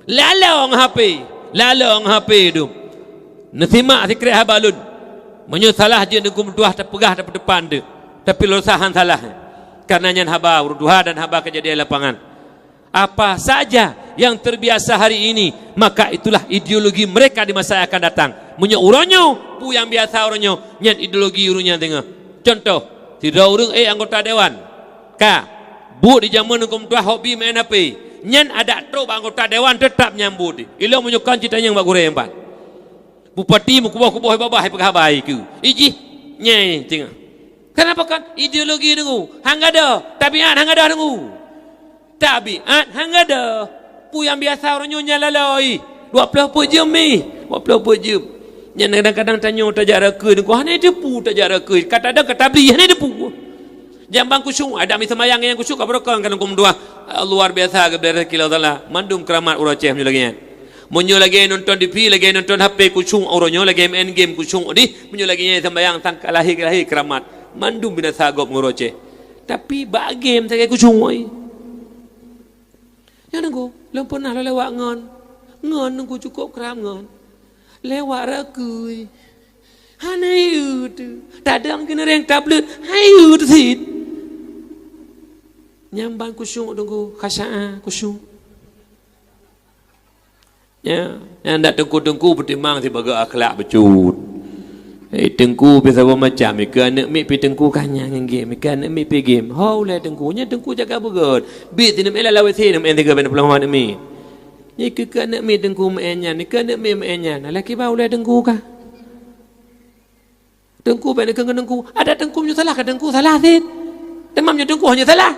Lalang HP tu. Nasimak sikret habalun. Menyesalah je dengan dua terpegah di depan tu. Tapi losahan salah. Karena nyan haba urduha dan haba kejadian lapangan. Apa saja yang terbiasa hari ini, maka itulah ideologi mereka di masa yang akan datang. Punya uronyo, pu yang biasa uronyo, nyan ideologi urunya tengah. Contoh, tidak urung anggota dewan. Bu di zaman hukum tua hobi main HP. Nyan ada truk anggota dewan tetap nyambut. Ilo menyukan citanya yang bagure yang empat. Bupati mukubuh babah pegawai ku. Iji nyai tengah. Kenapa kan ideologi nunggu? Hangada, tabiat hangada nunggu. Tabiat hangada. Pu yang biasa orang nyonya laloi 20 jam ni 20 jam. Yang kadang-kadang tanya tajak reka ni ku hane depu tajak reka. Kata ada kata beli hane depu. Jambang kusung ada mi semayang yang kusuk kabrokan kan kum dua luar biasa ke dari kilau taala mandum keramat uraceh menyo lagi. Menyo lagi nonton TV lagi nonton HP kusung uronyo lagi main game kusung di menyo lagi sembayang tangkal lahir keramat mandum bina sagop nguroceh. Tapi bak game saya kusung oi. Ya nunggu, belum pernah lewat ngon nunggu cukup keram ngon, lewat rakui, hanai tu, dadang kena reng tablet, hayu tu sit, nyamban kusung nunggu khasa kusung, ya, yang tak tengku bertimbang sebagai akhlak becut. Tengku biasa macam ni, anak mi pi tengku kanya dengan game, anak mi pi game. How le tengkunya tengku jaga begot. Bit ni mela lawa sini, main tiga ben peluang anak mi. Ni ke anak mi tengku mainnya, ni ke anak mi mainnya. Laki bau le tengku kah? Tengku ben ke tengku. Ada tengku punya salah, ke tengku salah sih. Demamnya tengku hanya salah.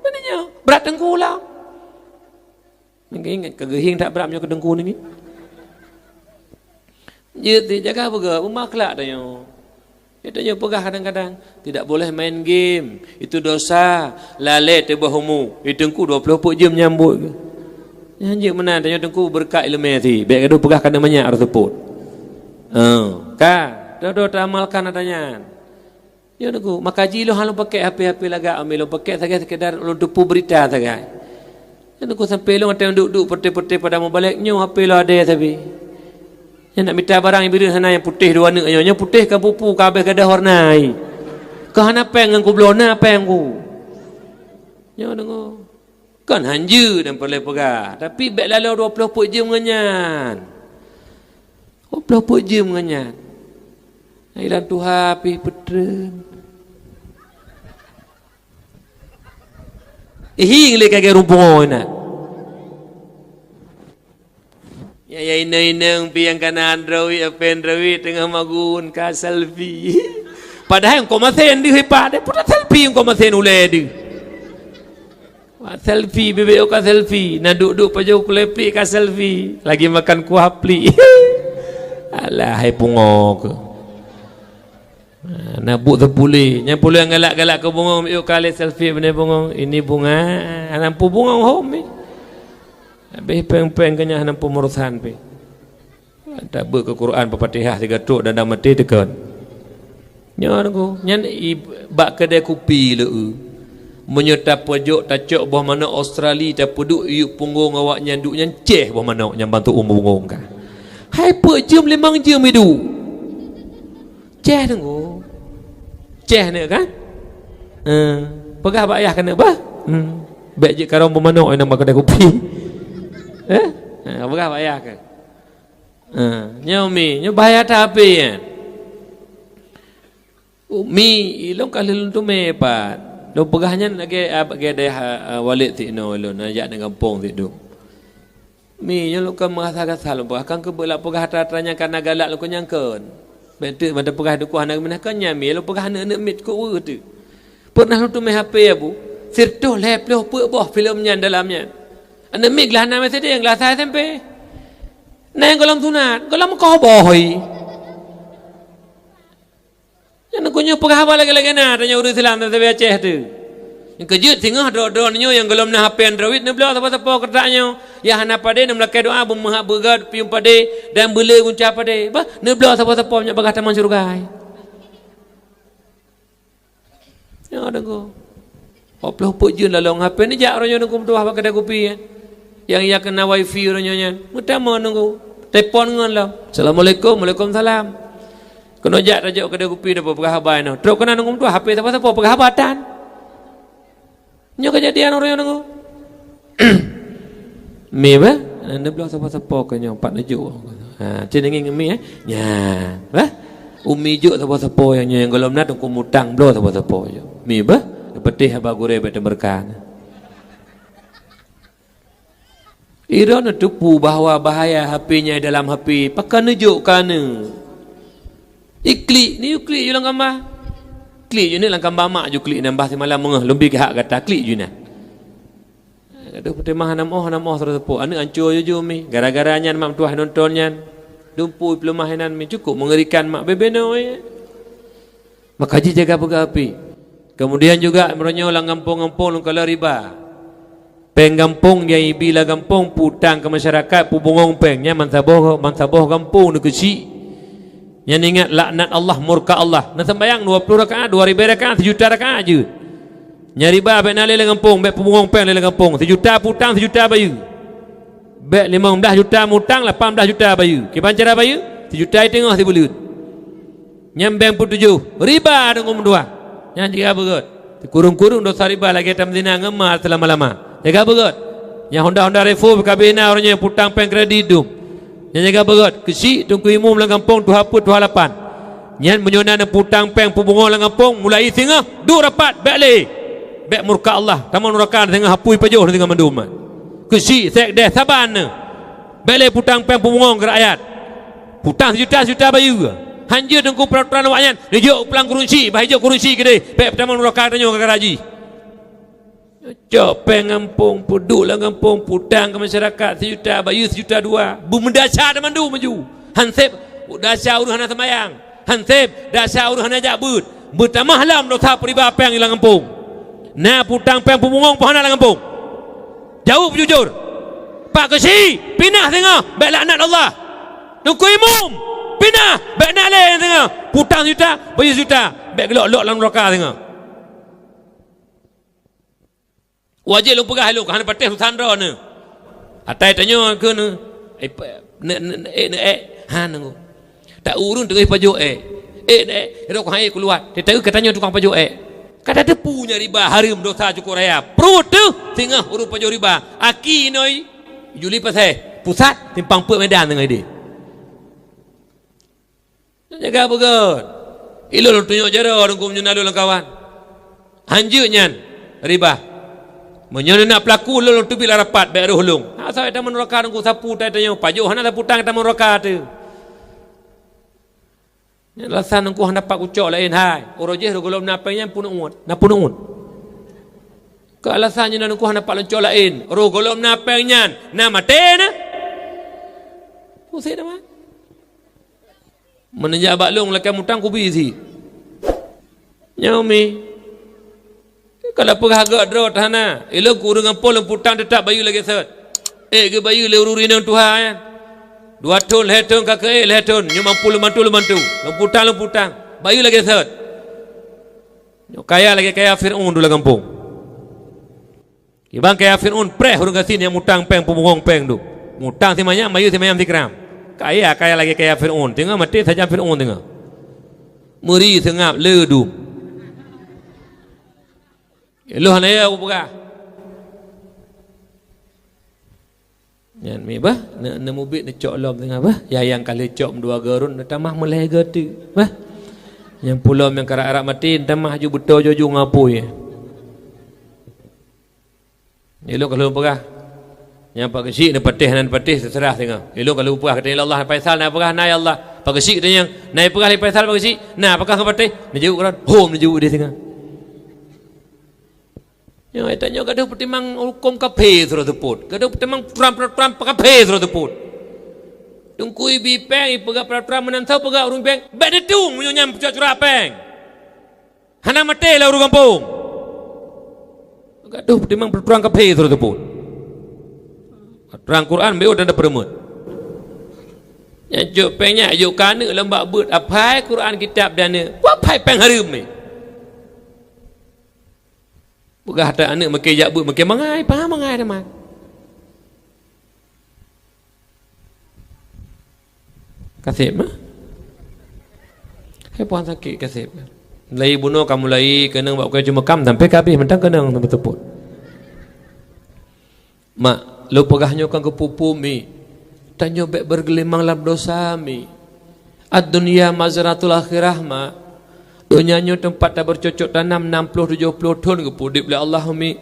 Mananya berat tengku lah. Mungkin kegehing tak beratnya ke tengku ni. Jadi jaga bega, umaklah tanya. Dia pegah kadang-kadang tidak boleh main game. Itu dosa. Lalai tebahumu. Tengku 20 jam nyambut. Janji mana tanya tengku berkat ilmu ti. Baik kadu pegah kana banyak harus support. Dodo amalkan adanya. Ya tengku, maka ji lo halu pakai HP-HP laga ambil lo pakai saja sekedar lo tupu berita saja. Yang aku sampai long ada yang duduk putih-putih pada mau baliknya HP lah ada tapi. Yang nak minta barang yang biru sana yang putih dua nak yang putih ke pupu kabeh kada warnai. Kahana peng aku blona peng aku. Nyo dengo. Kan hanja dan perlu pegah. Tapi bek lalu 20 jam menganyan. 20 jam menganyan. Ailan Tuhan pi petren. Ihing le kage rumpung na. Ya ina pi yang kanan rawi apen rawi tengah magun ka selfie. Padahal kau masen di hepat, putar selfie kau masen ulai di. Selfie bebek ka selfie, nak duduk pajau kulepi ka selfie, lagi makan kuah pli. Alah hai pungok. Nak buk terpulih, nya pulih galak-galak ke bungong yuk kali selfie benda bungong. Ini bunga, nampu bungong home ni. Habis peng-peng kenyah nampu murusan pe. Tak ber ke Quran Al-Fatihah 3 tuk dan dah mati tekan. Nyan aku, nyan bak kedai kopi le. Menyerta pojok tacok bawah mana Australia tak peduk yuk punggung awak nyan duk nyan ceh bawah mana nyan bantu bungong ka. Hai pe jam 5 jam hidup. Ceh tengok. Ceh ni kan? Pegah bak ayah kena bah. Baik je karang bermanok yang nama kedai kopi. Pegah bak ayah ke? Nya umi, nya bahaya tak apa ya? Umi, ilong kali lu tu mepat. Lu pegahnya lagi dah walid ti no lu najak dengan kampung ti duk. Mi, nya lu kan merasa lu pegah kan ke belak pegah tanya kan galak lu nyangkeun. Betul pada pegah du kuah nak menakan nyami lu pegah nak mit ku tu. Pernah lu tu main HP ya bu? Sirtuh lep lu pe boh filmnya dalamnya. Anda mik lah nama saya yang gelas saya sampai. Nang kolam sunat, kolam kau bohoi. Yang aku nyu pegah apa lagi na tanya urus Islam tapi Aceh tu. Yang kejut tengah do nyu yang kolam na HP Android ni belah apa-apa kertaknya. Ya hana pade nak melakai doa bermahak bergad pium pade dan bela gunca pade. Bah, ni belah apa-apa nya bagah taman surga. Ya ada ko. Oploh pujun lalu HP ni jak orang nyu kum tuah kedai kopi ya. Yang ia kena wifi orang nyu. Mutama nunggu. Telefon ngan lah. Assalamualaikum, Waalaikumsalam. Kena jak rajuk kedai kopi dah pegah habai no. Teruk kena nunggu tu HP apa-apa pegah habatan. Nyo kejadian orang nunggu. Mi ba? Anda belah siapa-siapa ke nyo 4 najuk. Cin ingin mi nya. Ba? Umi juk siapa-siapa yang nyo yang golom nat ku mutang belah siapa-siapa je. Mi ba? Petih haba gure bet berkan. Ira nak tipu bahawa bahaya HP-nya dalam HP. Pakai nujuk kana. Klik ni klik je lang gambar. Klik je ni lang gambar mak je klik nambah semalam mengah lebih ke hak kata klik je nah. Aduh pertemah nam terus tepuk. Anu hancur je mi. Gara-gara nyan mak tuah nontonnya. Dumpu pelemahanan mi cukup mengerikan mak bebeno ya. Maka ji jaga pegah api. Kemudian juga meronyo lang kampung-kampung kalau riba. Peng kampung yang bila kampung putang ke masyarakat pubungong pengnya mansaboh kampung nak kecil. Yang ingat laknat Allah, murka Allah. Nak sembahyang 20 rakaat, 2000 rakaat, 1 juta rakaat je. Nyari ba bek nalai le kampung, bek pubungong peng le kampung, 1 juta putang 1 juta bayu. Bek 15 juta mutang 18 juta bayu. Ke pancara bayu 1 juta tengah 10 bulan. Nyambeng pun 7. Riba dengan dua. Yang jika begut. Kurung-kurung dosa riba lagi tam zina ngemar selama-lama. Jaga begut. Yang Honda Revo kabina orangnya putang peng kredit tu. Yang jaga begut. Kesi tungku imum lang kampung tu haput tu halapan. Yang menyona putang peng pubungong lang kampung mulai tengah 2 rapat bek le. Bek murka Allah. Taman nurakan tengah hapui pajuh tengah mendum. Kesi sek deh saban. Bek le putang peng pubungong ke rakyat. Putang juta bayu. Hanja tengku peraturan awaknya. Dijuk pelang kurunsi, bahajuk kurunsi ke dia. Bek taman nurakan tengah ke garaji. Cok pengampung puduk lah kampung putang ke masyarakat 1 juta bayu 1 juta 2 bumendasar dah mandu maju hansip dasar urusan semayang hansip dasar urusan ajak bertamah lam dosa periba peng ilang kampung nah putang peng pemungong pohana lang kampung jauh jujur Pak Kesi pinah tengah baik laknat Allah nungku imum pinah baik nak le tengah putang 1 juta bayu 1 juta baik gelok-lok lang neraka tengah wajib lu pegah lu kan patih sandra ne atai tanya ke ne nunggu tak urun tengah paju ro ko hai keluar dia tahu katanya tukang paju kata dia punya riba haram dosa cukup raya perut tu tengah urus paju riba aki noi juli pasai pusat timpang pe medan dengan dia jaga begot ilul tunjuk jara dengku menyunal kawan hanjutnya riba menyono nak pelaku lolo tu bila rapat baik hulung asal ada meneraka dengku sapu tanya paju hana sapu tang kita meneraka tu alasan dengku hendak dapat ucap lain hai orojeh golom napanya pun uut ke alasannya dengku hendak dapat ucap lain ro golom napanya na mate na pusing nama menenjak baklung lakan mutang ku busy nyaumi kalau pegah agak drot hana elo kurang ampol putang tetap bayu lagi set ke bayu le ururi nang Tuhan 2 tahun leton kakek leton nyu mampu mantu putang bayu lagi set kaya lagi kaya Firaun dulu kampung ibang kaya Firaun preh urang kasin yang mutang peng pemungong peng tu mutang si banyak bayu si mayam tikram kaya lagi kaya Firaun tengah mati saja Firaun tengah muri sengap ledu lu hanaya aku pegah yan mi bah na mubit na cok lom tengah bah ya yang kali cok 2 gerun na tamah mulai gertu bah yang pulau yang karak-arak mati tamah ju betul ju ngapui lu kalau pegah yang pak kesik na patih terserah tengah lu kalau pegah kata Allah Faisal na pegah na ya Allah pak kesik tanya na pegah Faisal pak kesik na apakah ke patih na ju Quran hom na ju dia tengah yang tanya gaduh pertimang hukum kafe suruh teput gaduh pertimang peram kafe suruh teput tungkui bipeng pegak peram menantau pegak urung peng bek detung menyonyam curah peng hana mate lah urung kampung gaduh pertimang peram kafe suruh teput terang Quran beo dan ada peremut yang juk pengnya juk kana lembak bet apai Quran kitab dana wapai peng harum ni pegah tak anak makin jakbut makin mangai faham mangai teman kasih mah hai puan sakit kasih lai bunuh kamu lai kena buat kau cuma kam sampai habis mentang kena betul mak lu pegahnya kan ke pupu mi tanya baik bergelimang dalam dosa mi ad-dunya mazratul akhirah mak dunyanya tempat tak bercocok tanam 60-70 ton ke pudip oleh Allah mi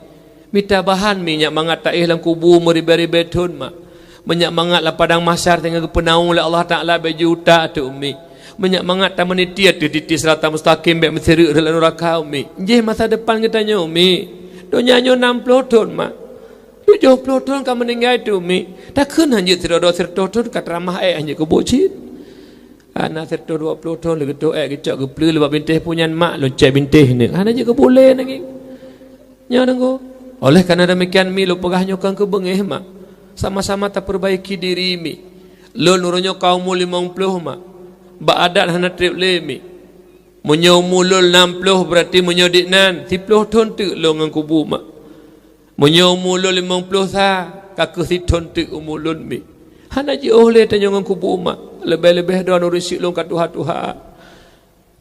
minta bahan minyak mangat tak dalam kubur meribet-ribet ton mak minyak mangat lah padang mahsyar tengah kepenaung oleh Allah Ta'ala berjuta tu umi minyak mangat tak menitiat tu titis rata mustaqim baik mesiruk dalam neraka umi jeh masa depan katanya umi dunyanya 60 ton mak 70 ton kan meninggal tu umi tak kena hanya serta ton kat ramah hanya kebocit anak serta 20 tahun lagi tu kecak ke pleu lepas bintih punya mak lonceng bintih ni ana je ke boleh lagi nya nengko oleh kerana demikian mi lu pegahnya kan ke bengeh mak sama-sama tak perbaiki diri mi lu nurunyo kaum 50 mak ba adat hana trip le mi munyo mulul 60 berarti munyo diknan 10 tahun tu lu ngan kubu mak munyo mulul 50 sa kakek si ton tu umulun mi hana je oleh tanya ngan kubu mak lebih-lebih doa nurisi long kat Tuhan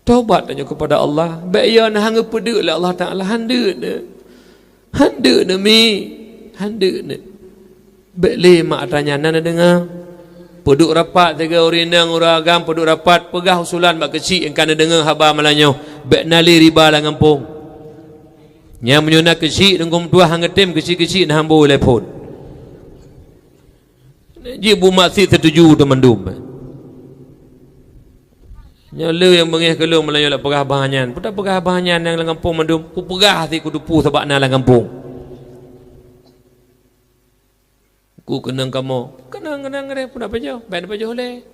taubat tanya kepada Allah baik ya nah hang pedek lah Allah Taala hande ne mi hande ne baik le mak tanya nana dengar peduk rapat tiga urindang uragam peduk rapat pegah usulan mak kecil yang kana dengar haba malanyo baik nali riba lah ngampung nya menyuna kecil dengkum tua hang ngetem kecil-kecil nah hambo telepon ji bu masih setuju teman-teman nyala yang bengih kelung Melayu lah pegah bahanyan putar pegah bahanyan yang lang kampung mandum ku pegah hati ku dupu sebab na lang kampung ku kenang kamu kenang ngere pun apa jauh baik apa jauh le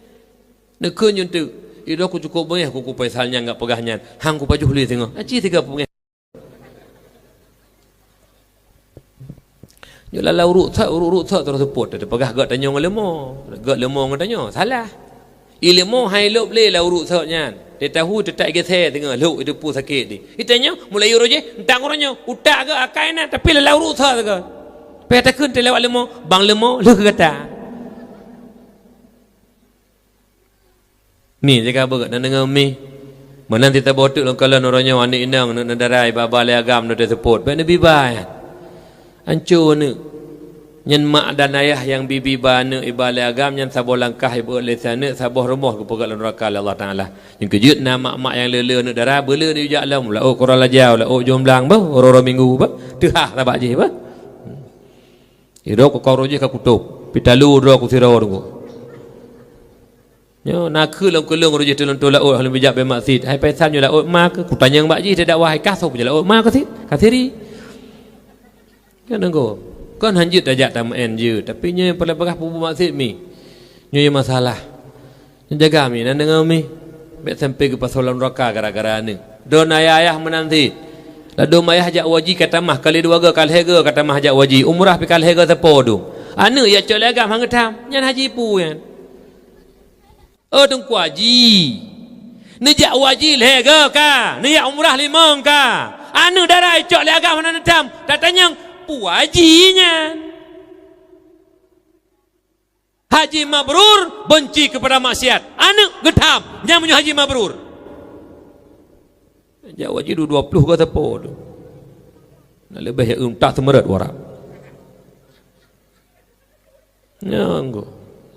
nekun nyuntu ido ku cukup bengih ku paisalnya enggak pegahnya hang ku pajuh le tengok aci tiga bengih nyala la urut tak terus support ada pegah gak tanya lemo gak lemo ngatanya salah ilmu hai lop le la urut saknya dia tahu tetap gethe tengah lu itu pu sakit ni itanya mulai uroje entang orangnya utak ke akaina tapi lelau rutha ke pe takun te lewat lemo bang lemo lu kata ni jaga begat dan dengan mi menanti ta botuk kalau orangnya wani inang nak darai baba le agam nak support pe nabi bai hancur ni nyen mak dan ayah yang bibi bana ibale agam nyen saboh langkah ibu lesana saboh rumah ke pegat neraka Allah Taala yang kejut nama mak yang lele nak darah bela ni jak lam la oh korang lajau la oh jomblang ba oro minggu ba tehah tabak je ba iro ko koro je ka kutub pitalu ro ku sira ro nyo nak ke long kelung ro je telon tolak oh halim bijak be maksud hai paisan nyo la oh mak ku tanya mbak ji tidak wahai kasau je la oh mak ke kathiri kan engko kan hanjut ajak tamen je tapi nya pelah-pelah pupu maksud mi nya masalah jaga mi dan dengan mi bet sampai ke pasolan neraka gara-gara ni don ayah menanti la do ayah ajak waji kata mah kali dua ga kali hega kata mah ajak waji umrah pi kali hega sepo tu anu ya cole agam hang tam nyan haji pu yan tung waji ni jak waji hega ka ni ya umrah limong ka anu darai cole agam hang tam datanya puajinya haji mabrur benci kepada maksiat anak getam yang punya haji mabrur jauh haji 20 ke tepo tu nak lebih yang tak semerat warak nyanggu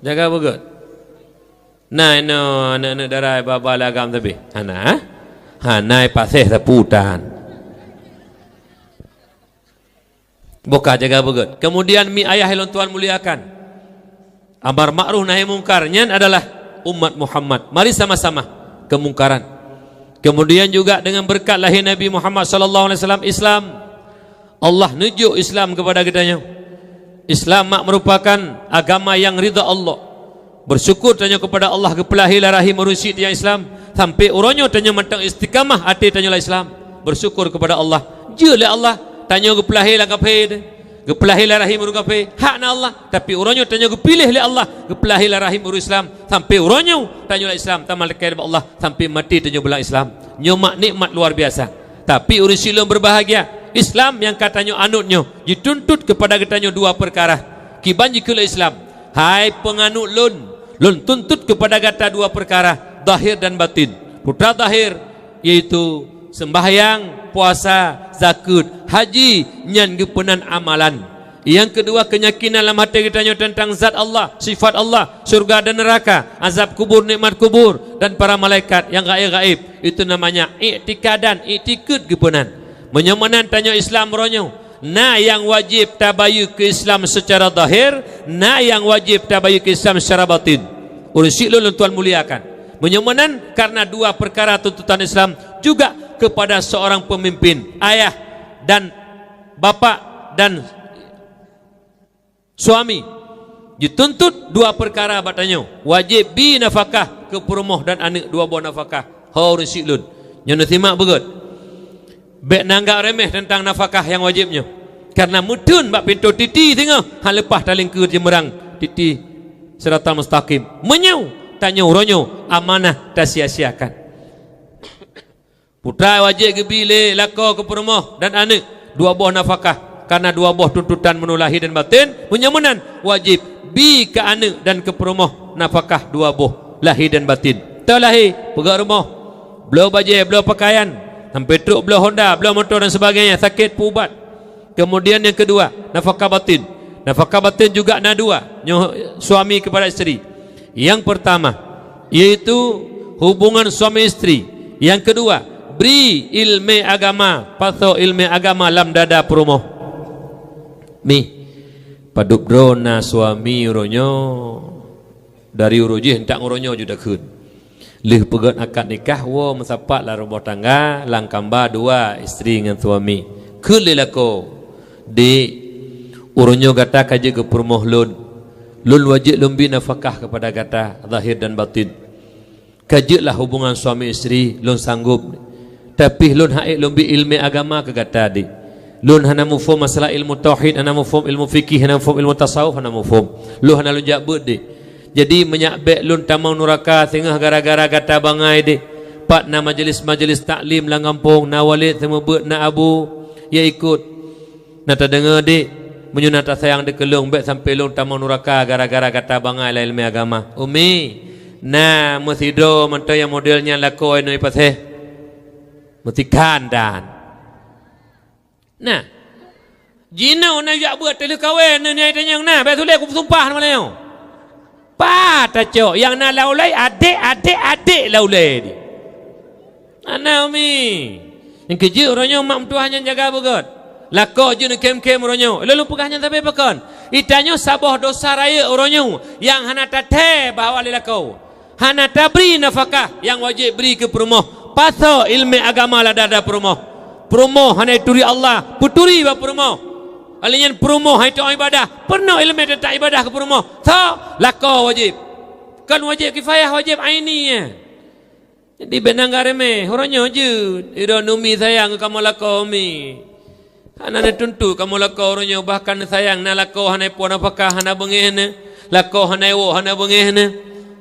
jaga begut nai no anak darai baba lagam tapi nai pasih seputan boka jaga begut. Kemudian mi ayah yang Tuhan muliakan. Amar ma'ruf nahi mungkarnya adalah umat Muhammad. Mari sama-sama kemungkaran. Kemudian juga dengan berkat lahir Nabi Muhammad sallallahu alaihi wasallam Islam. Allah nujuk Islam kepada kitanya. Islam merupakan agama yang ridha Allah. Bersyukur tanya kepada Allah kepelahilah rahim merusyid yang Islam sampai uronyo tanya mentang istiqamah hati tanya lah Islam. Bersyukur kepada Allah. Jelah Allah tanya kepelahir lah kafe kepelahir lah rahim urus kafe hak na Allah tapi uronyo tanya kepilih oleh Allah kepelahir lah rahim urus Islam sampai uronyo tanya lah Islam tamal kepada Allah sampai mati tanya belah Islam nyomak nikmat luar biasa tapi urus silum berbahagia Islam yang katanya anutnya dituntut kepada katanya dua perkara kiban jikula Islam hai penganut lun tuntut kepada kata dua perkara zahir dan batin putra zahir yaitu sembahyang, puasa, zakat, haji, nyan gepenan amalan. Yang kedua keyakinan dalam hati kita tentang zat Allah, sifat Allah, surga dan neraka, azab kubur, nikmat kubur dan para malaikat yang gaib-gaib. Itu namanya i'tikadan, i'tikad gepenan. Menyamanan tanya Islam ronyo. Na yang wajib tabayu ke Islam secara zahir, na yang wajib tabayu ke Islam secara batin. Urusik lu Tuhan muliakan. Menyamanan karena dua perkara tuntutan Islam juga kepada seorang pemimpin, ayah dan bapa dan suami dituntut dua perkara batanya wajib bi nafkah ke perumoh dan anak dua buah nafkah harus siklun yang simak begut bek nanggak remeh tentang nafkah yang wajibnya karena mudun bak pintu titi tengah hal lepas taling ke jemerang titi siratal mustaqim menyau tanya uronyo amanah tak sia-siakan putra wajib ke bile lako ke perumoh dan anak dua buah nafkah karena dua buah tuntutan menu lahir dan batin menyamanan wajib bi ke anak dan ke perumoh nafkah dua buah lahir dan batin terlahir pegang rumah belau baju belau pakaian sampai truk belau Honda belau motor dan sebagainya sakit pubat kemudian yang kedua nafkah batin juga ada dua suami kepada isteri yang pertama yaitu hubungan suami isteri yang kedua beri ilmu agama paso ilmu agama lam dada perumoh mi padup drona suami uronyo dari uruji hendak uronyo juda kun lih pegat akad nikah wo mesapat lah rumah tangga langkamba dua isteri dengan suami kun lelako di uronyo gata kaji ke perumoh lun wajib lumbi nafkah kepada gata zahir dan batin kajilah hubungan suami isteri lun sanggup tapi lun haik lumbi ilmu agama ke gata di lun hana mufhum masalah ilmu tauhid hana mufhum ilmu fikih hana mufhum ilmu tasawuf hana mufhum lun hana lunjak bud di jadi menyakbek lun tamang nuraka tengah gara-gara gata bangai di Pat na majlis-majlis taklim lang kampung, na walid semua ber na abu, ya ikut. Na tak dengar dik, menyunat tak sayang dekelung, bet sampai long tamang nuraka gara-gara kata bangai lah ilmu agama. Umi, na mesido mentau yang modelnya lakoi ni paseh, mesti kandan. Nah, jinau na yak buat telu kawen ni ai tanyang na, bet tulek aku sumpah nama leo. Pa ta cok yang na laulai adik laulai di. Ana umi. Yang kerja orangnya mak mentuahnya jaga begot. Lako je ni kem-kem orangnya. Lalu pegahnya tapi pakon. Itanya sabah dosa raya orangnya yang hana tateh bahawa lelako. Hana tabri nafkah yang wajib beri ke perumah. Pasal ilmu agama lah ada perumah. Perumah hana turi Allah, puturi ba perumah. Alian perumah itu ibadah. Pernah ilmu tak ibadah ke perumah. So, lako wajib. Kan wajib kifayah, wajib aininya. Jadi benang gareme, orangnya je. Ida numi sayang kamu lako umi. Hana tentu kamu lako orangnya bahkan sayang na lako hana puan apakah hana bengehna. Lako hana ewo hana bengehna.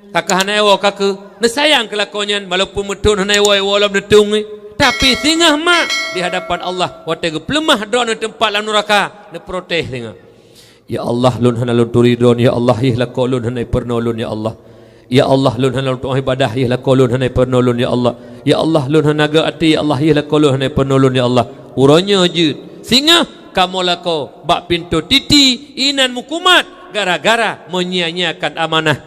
Kakak hana ewo kakak. Na sayang ke lakonya walaupun metun hana ewo lam netung ni. Tapi singah mak di hadapan Allah watega pelemah doa di tempat lan neraka ne protes singah. Ya Allah lun hana lun turidon ya Allah ih lako lun hana pernolon ya Allah. Ya Allah lun hana untuk ibadah ya la kolun hana penolon ya Allah. Ya Allah lun hana ga ati ya Allah ya la kolun hana penolon ya Allah. Uranya je singa kamu lako bak pintu titi inan mukumat gara-gara menyia-nyiakan amanah.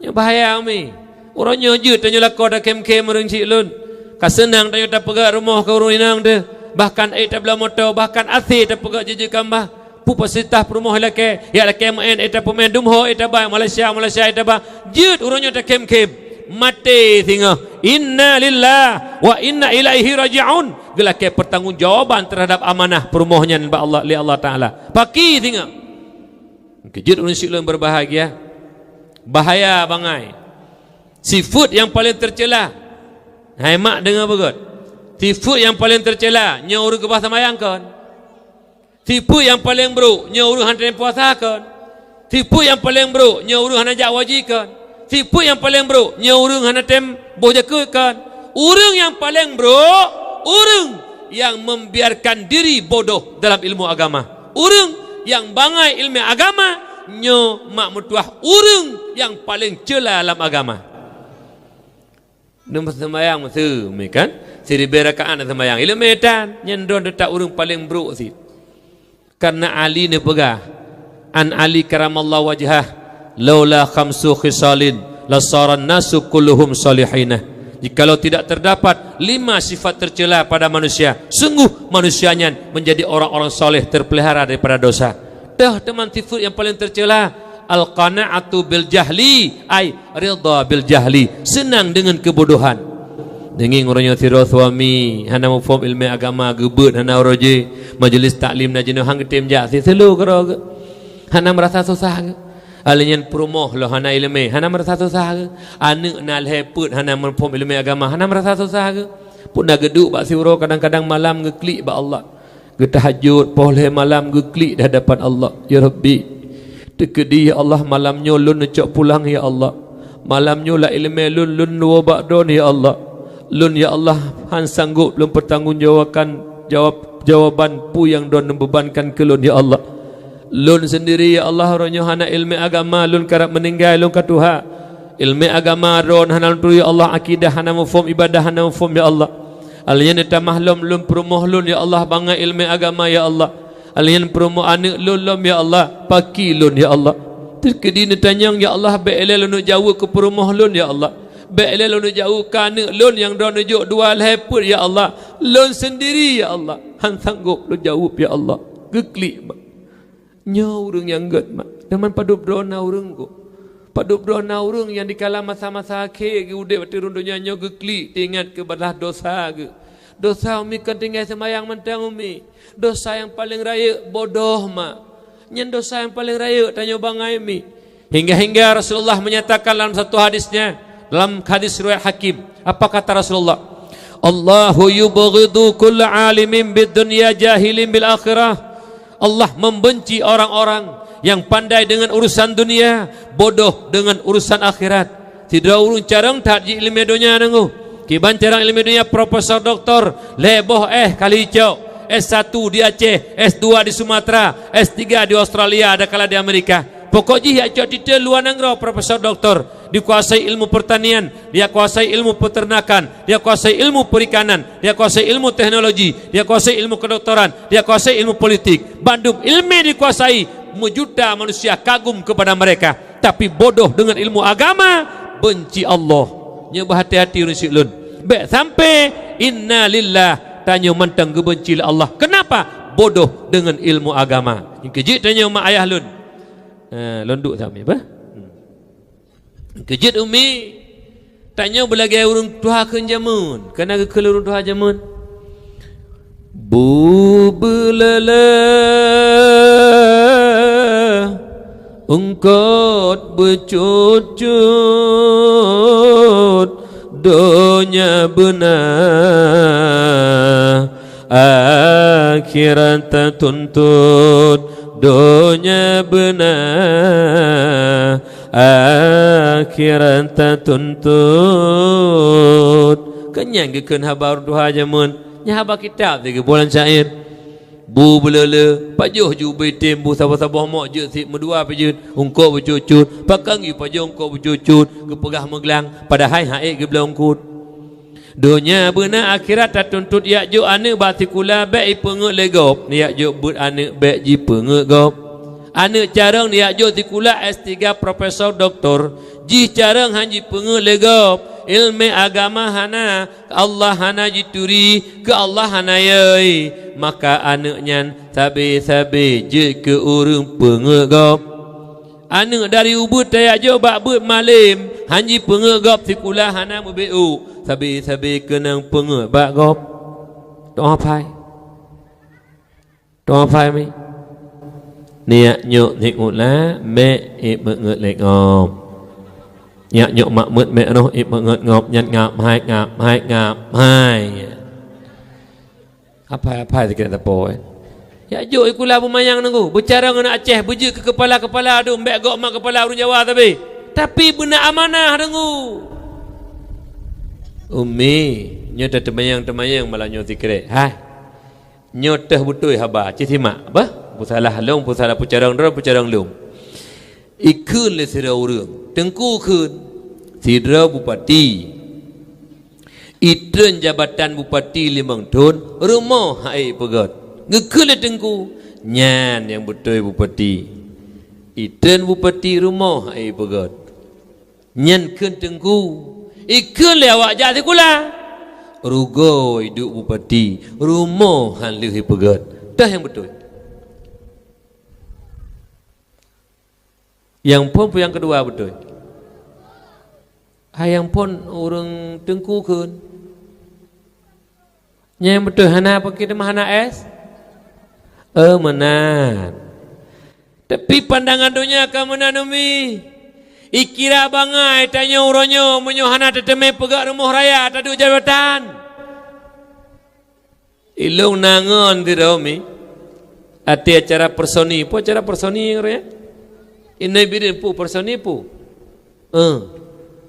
Ya bahaya umi. Uranya je tanya lako dah kem-kem merencik lun. Ka senang tanya tak pegak rumah ke urang inang de. Bahkan ai tak bela motor bahkan asih tak pegak jeje kambah. Pupasitah perumah lake ya lake main eta pemain dumho eta ba Malaysia eta ba jeut urangnya tak kem-kem mati singa inna lillah wa inna ilaihi raji'un gelake pertanggungjawaban terhadap amanah perumahnya ba Allah li Allah taala paki singa kejut urang silun berbahagia bahaya bangai seafood yang paling tercela hai mak dengar begot seafood yang paling tercela nya urang ke bahasa mayangkan. Tipu yang paling buruk nyuruh hana puasakan. Tipu yang paling buruk nyuruh hana jak wajikan. Tipu yang paling buruk nyuruh hana tem bojakekan. Urang yang paling buruk urang yang membiarkan diri bodoh dalam ilmu agama. Urang yang bangai ilmu agama nyo mak mutuah urang yang paling cela dalam agama. Nombor sembahyang masa kan? Siri berakaan sembahyang ilmu edan nyendon detak urang paling buruk sih. Karena Ali ni pegah an Ali karamallahu wajhah laula khamsu khisalin lasaran nasu kulluhum salihinah. Jikalau tidak terdapat 5 sifat tercela pada manusia, sungguh manusianya menjadi orang-orang soleh terpelihara daripada dosa. Dah teman sifat yang paling tercela al-qana'atu bil jahli ay ridha bil jahli, senang dengan kebodohan. Denging orangnya tiro suami hana mufhum ilmu agama gebut hana roje majlis taklim na jenuh hang tim jak si selu kero hana merasa susah ke alinyan promoh lo hana ilmu hana merasa susah ke anak nal heput hana mufhum ilmu agama hana merasa susah ke pun dah geduk bak siuro kadang-kadang malam ngeklik bak Allah getahajud boleh malam ngeklik di hadapan Allah ya Rabbi tekedi ya Allah malamnya lun necok pulang ya Allah malamnya la ilmu lun dua bakdon ya Allah lun ya Allah han sanggup lun jawaban pu yang don membebankan ke lun ya Allah lun sendiri ya Allah orangnya hana ilmu agama lun karap meninggal lun katuha ilmu agama ron hana lun ya Allah akidah hana mufhum ibadah hana mufhum ya Allah alian eta mahlum lun perumuh lun ya Allah bangai ilmu agama ya Allah alian perumuh anak lun ya Allah paki lun ya Allah terkedi netanyang ya Allah be'elel lun jauh ke perumuh lun ya Allah baiklah lun jauh kana lun yang dah nunjuk dua leput ya Allah lun sendiri ya Allah han sanggup lun jawab ya Allah geklik nyo urang yang get mak teman padup dona urang ko padup dona urang yang dikala masa-masa akhir ke udip turun dunia nyo geklik ingat ke belah dosa ke dosa umi kan tinggal semayang mentang umi dosa yang paling raya bodoh mak nyen dosa yang paling raya tanya bangai mi hingga Rasulullah menyatakan dalam satu hadisnya dalam hadis riwayat Hakim apa kata Rasulullah Allahu yubghidu kull alimin bid dunya jahilin bil akhirah Allah membenci orang-orang yang pandai dengan urusan dunia bodoh dengan urusan akhirat tidak urung carang tak di ilmu dunia nanggu Kiban cerang ilmu dunia Profesor Doktor leboh kali hijau. S1 di Aceh, S2 di Sumatera, S3 di Australia, ada kala di Amerika. Pokoknya ya jadi luar negeri Profesor Doktor, dikuasai ilmu pertanian, dia kuasai ilmu peternakan, dia kuasai ilmu perikanan, dia kuasai ilmu teknologi, dia kuasai ilmu kedokteran, dia kuasai ilmu politik. Bandung ilmu dikuasai, juta manusia kagum kepada mereka, tapi bodoh dengan ilmu agama, benci Allah. Nya berhati-hati rusik lun. Baik sampai inna lillah tanya mantang kebenci Allah. Kenapa? Bodoh dengan ilmu agama. Yang kejit tanya mak ayah lun. Londuk sama apa? Kejit umi tanya belagai urung tuha ke jamun. Kena ke urung tuha jamun. Bu belala ungkot becucut donya benar akhirat tuntut donya benar akhirat tuntut kenyang gekeun habar duha jamun nya habar kitab tiga bulan syair bu belele pajuh ju betem bu sabah-sabah mak je si medua pejut ungkot becucut pakang yu pajuh ungkot becucut kepegah meglang padahal haik ge belongkut dunia benar akhirat tak tuntut yak jo ane batikula baik pengek legop ni yak jo but ane baik ji pengek gop ane carang ni yak jo tikula S3 Profesor Doktor ji carang hanji pengek legop ilmu agama hana Allah hana jituri ke Allah hana yai maka anaknya sabi-sabi je ke urung pengegop anak dari ubud tayak jo bak but malim hanji pengegop sikula hana mubeu sabi-sabi kenang pengegop gop doa pai mi niat nyok nikula me pengeg lek ngop nhạc nhộn mạ mượn mẹ nó ít mọi ngợt ngọc nhặt ngạp hai apa thì kita tahu ya jo ikula bumayang nunggu bicara dengan Aceh bujuk ke kepala aduh mbak gok mak kepala urun Jawa tapi benar amanah nunggu umi nyota temayang malah nyoti kere hai nyota betul haba cithima apa pusalah long pusalah pucarang lung ikun le sira urang tengku kun sidra bupati itren jabatan bupati Limang Tun rumah hai pegat ngekun le tengku nyan yang betul bupati itren bupati rumah hai pegat nyan kun tengku ikun le awak jadi kula rugo hidup bupati rumah han le pegat dah yang betul. Yang pun yang kedua betul. Yang pun orang tengku kun. Yang betul hana pakai nama hana es. Menan. Tapi pandangan dunia kamu nanumi. Ikira bangai tanya uronyo menyohana teteme pegak rumah raya tadu jabatan. Ilung nangon di Romi. Ati acara personi, po acara personi raya. Inai bidin pu personi pu.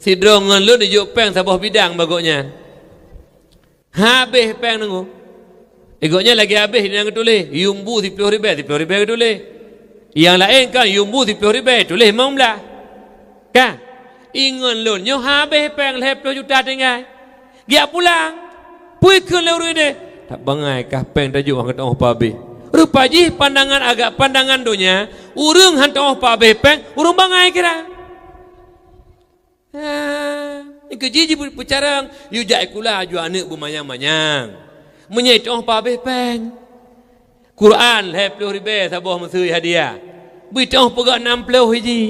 Si drongan lu di peng sabah bidang bagoknya. Habis peng nunggu. Egoknya lagi habis yang tulis yumbu 10 ribu tulis. Yang lain kan yumbu 10 ribu tulis 15. Kan? Ingon lu nyo habis peng 10 juta tinggal. Dia pulang. Pui ke luru ini. Tak bangai kah peng tajuk angkat oh pabe. Rupaji pandangan dunia urung hantar pa bepeng urung bangai kira ikejiji pucarang yu jai kula ju anak bumayang-mayang menyait oh pa bepeng Quran 10 ribu sabah mesui hadiah bui oh pegak 60 hiji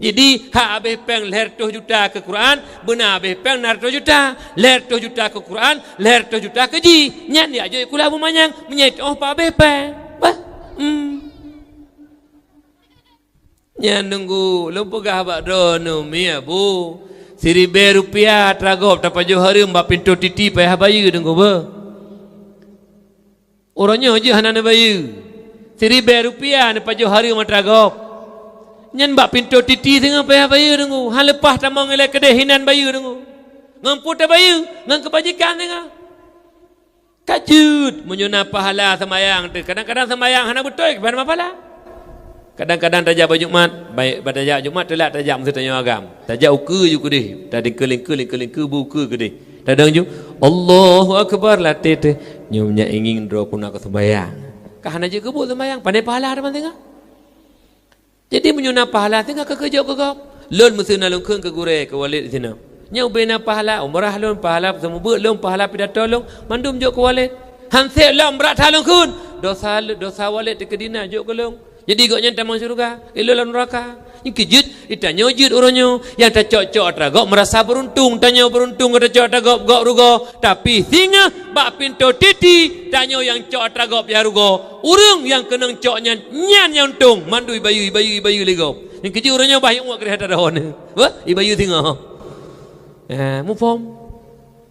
jadi hak bepeng 100 juta ke Quran benar bepeng 100 juta 100 juta ke Quran 100 juta ke ji nyan dia je kula bumayang menyait oh pa bepeng bah nyan nunggu lu pegah bak dono mi abu Rp1,000 tragop tapa jo harum bak pintu titi payah bayu nunggu ba orangnya je hanana bayu Rp1,000 ne pajo harum tragop nyan bak pintu titi tengah payah bayu nunggu hal lepas tamang elek kedeh hinan bayu nunggu ngan putar bayu, ngan kebajikan tengah. Kajut menyuna pahala sembahyang tu. Kadang-kadang sembahyang hana betul kepada pahala. Kadang-kadang tajak Jumat, baik pada tajak Jumat telat tajak mesti tanya agam. Tajak uku je kudih. Tadi keling buku kudih. Kadang ju Allahu akbar latih tu. Nyumnya ingin dro pun aku sembahyang. Kahana je kebut sembahyang pandai pahala ada tengah. Jadi menyuna pahala tengah ke kerja ke kau. Lon mesti nalung ke gure ke walid sini. Nyau bina pahala umrah lon pahala semua lon pahala pidato lon mandum jok ke walid. Hansel lon berat halung kun. Dosa walid di kedina jok ke lon. Jadi gok nyanta masuk surga, ilmu neraka. Yang kejut, itanya jut orangnya. Yang tak cocok teragok merasa beruntung, tanya beruntung kata cocok teragok gok rugo. Tapi singa bak pintu titi, tanya yang cocok teragok ya rugo. Urang yang kenang coknya nyan yang untung, mandu ibayu ligo. Yang kejut orangnya banyak muak kerja dahon. Wah, ibayu singa. Mu faham?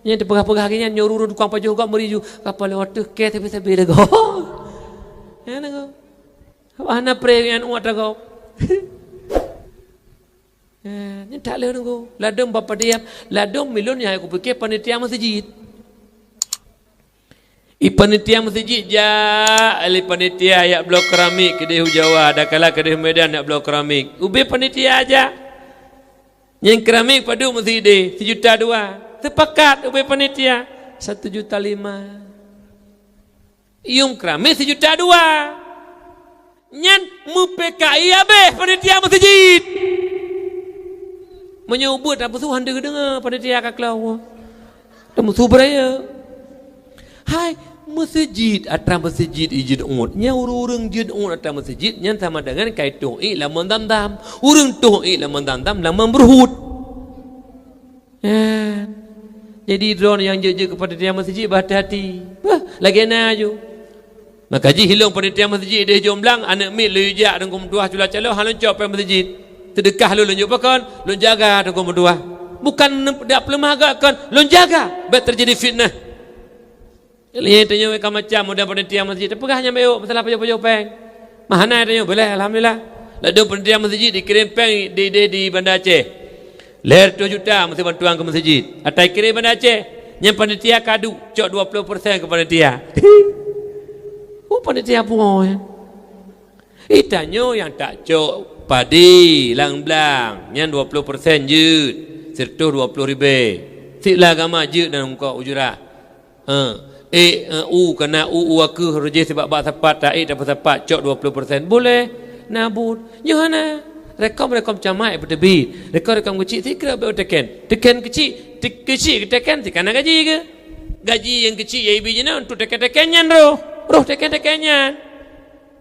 Yang terpegah-pegah gini nyuruh tukang pajuh gok meriju kapal lewat tu ke tapi sebel go. Ya nak. Ana pray yang uat kau. Ni tak leh nunggu. Ladong bapa dia, ladong milon yang aku fikir panitia masjid. Panitia masjid ja, ali panitia ya blok keramik kedai Jawa, ada kala kedai Medan nak blok keramik. Ubi panitia aja. Yang keramik padu masjid 1,2 juta. Sepakat ubi panitia 1,5 juta. Yung keramik 1,2 juta. Nyan mu PKI habis panitia masjid. Menyebut apa tu handa dengar panitia kat kelau. Temu subraya. Hai masjid atau masjid ijid ungut. Nya urang jid ungut atau masjid nyan sama dengan kait tu'i lamun dam-dam. Urang tu'i lamun dam-dam lamun berhut. Ya. Jadi drone yang je kepada dia masjid berhati-hati. Lagi na aju. Maka ji hilang panitia masjid dia jomblang anak mi lujak dan kumduah cula calo halon cop masjid. Sedekah lu lunjuk pakan, lu jaga dan kumduah. Bukan dak pelemah agakkan, lu jaga biar terjadi fitnah. Lihat tanya mereka macam mudah panitia masjid. Pegahnya meuk masalah pajak-pajak peng. Mahana tanya boleh alhamdulillah. Lalu panitia masjid dikirim peng di Bandar Aceh. Leher 2 juta mesti bantuan ke masjid. Atai kirim Bandar Aceh. Yang panitia kadu cok 20% ke panitia. Panitia puan ya. Itanyo yang tak cok padi lang blang yang 20% jut serta 20,000 sila agama jut dan muka ujurah kena aku rejis sebab bak sapat tak dapat sapat cok 20% boleh nabut Yohana rekom camai bertebi rekom kecil sikra berteken teken kecil teken tekan gaji ke gaji yang kecil ya ibijina untuk teken-tekennya roh teken-tekennya.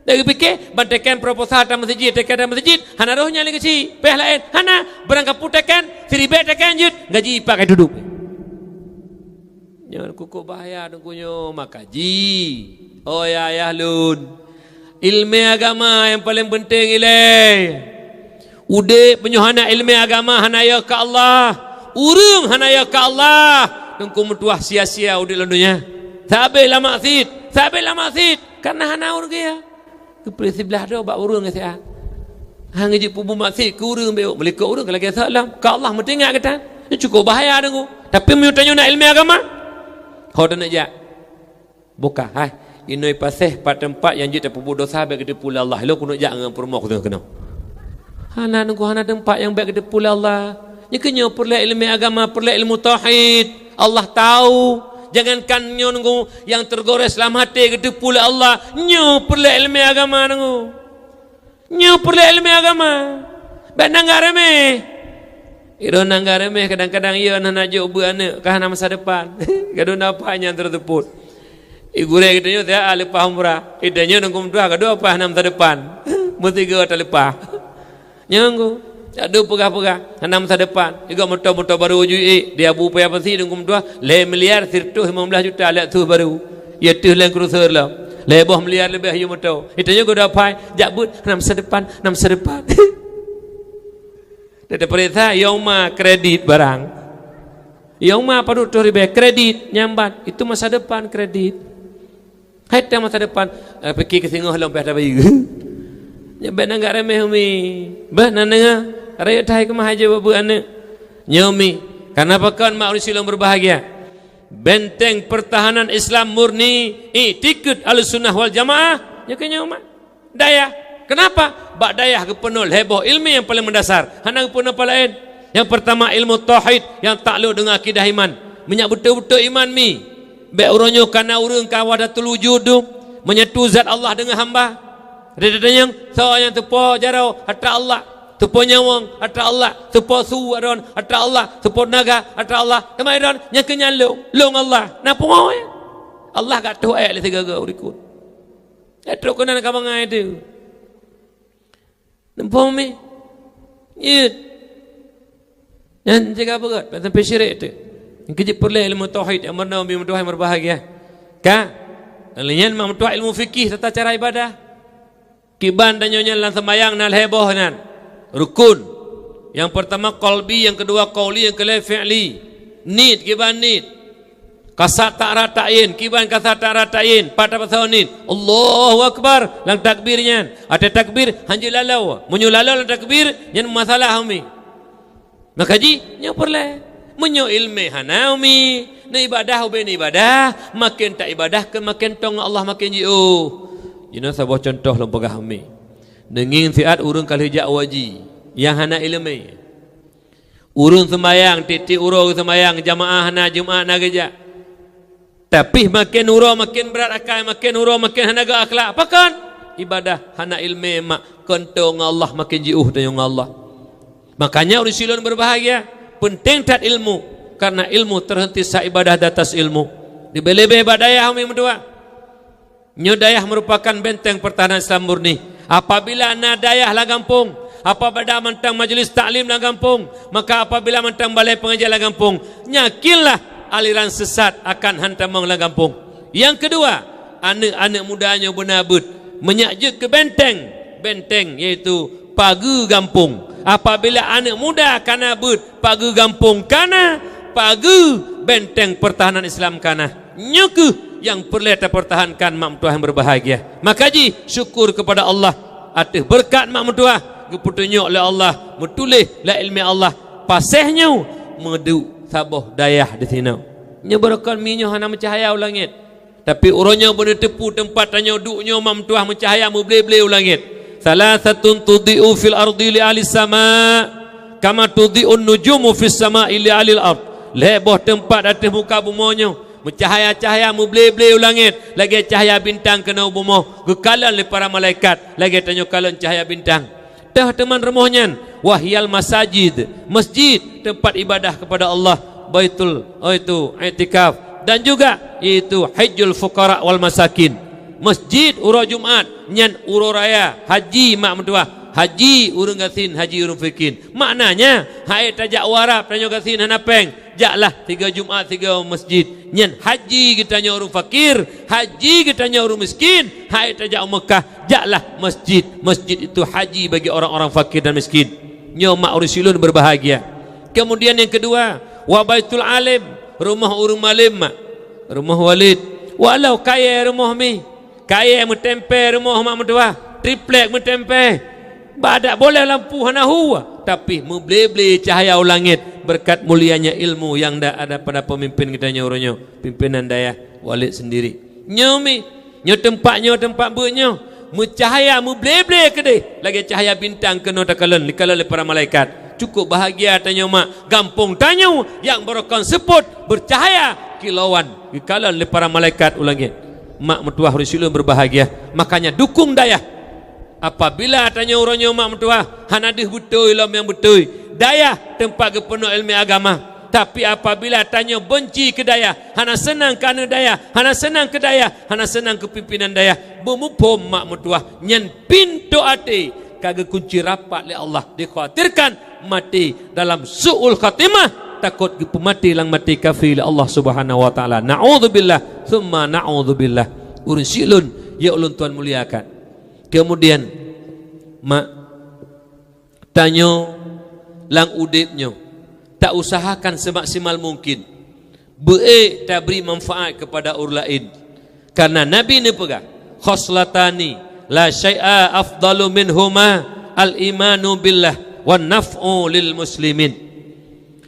Dari fikir bantekan proposal dalam masjid, tekan dalam masjid, hana rohnya lagi kecil, peh lain, hana berangkat tekan, seribet tekan jut, gaji pakai duduk. Jangan kuku bahaya dengkunyo makaji. Oh ya lun. Ilmu agama yang paling penting ilai. Ude penyuhana ilmu agama hana ya ke Allah. Urung hana ya ke Allah. Dengku mutuah sia-sia ude landunya. Sabe la maksud karena hana urung ya. Kepala sebelah tu bak urung ke saya. Hang je pubu maksud ke urung be melika urung kalau ke salam. Ka Allah mesti ingat kata. Ini cukup bahaya dengu. Tapi mutanya nak ilmu agama. Kau dah nak jak. Buka hai. Inoi paseh pat tempat yang je pubu dosa be ke pula Allah. Lo kuno jak dengan permok tu kena. Hana dengu hana tempat yang be ke pula Allah. Nyekenya perlu ilmu agama, perlu ilmu tauhid. Allah tahu. Jangankan nyo nunggu yang tergores dalam hati ke pula Allah. Nyo perlu ilmu agama nunggu. Nyo perlu ilmu agama. Bandang remeh. Iro nang remeh kadang-kadang ia nak juk buana kahana masa depan. Gaduh napanya terteput. Igure kita nyo dia lepas umrah. Kita nyo nunggu dua gaduh apa masa depan. Mesti ge ta lepas. Nyo ada pegah-pegah hana masa depan juga motor-motor baru uji dia bu payah pasti dengkum dua le miliar sirtuh 15 juta lihat tu baru ya tu lain cruiser lah le boh miliar lebih ayu motor itu juga dah pai jabut hana masa depan Dada perintah yauma kredit barang yauma padu tu ribe kredit nyambat itu masa depan kredit hai masa depan pergi ke singoh lompat dah bayu nyambat enggak remeh umi bah nana raya thai ke mahaja babu anak nyomi Kenapa kan mak silong berbahagia? Benteng pertahanan Islam murni i'tiqad al-sunnah wal jamaah ya kenya umat daya. Kenapa? Bak daya ke penuh heboh ilmu yang paling mendasar. Hana ke penuh lain. Yang pertama ilmu tauhid yang takluk dengan akidah iman. Menyak betul-betul iman mi. Be uronyo kana urang kawadatul wujud menyatu zat Allah dengan hamba. Dadanya yang tepo jarau hatta Allah. Tepo nyawang hatta Allah. Tepo suwaron hatta Allah. Tepo naga hatta Allah. Kemairan nya kenyalung long Allah. Napa mau ya? Allah gak tahu ayat le tiga urikut. Ya truk kana ka mangai tu. Nampak mi? Ya. Yang jaga berat, sampai syirik tu. Yang kejip perlu ilmu tauhid yang benar ilmu Tuhan berbahagia. Ka? Lainnya memang tuah ilmu fikih tata cara ibadah. Kiban dan nyonya dalam sembahyang nal heboh nan. Rukun. Yang pertama qalbi, yang kedua qauli, yang ketiga fi'li. Nid kiban nid. Kasat tak ratain, kiban kasat tak ratain. Pada pasal nid. Allahu akbar lang takbirnya. Ada takbir hanjil lalau. Munyu lalau lang takbir yang masalah umi. Maka ji nya perle menyo ilmu hanaumi na ibadah ben ibadah makin tak ibadah ke makin tong Allah makin jiu. Jina sebuah contoh lempagah umi. Nengin fiat urang kali jak waji yang hana ilmu. Urang sembayang titik urang sembayang jamaah hana Jumaat na geja. Tapi makin urang makin berat akal makin urang makin hana ga akhlak. Apakan ibadah hana ilmu mak kentong Allah makin jiu tayong Allah. Makanya orang silon berbahagia. Penting tat ilmu. Karena ilmu terhenti sa ibadah di atas ilmu. Dibeli-beli badayah kami berdua. Nyodayah merupakan benteng pertahanan Islam murni. Apabila nadayah lah gampung. Apabila mentang majlis taklim lah gampung. Maka apabila mentang balai pengajian lah gampung. Nyakinlah aliran sesat akan hantamang lah gampung. Yang kedua, anak-anak mudanya benabut. Menyakjut ke benteng. Benteng iaitu pagu gampung. Apabila anak muda kana but pagu gampung kana pagu benteng pertahanan Islam kana nyukuh yang perlu kita pertahankan mak mentua yang berbahagia. Maka ji syukur kepada Allah atas berkat mak mentua geputunjuk oleh Allah metulih la ilmi Allah pasehnya medu saboh dayah di sini nya barakan minyo hana mencahaya langit tapi uronya boleh tepu tempat tanya duknya mak mentua mencahaya membeli-beli langit. Salasatun tudhi'u fil ardi li ahli sama kama tudhi'un nujumu fis sama'i li ahli al-ard. Leboh tempat atas muka bumonyo mencahaya-cahaya membeli-beli langit lagi cahaya bintang kena bumoh gekalan le para malaikat lagi tanyo kalan cahaya bintang. Dah teman remohnya wahyal masajid masjid tempat ibadah kepada Allah baitul itu i'tikaf dan juga itu hajjul fuqara wal masakin. Masjid urang Jumaat nyan urang raya haji mak mentua haji urang gasin haji urang fikin maknanya hai tajak warap tanyo gasin hanapeng jaklah 3 Jumaat 3 masjid nyan haji kita nya urang fakir haji kita nya urang miskin hai tajak Mekah jaklah masjid masjid itu haji bagi orang-orang fakir dan miskin nyo mak ursilun berbahagia. Kemudian yang kedua wa baitul alim rumah urang malim mak rumah walid walau kaya rumah mi kaya mentempe rumah mak mentua triplek mentempe badak boleh lampu hana huwa tapi membeli-beli cahaya langit berkat mulianya ilmu yang ada pada pemimpin kita nyoronyo pimpinan daya walid sendiri nyomi nyo tempat bunyo mencahaya membeli-beli kedai lagi cahaya bintang kena takalan dikalan oleh para malaikat cukup bahagia tanya mak gampung tanya yang berokon seput bercahaya kilauan dikalan oleh para malaikat ulangit. Mak mentua Rasulullah berbahagia. Makanya dukung daya. Apabila tanya orangnya mak mentua hanadih betul ilmu yang betul daya tempat ke penuh ilmu agama. Tapi apabila tanya benci ke daya hana senang kerana daya hana senang ke daya hana senang ke pimpinan daya bermupum mak mentua nyen pintu hati kagak kunci rapat oleh Allah dikhawatirkan mati dalam su'ul khatimah takut mati lang mati kafir Allah Subhanahu wa taala. Na'udzubillah thumma na'udzubillah. Urun silun ya ulun tuan muliakan. Kemudian mak tanyo lang udipnyo tak usahakan semaksimal mungkin beik tak beri manfaat kepada orang lain. Karena Nabi ni pegang khoslatani la syai'a afdalu minhuma al-imanu billah wan naf'u lil muslimin.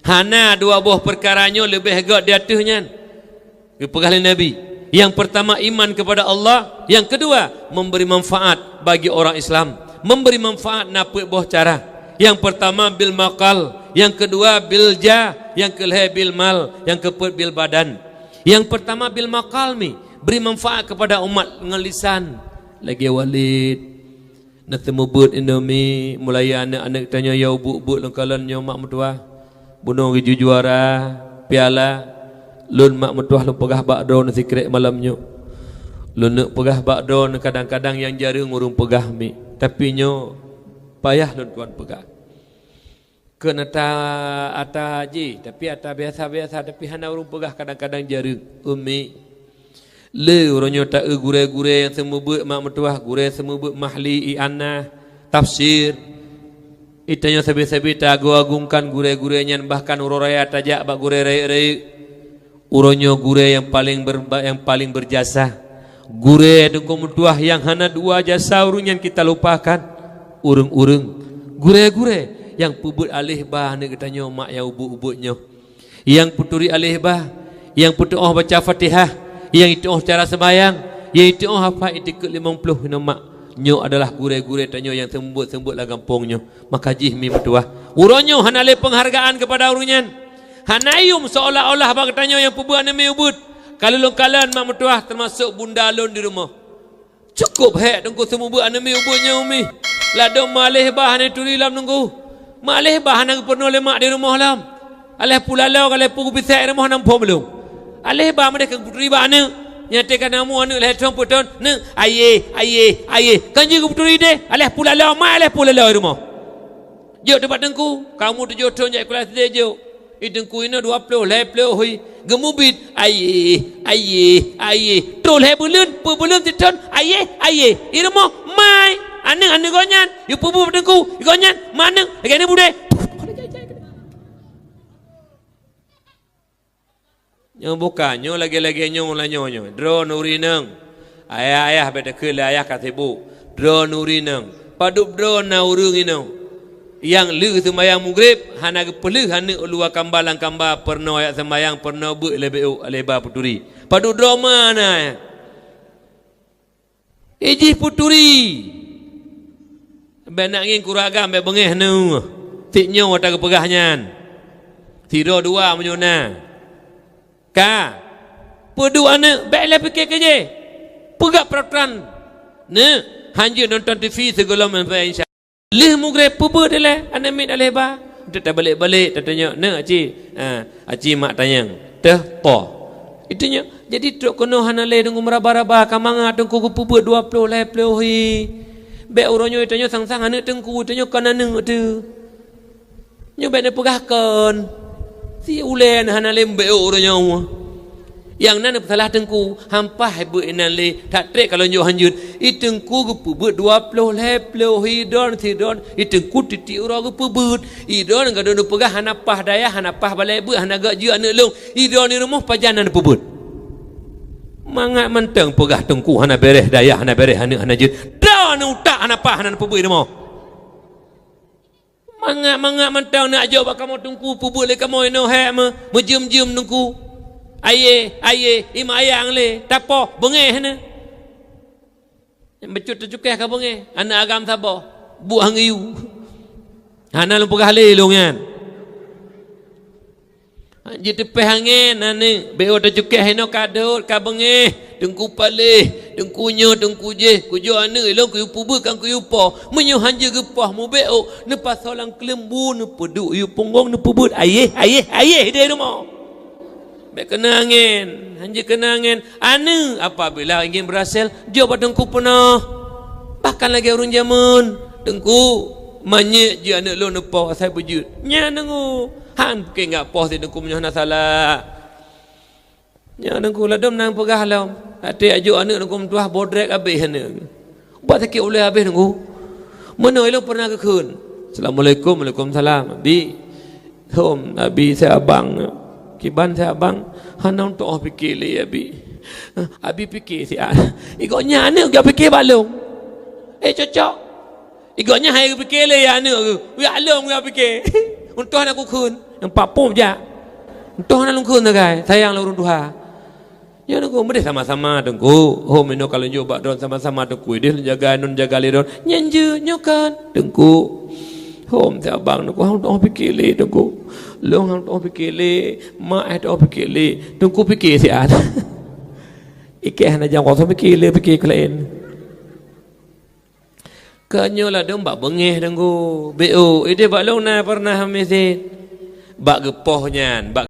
Hana dua buah perkaranya lebih agak di atasnya. Kepegah Nabi. Yang pertama iman kepada Allah, yang kedua memberi manfaat bagi orang Islam. Memberi manfaat napa boh cara. Yang pertama bil maqal, yang kedua bil jah, yang kelih bil mal, yang keempat bil badan. Yang pertama bil maqal mi, beri manfaat kepada umat dengan lisan. Lagi walid nak temu but Indomie, mulai anak-anak tanya ya ubuk-ubuk lengkalan nya mak mertua. Bunuh ke juara piala lun mak mertua lu pegah bakdo nasi krek malamnya. Lun nak pegah bakdo kadang-kadang yang jarang urung pegah mi, tapi nyo payah lun tuan pegah. Kena ata ji, tapi ata biasa-biasa, tapi hana urung pegah kadang-kadang jarang. Umi le orangnya tak gure-gure yang semua buat mak mertua, gure semua buat mahli i'anah, tafsir. Itanya sabi-sabi tak agungkan gure-gurenya, bahkan uroraya tajak bak gure rei-rei. Uronyo gure yang paling berjasa. Gure dengko mertua yang hana dua jasa urunyan kita lupakan. Urung-urung gure-gure yang pubut alih bah ni katanya mak yang ubuk-ubuknya. Yang puturi alih bah, yang putu baca Fatihah, yang itu cara sembahyang, yang itu hafal itikut 50 nama nyo adalah gure-gure tanyo yang sembut-sembut lah kampungnya. Maka jihmi mertua uronyo hana le penghargaan kepada urunyan. Hanayum seolah-olah bang tanyo yang pubut nami ubut. Kalau longkalan mak mertua termasuk bunda lon di rumah. Cukup hek dengku semua buat nami ubutnya umi. Ladong malih bah ni turi lam nunggu. Malih bah nang penuh lemak di rumah lam. Alih pulalau kalau pugu bisai rumah nampung belum. Alih bah mereka putri bah ni. Nyatakan namu anu leh tuan putun ne aye kanji ku putri de alih pulalau mai alih pulalau rumah. Jo tempat dengku kamu tu jo tu nyai kelas de jo. Idengku ina 20 leh pleu hui gemubit aye tu leh bulun titun aye irmo mai ane gonyan yu pubu dengku gonyan maneng agane bude nyo bukannya lagi-lagi nyo drone urineng ayah beda kele ayah katibu drone urineng padup drone na urung ino yang lu sembayang maghrib hana gepelih hana ulua kambalang kamba perno ayat sembayang perno bu lebeu leba puturi padup drone mana iji puturi benak ngin kuragam be bengeh nu tiknyo wata kepegahnya tiro dua menyona ka pedua ne baiklah fikir kerja pegak peraturan ne hanya nonton TV segala manfaat insya leh mugre pubu dele anak mit aleh ba tak balik-balik tanya ne aci mak tanya teh to itunya jadi tok kono hanale dengan meraba-raba kamanga tengku pubu 20 leh plehi be uronyo tanya sang-sang anak tengku tanya kana ne tu nyo be ne pegahkan si ulen hanale be uronyo yang nana salah tengku hampah hebu inale tak trek kalau nyo hanjut itengku gepubut 20 lepleu hidon tidon itengku titi ura gepubut idon gadon pegah hanapah daya hanapah balai bu hanaga ju anak long idon ni rumah pajanan pubut mangat menteng pegah tengku hana bereh daya hana bereh hana hanajut dan utak hanapah hana pubut rumah mangat menteng nak jawab kamu tengku pubut le kamu ino he mejum-jum tengku aye ima ayang le tapo bengeh na becut tercukeh ka bengeh anak agam sabo buang iu hana lu pegah le longan je tepeh angin ane beo tercukeh ino kadot ka bengeh tengku paleh tengku nyo tengku je kujo ane lo ku pubu kan ku yupo menyo hanje gepah mu beo ne pasolang kelembu ne pedu yu ponggong ne pubut aye de rumah baik kenangin, hanya kenangin. Anu apabila ingin berhasil, jawab dengku penuh. Bahkan lagi orang zaman, dengku manyek je anak lo nepah saya berjud. Nya dengku, han ke ngak poh si dengku punya nak salah. Nya dengku ladom nang pegah lam. Hati ajuk anak dengku tuah bodrek habis anak. Buat sakit oleh habis dengku. Mana elo pernah kekun. Assalamualaikum, waalaikumsalam. Abi, hom, abi saya abang. Kiban saya abang hana untuk fikir le abi fikir si igoknya ane gak fikir balong cocok igoknya hai fikir le ane wi along gak fikir untuk anak ku kun nampak pom je. Entah nak lungkun tu guys, sayang lah urun Tuhan. Ya tengku, mesti sama-sama tengku. Home ini kalau jumpa don sama-sama tengku, dia jaga nun jaga lidon, nyenje nyokan tengku. Home tu abang tengku, hang tak fikir le tengku. Long hang tak fikir le, mak tak fikir le, tengku fikir siat. Ikan nak jangan kau fikir le, fikir kelain. Kanyo lah dia mbak bengih tengku. Bo, dia bak long na pernah mesin. Bak gepohnya, bak